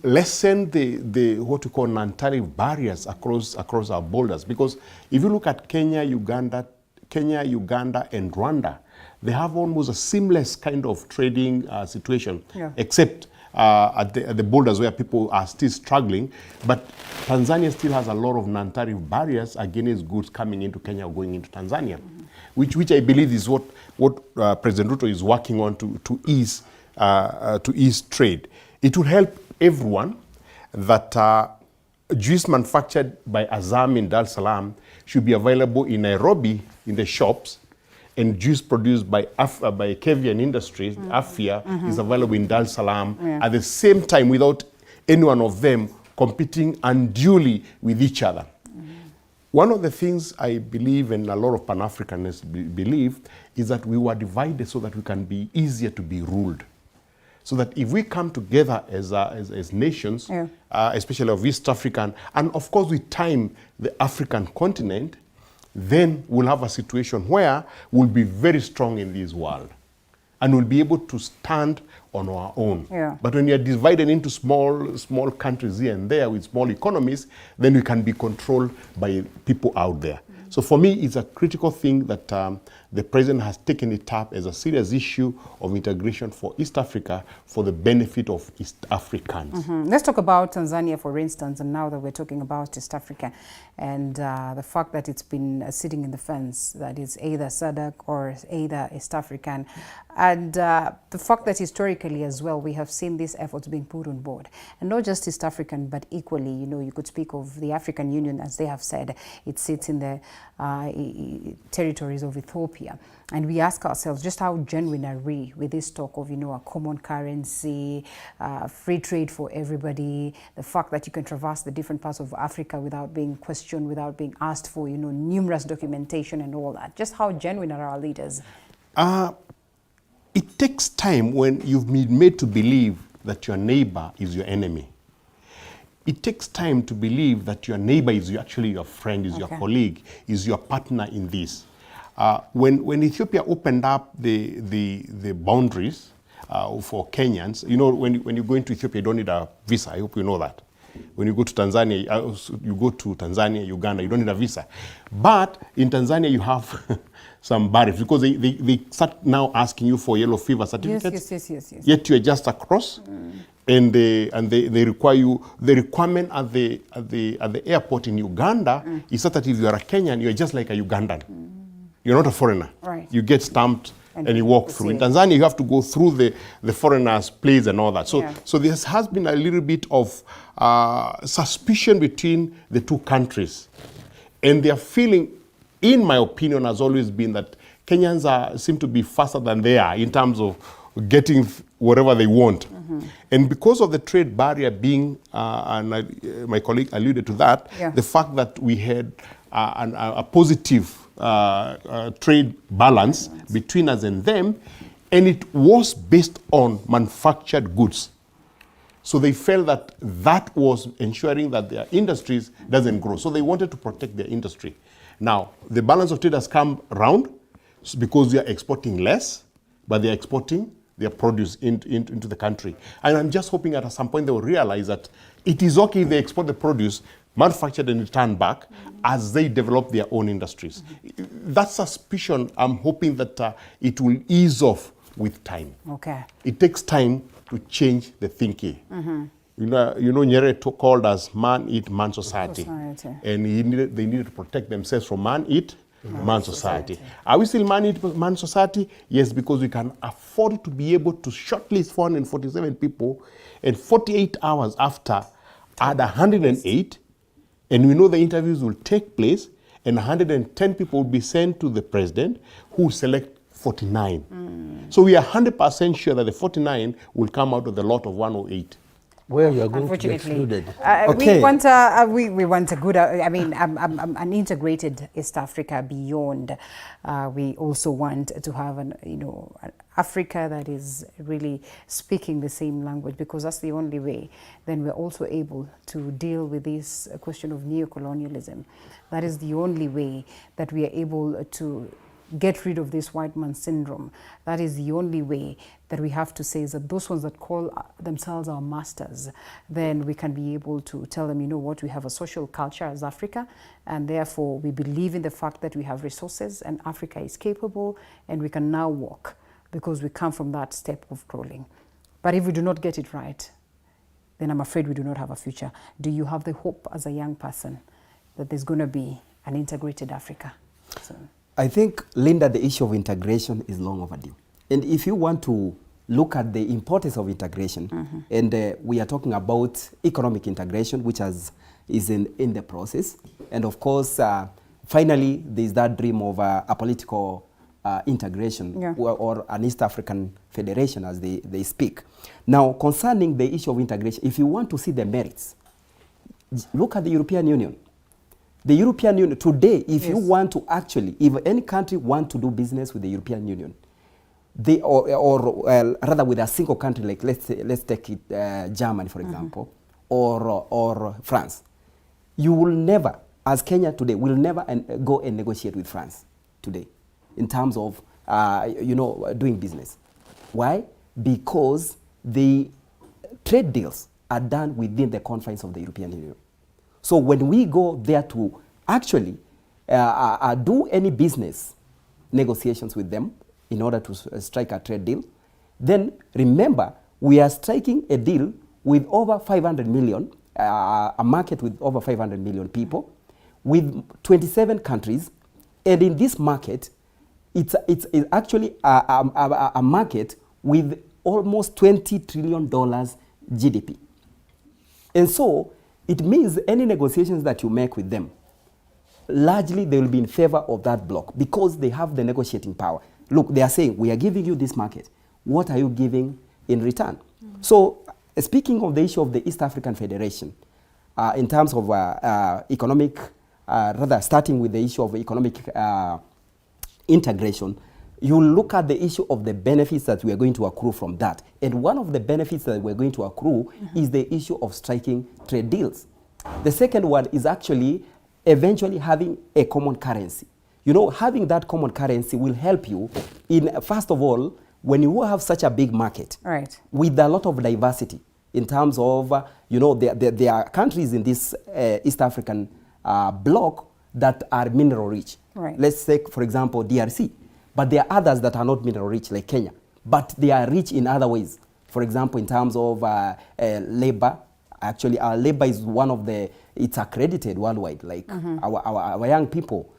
lessen the what we call non-tariff barriers across our borders. Because if you look at Kenya, Uganda, and Rwanda, they have almost a seamless kind of trading situation, except at the borders where people are still struggling. But Tanzania still has a lot of non-tariff barriers against goods coming into Kenya or going into Tanzania, which I believe is what President Ruto is working on to ease trade. It will help everyone that juice manufactured by Azam in Dar es Salaam should be available in Nairobi in the shops, and juice produced by Kevian Industries, Afia, is available in Dar es Salaam at the same time without any one of them competing unduly with each other. One of the things I believe, and a lot of Pan-Africanists believe, is that we were divided so that we can be easier to be ruled. So that if we come together as nations, especially of East African, and of course with time, the African continent, then we'll have a situation where we'll be very strong in this world and we'll be able to stand on our own. But when you're divided into small countries here and there with small economies, then we can be controlled by people out there. So for me, it's a critical thing that the president has taken it up as a serious issue of integration for East Africa for the benefit of East Africans. Let's talk about Tanzania, for instance, and now that we're talking about East Africa and the fact that it's been sitting in the fence, that it's either SADC or either East African, and the fact that historically as well, we have seen these efforts being put on board, and not just East African, but equally, you know, you could speak of the African Union, as they have said, it sits in the territories of Ethiopia. And we ask ourselves, just how genuine are we with this talk of, you know, a common currency, free trade for everybody, the fact that you can traverse the different parts of Africa without being questioned, without being asked for, you know, numerous documentation and all that. Just how genuine are our leaders? It takes time when you've been made to believe that your neighbor is your enemy. It takes time to believe that your neighbor is actually your friend, is your colleague, is your partner in this. When Ethiopia opened up the boundaries for Kenyans, you know, when you go into Ethiopia, you don't need a visa. I hope you know that. When you go to Tanzania, Uganda, you don't need a visa. But in Tanzania, you have some barriers because they start now asking you for yellow fever certificates. Yes. Yet you are just across. And they require you. The requirement at the airport in Uganda is that if you are a Kenyan, you're just like a Ugandan. You're not a foreigner. Right. You get stamped and you walk through. In Tanzania, you have to go through the foreigners' place and all that. So there has been a little bit of suspicion between the two countries, and their feeling, in my opinion, has always been that Kenyans seem to be faster than they are in terms of getting whatever they want. And because of the trade barrier being, and my colleague alluded to that, the fact that we had a positive trade balance between us and them, and it was based on manufactured goods. So they felt that that was ensuring that their industries doesn't grow. So they wanted to protect their industry. Now, the balance of trade has come round. because we are exporting less, but they're exporting their produce into the country. And I'm just hoping at some point they will realize that it is okay if they export the produce, manufactured and return back as they develop their own industries. That suspicion, I'm hoping that it will ease off with time. Okay. It takes time to change the thinking. You know, Nyerere called us man eat, man society. And they needed to protect themselves from man eat, man society. Are we still man eat, man society? Yes, because we can afford to be able to shortlist 447 people, and 48 hours after add 108, and we know the interviews will take place, and 110 people will be sent to the president, who select 49. So we are 100% sure that the 49 will come out of the lot of 108. Where you are going to be excluded. We want we want a good, an integrated East Africa beyond. We also want to have an Africa that is really speaking the same language, because that's the only way then we're also able to deal with this question of neocolonialism. That is the only way that we are able to get rid of this white man syndrome. That is the only way that we have to say is that those ones that call themselves our masters, then we can be able to tell them, you know what, we have a social culture as Africa, and therefore we believe in the fact that we have resources and Africa is capable, and we can now walk because we come from that step of crawling. But if we do not get it right, then I'm afraid we do not have a future. Do you have the hope as a young person that there's going to be an integrated Africa? So. I think, Linda, the issue of integration is long overdue. And if you want to look at the importance of integration, and we are talking about economic integration, which is in the process. And of course, finally, there's that dream of a political integration, or an East African Federation, as they speak. Now, concerning the issue of integration, if you want to see the merits, look at the European Union. The European Union, today, if you want to actually, if any country want to do business with the European Union, they, or rather with a single country, like let's take it, Germany, for example, or France, you will never, as Kenya today, will never go and negotiate with France today in terms of, doing business. Why? Because the trade deals are done within the confines of the European Union. So when we go there to actually do any business negotiations with them in order to strike a trade deal, then remember, we are striking a deal with over 500 million, a market with over 500 million people, with 27 countries, and in this market, it's actually a market with almost $20 trillion GDP. And so, it means any negotiations that you make with them, largely they will be in favor of that bloc because they have the negotiating power. Look, they are saying, we are giving you this market. What are you giving in return? So, speaking of the issue of the East African Federation, in terms of economic, rather starting with the issue of economic integration, you look at the issue of the benefits that we are going to accrue from that. And one of the benefits that we're going to accrue is the issue of striking trade deals. The second one is actually eventually having a common currency. You know, having that common currency will help you in, first of all, when you have such a big market with a lot of diversity in terms of, there are countries in this East African bloc that are mineral rich. Let's take, for example, DRC. But there are others that are not mineral rich, like Kenya. But they are rich in other ways. For example, in terms of labor. Actually, our labor is one of it's accredited worldwide. Like our young people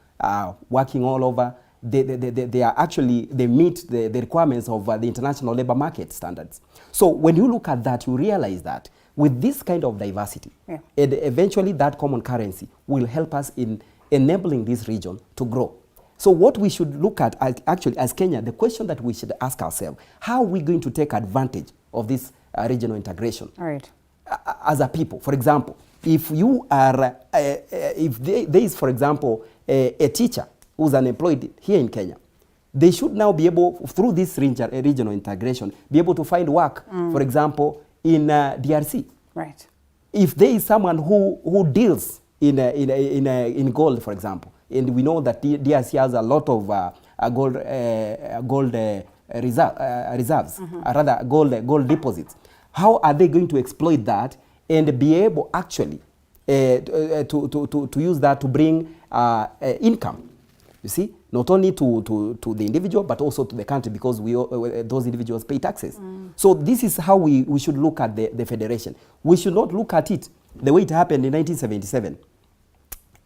working all over, they are actually, they meet the requirements of the international labor market standards. So when you look at that, you realize that with this kind of diversity, and eventually that common currency will help us in enabling this region to grow. So what we should look at, actually, as Kenya, the question that we should ask ourselves, how are we going to take advantage of this regional integration as a people? For example, if you are, if there is, for example, a teacher who's unemployed here in Kenya, they should now be able, through this regional integration, be able to find work, for example, in DRC. If there is someone who deals in gold, for example, and we know that DRC has a lot of reserves, rather gold deposits. How are they going to exploit that and be able actually to use that to bring income? You see, not only to the individual, but also to the country, because those individuals pay taxes. So this is how we should look at the federation. We should not look at it the way it happened in 1977.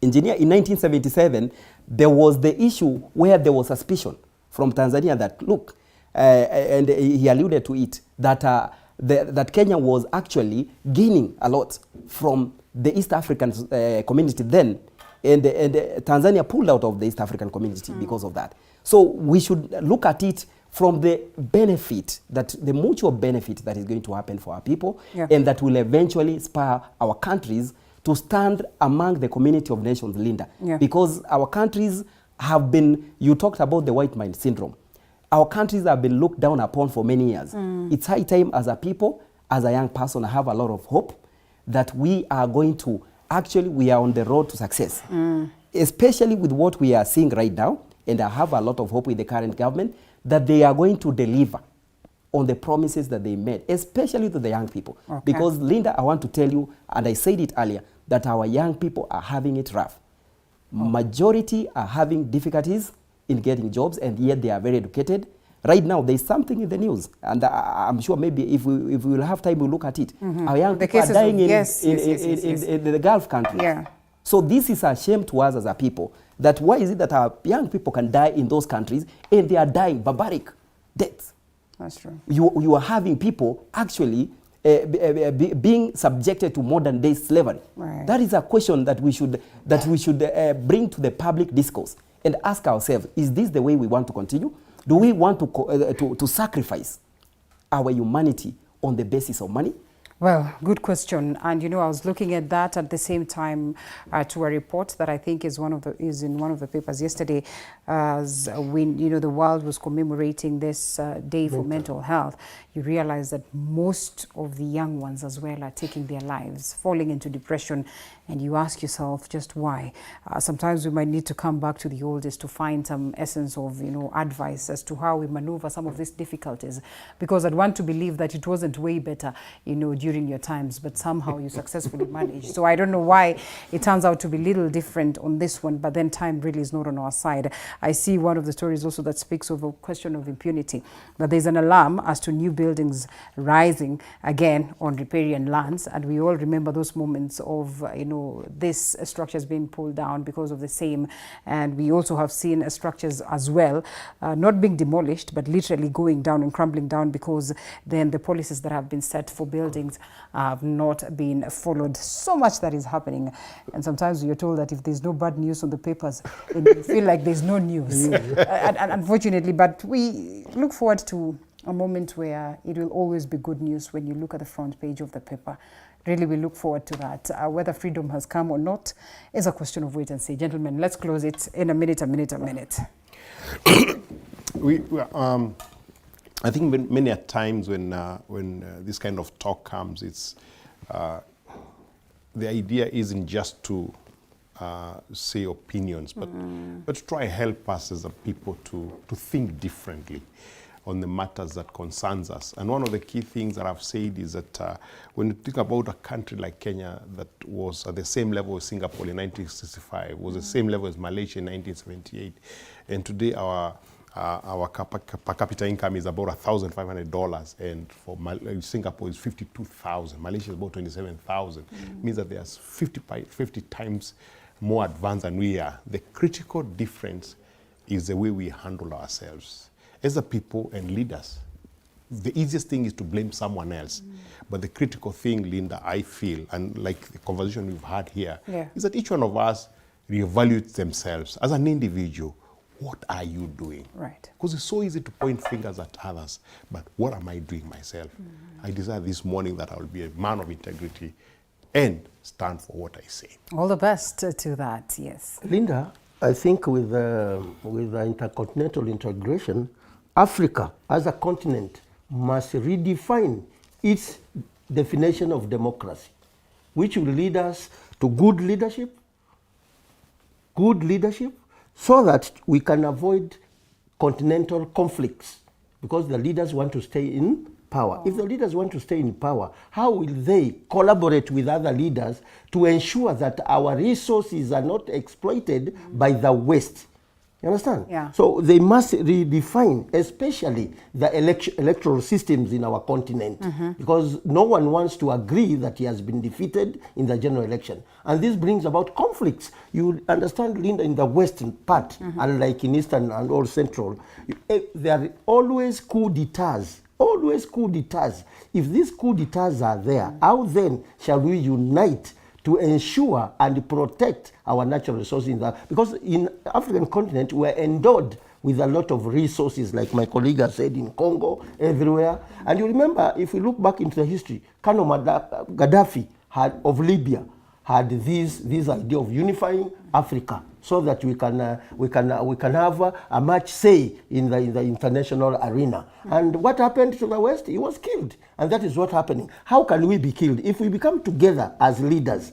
Engineer, in 1977, there was the issue where there was suspicion from Tanzania that, look, and he alluded to it, that that Kenya was actually gaining a lot from the East African community then, and Tanzania pulled out of the East African community because of that. So we should look at it from the benefit, the mutual benefit that is going to happen for our people, and that will eventually spur our countries to stand among the community of nations, Linda. Because our countries have been, you talked about the white man syndrome. Our countries have been looked down upon for many years. It's high time as a people, as a young person, I have a lot of hope that we are going to, actually we are on the road to success. Especially with what we are seeing right now, and I have a lot of hope with the current government, that they are going to deliver on the promises that they made, especially to the young people. Because Linda, I want to tell you, and I said it earlier, that our young people are having it rough. Majority are having difficulties in getting jobs, and yet they are very educated. Right now, there's something in the news, and I'm sure maybe if we will have time, we'll look at it. Our young people are dying in the Gulf countries. So this is a shame to us as a people, that why is it that our young people can die in those countries, and they are dying barbaric deaths? That's true. You are having people actually being subjected to modern day slavery. That is a question that we should bring to the public discourse and ask ourselves, is this the way we want to continue? Do we want to sacrifice our humanity on the basis of money? Well, good question. And I was looking at that at the same time to a report that I think is in one of the papers yesterday, as when the world was commemorating this day for mental health. You realize that most of the young ones as well are taking their lives, falling into depression, and you ask yourself just why. Sometimes we might need to come back to the oldest to find some essence of advice as to how we maneuver some of these difficulties, because I'd want to believe that it wasn't way better during your times, but somehow you successfully managed. So I don't know why it turns out to be a little different on this one, but then time really is not on our side. I see one of the stories also that speaks of a question of impunity, that there's an alarm as to new buildings rising again on riparian lands, and we all remember those moments of this structures being pulled down because of the same. And we also have seen structures as well not being demolished, but literally going down and crumbling down, because then the policies that have been set for buildings have not been followed. So much that is happening, and sometimes you're told that if there's no bad news on the papers, then you feel like there's no news. Unfortunately, but we look forward to a moment where it will always be good news when you look at the front page of the paper. Really, we look forward to that. Whether freedom has come or not is a question of wait and see. Gentlemen, let's close it in a minute. I think many times when this kind of talk comes, it's the idea isn't just to say opinions, but to try help us as a people to think differently on the matters that concerns us. And one of the key things that I've said is that when you think about a country like Kenya that was at the same level as Singapore in 1965, was the same level as Malaysia in 1978, and today our per capita income is about $1,500, and for Singapore is 52,000. Malaysia is about 27,000. Means that there's 50 times more advanced than we are. The critical difference is the way we handle ourselves as a people and leaders. The easiest thing is to blame someone else. But the critical thing, Linda, I feel, and like the conversation we've had here, is that each one of us reevaluates themselves as an individual. What are you doing? Right. Because it's so easy to point fingers at others, but what am I doing myself? I desire this morning that I will be a man of integrity and stand for what I say. All the best to that, yes. Linda, I think with the intercontinental integration, Africa as a continent must redefine its definition of democracy, which will lead us to good leadership, so that we can avoid continental conflicts because the leaders want to stay in power. If the leaders want to stay in power, how will they collaborate with other leaders to ensure that our resources are not exploited by the West? You understand? Yeah. So they must redefine, especially the electoral systems in our continent, because no one wants to agree that he has been defeated in the general election. And this brings about conflicts. You understand, Linda, in the western part, unlike in eastern and all central, there are always coup d'etats. Always coup d'etats. If these coup d'etats are there, how then shall we unite to ensure and protect our natural resources in that? Because in African continent, we're endowed with a lot of resources, like my colleague has said, in Congo, everywhere. And you remember, if we look back into the history, Colonel Gaddafi of Libya had this idea of unifying Africa so that we can have a much say in the international arena. And what happened to the West? He was killed. And that is what's happening. How can we be killed? If we become together as leaders,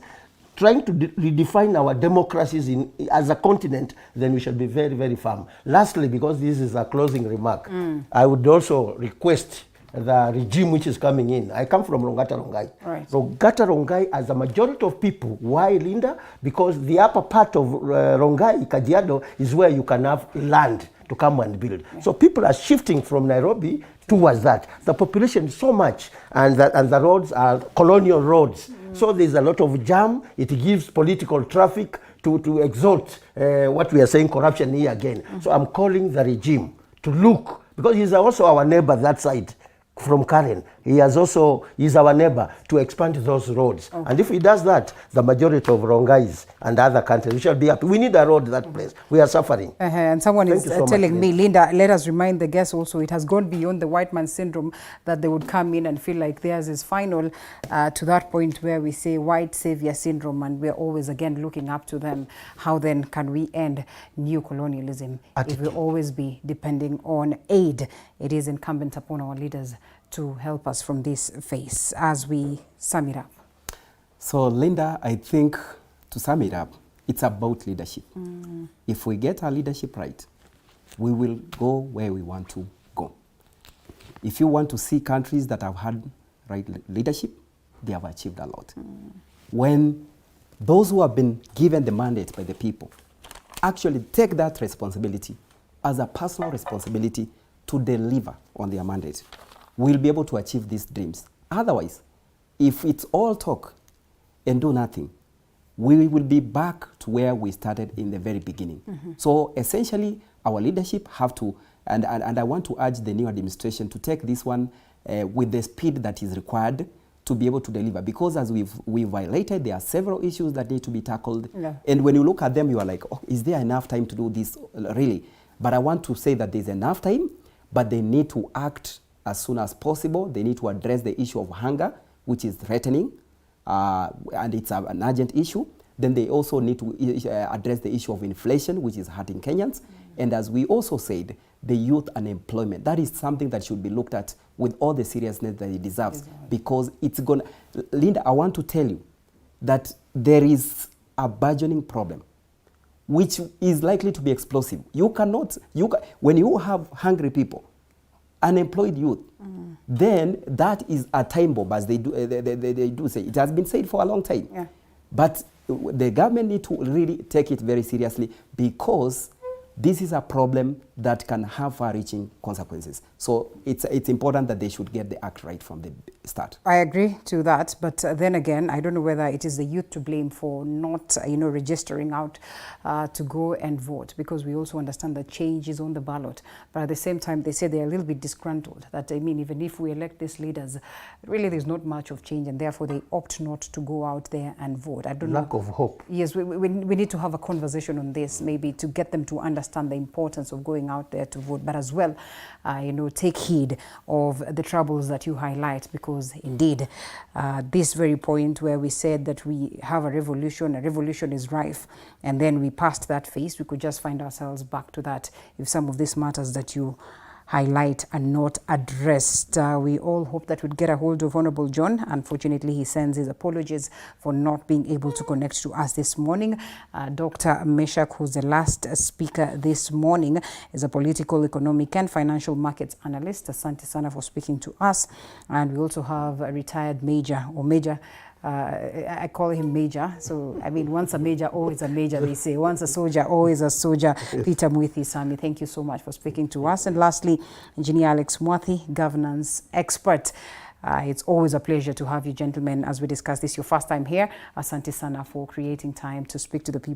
trying to redefine our democracies as a continent, then we shall be very, very firm. Lastly, because this is a closing remark, I would also request the regime which is coming in. I come from Rongata Rongai. Right. Rongata Rongai, as a majority of people, why, Linda? Because the upper part of Rongai, Kajiado, is where you can have land to come and build. Yeah. So people are shifting from Nairobi towards that. The population is so much, and the roads are colonial roads. So there's a lot of jam. It gives political traffic to exalt what we are saying, corruption here again. So I'm calling the regime to look, because he's also our neighbor that side. From Karen, he's our neighbor, to expand those roads. Okay. And if he does that, the majority of Rongais and other countries, we shall be happy. We need a road that place. We are suffering. And someone is telling me, Linda, let us remind the guests also, it has gone beyond the white man syndrome that they would come in and feel like theirs is final, to that point where we say white savior syndrome, and we're always again looking up to them. How then can we end new colonialism if we always be depending on aid? It is incumbent upon our leaders to help us from this phase as we sum it up. So, Linda, I think to sum it up, it's about leadership. If we get our leadership right, we will go where we want to go. If you want to see countries that have had right leadership, they have achieved a lot. When those who have been given the mandate by the people actually take that responsibility as a personal responsibility to deliver on their mandate, we'll be able to achieve these dreams. Otherwise, if it's all talk and do nothing, we will be back to where we started in the very beginning. So essentially, our leadership have to, and I want to urge the new administration to take this one with the speed that is required to be able to deliver. Because as we've violated, there are several issues that need to be tackled. Yeah. And when you look at them, you are like, oh, is there enough time to do this really? But I want to say that there's enough time, but they need to act as soon as possible. They need to address the issue of hunger, which is threatening, and it's an urgent issue. Then they also need to address the issue of inflation, which is hurting Kenyans. And as we also said, the youth unemployment. That is something that should be looked at with all the seriousness that it deserves, because it's going to... Linda, I want to tell you that there is a burgeoning problem which is likely to be explosive. When you have hungry people, unemployed youth, then that is a time bomb, as they do say. It has been said for a long time. Yeah. But the government need to really take it very seriously, because this is a problem that can have far-reaching consequences. So it's important that they should get the act right from the start. I agree to that, but then again, I don't know whether it is the youth to blame for not, registering out to go and vote, because we also understand that change is on the ballot. But at the same time, they say they're a little bit disgruntled. That, even if we elect these leaders, really there's not much of change, and therefore they opt not to go out there and vote. I don't know. Lack of hope. Yes, we need to have a conversation on this, maybe to get them to understand the importance of going out there to vote, but as well, take heed of the troubles that you highlight, because indeed, this very point where we said that we have a revolution is rife, and then we passed that phase, we could just find ourselves back to that if some of these matters that you highlight and not addressed. We all hope that we'd get a hold of Honorable John. Unfortunately, he sends his apologies for not being able to connect to us this morning. Dr. Meshach, who's the last speaker this morning, is a political, economic and financial markets analyst. Asante sana for speaking to us. And we also have a retired major, or major, I call him Major. So, I mean, once a major, always a major, they say. Once a soldier, always a soldier. Peter Mwithi Sami, thank you so much for speaking to us. And lastly, Engineer Alex Mwathi, governance expert. It's always a pleasure to have you gentlemen as we discuss this. Your first time here. Asante sana for creating time to speak to the people.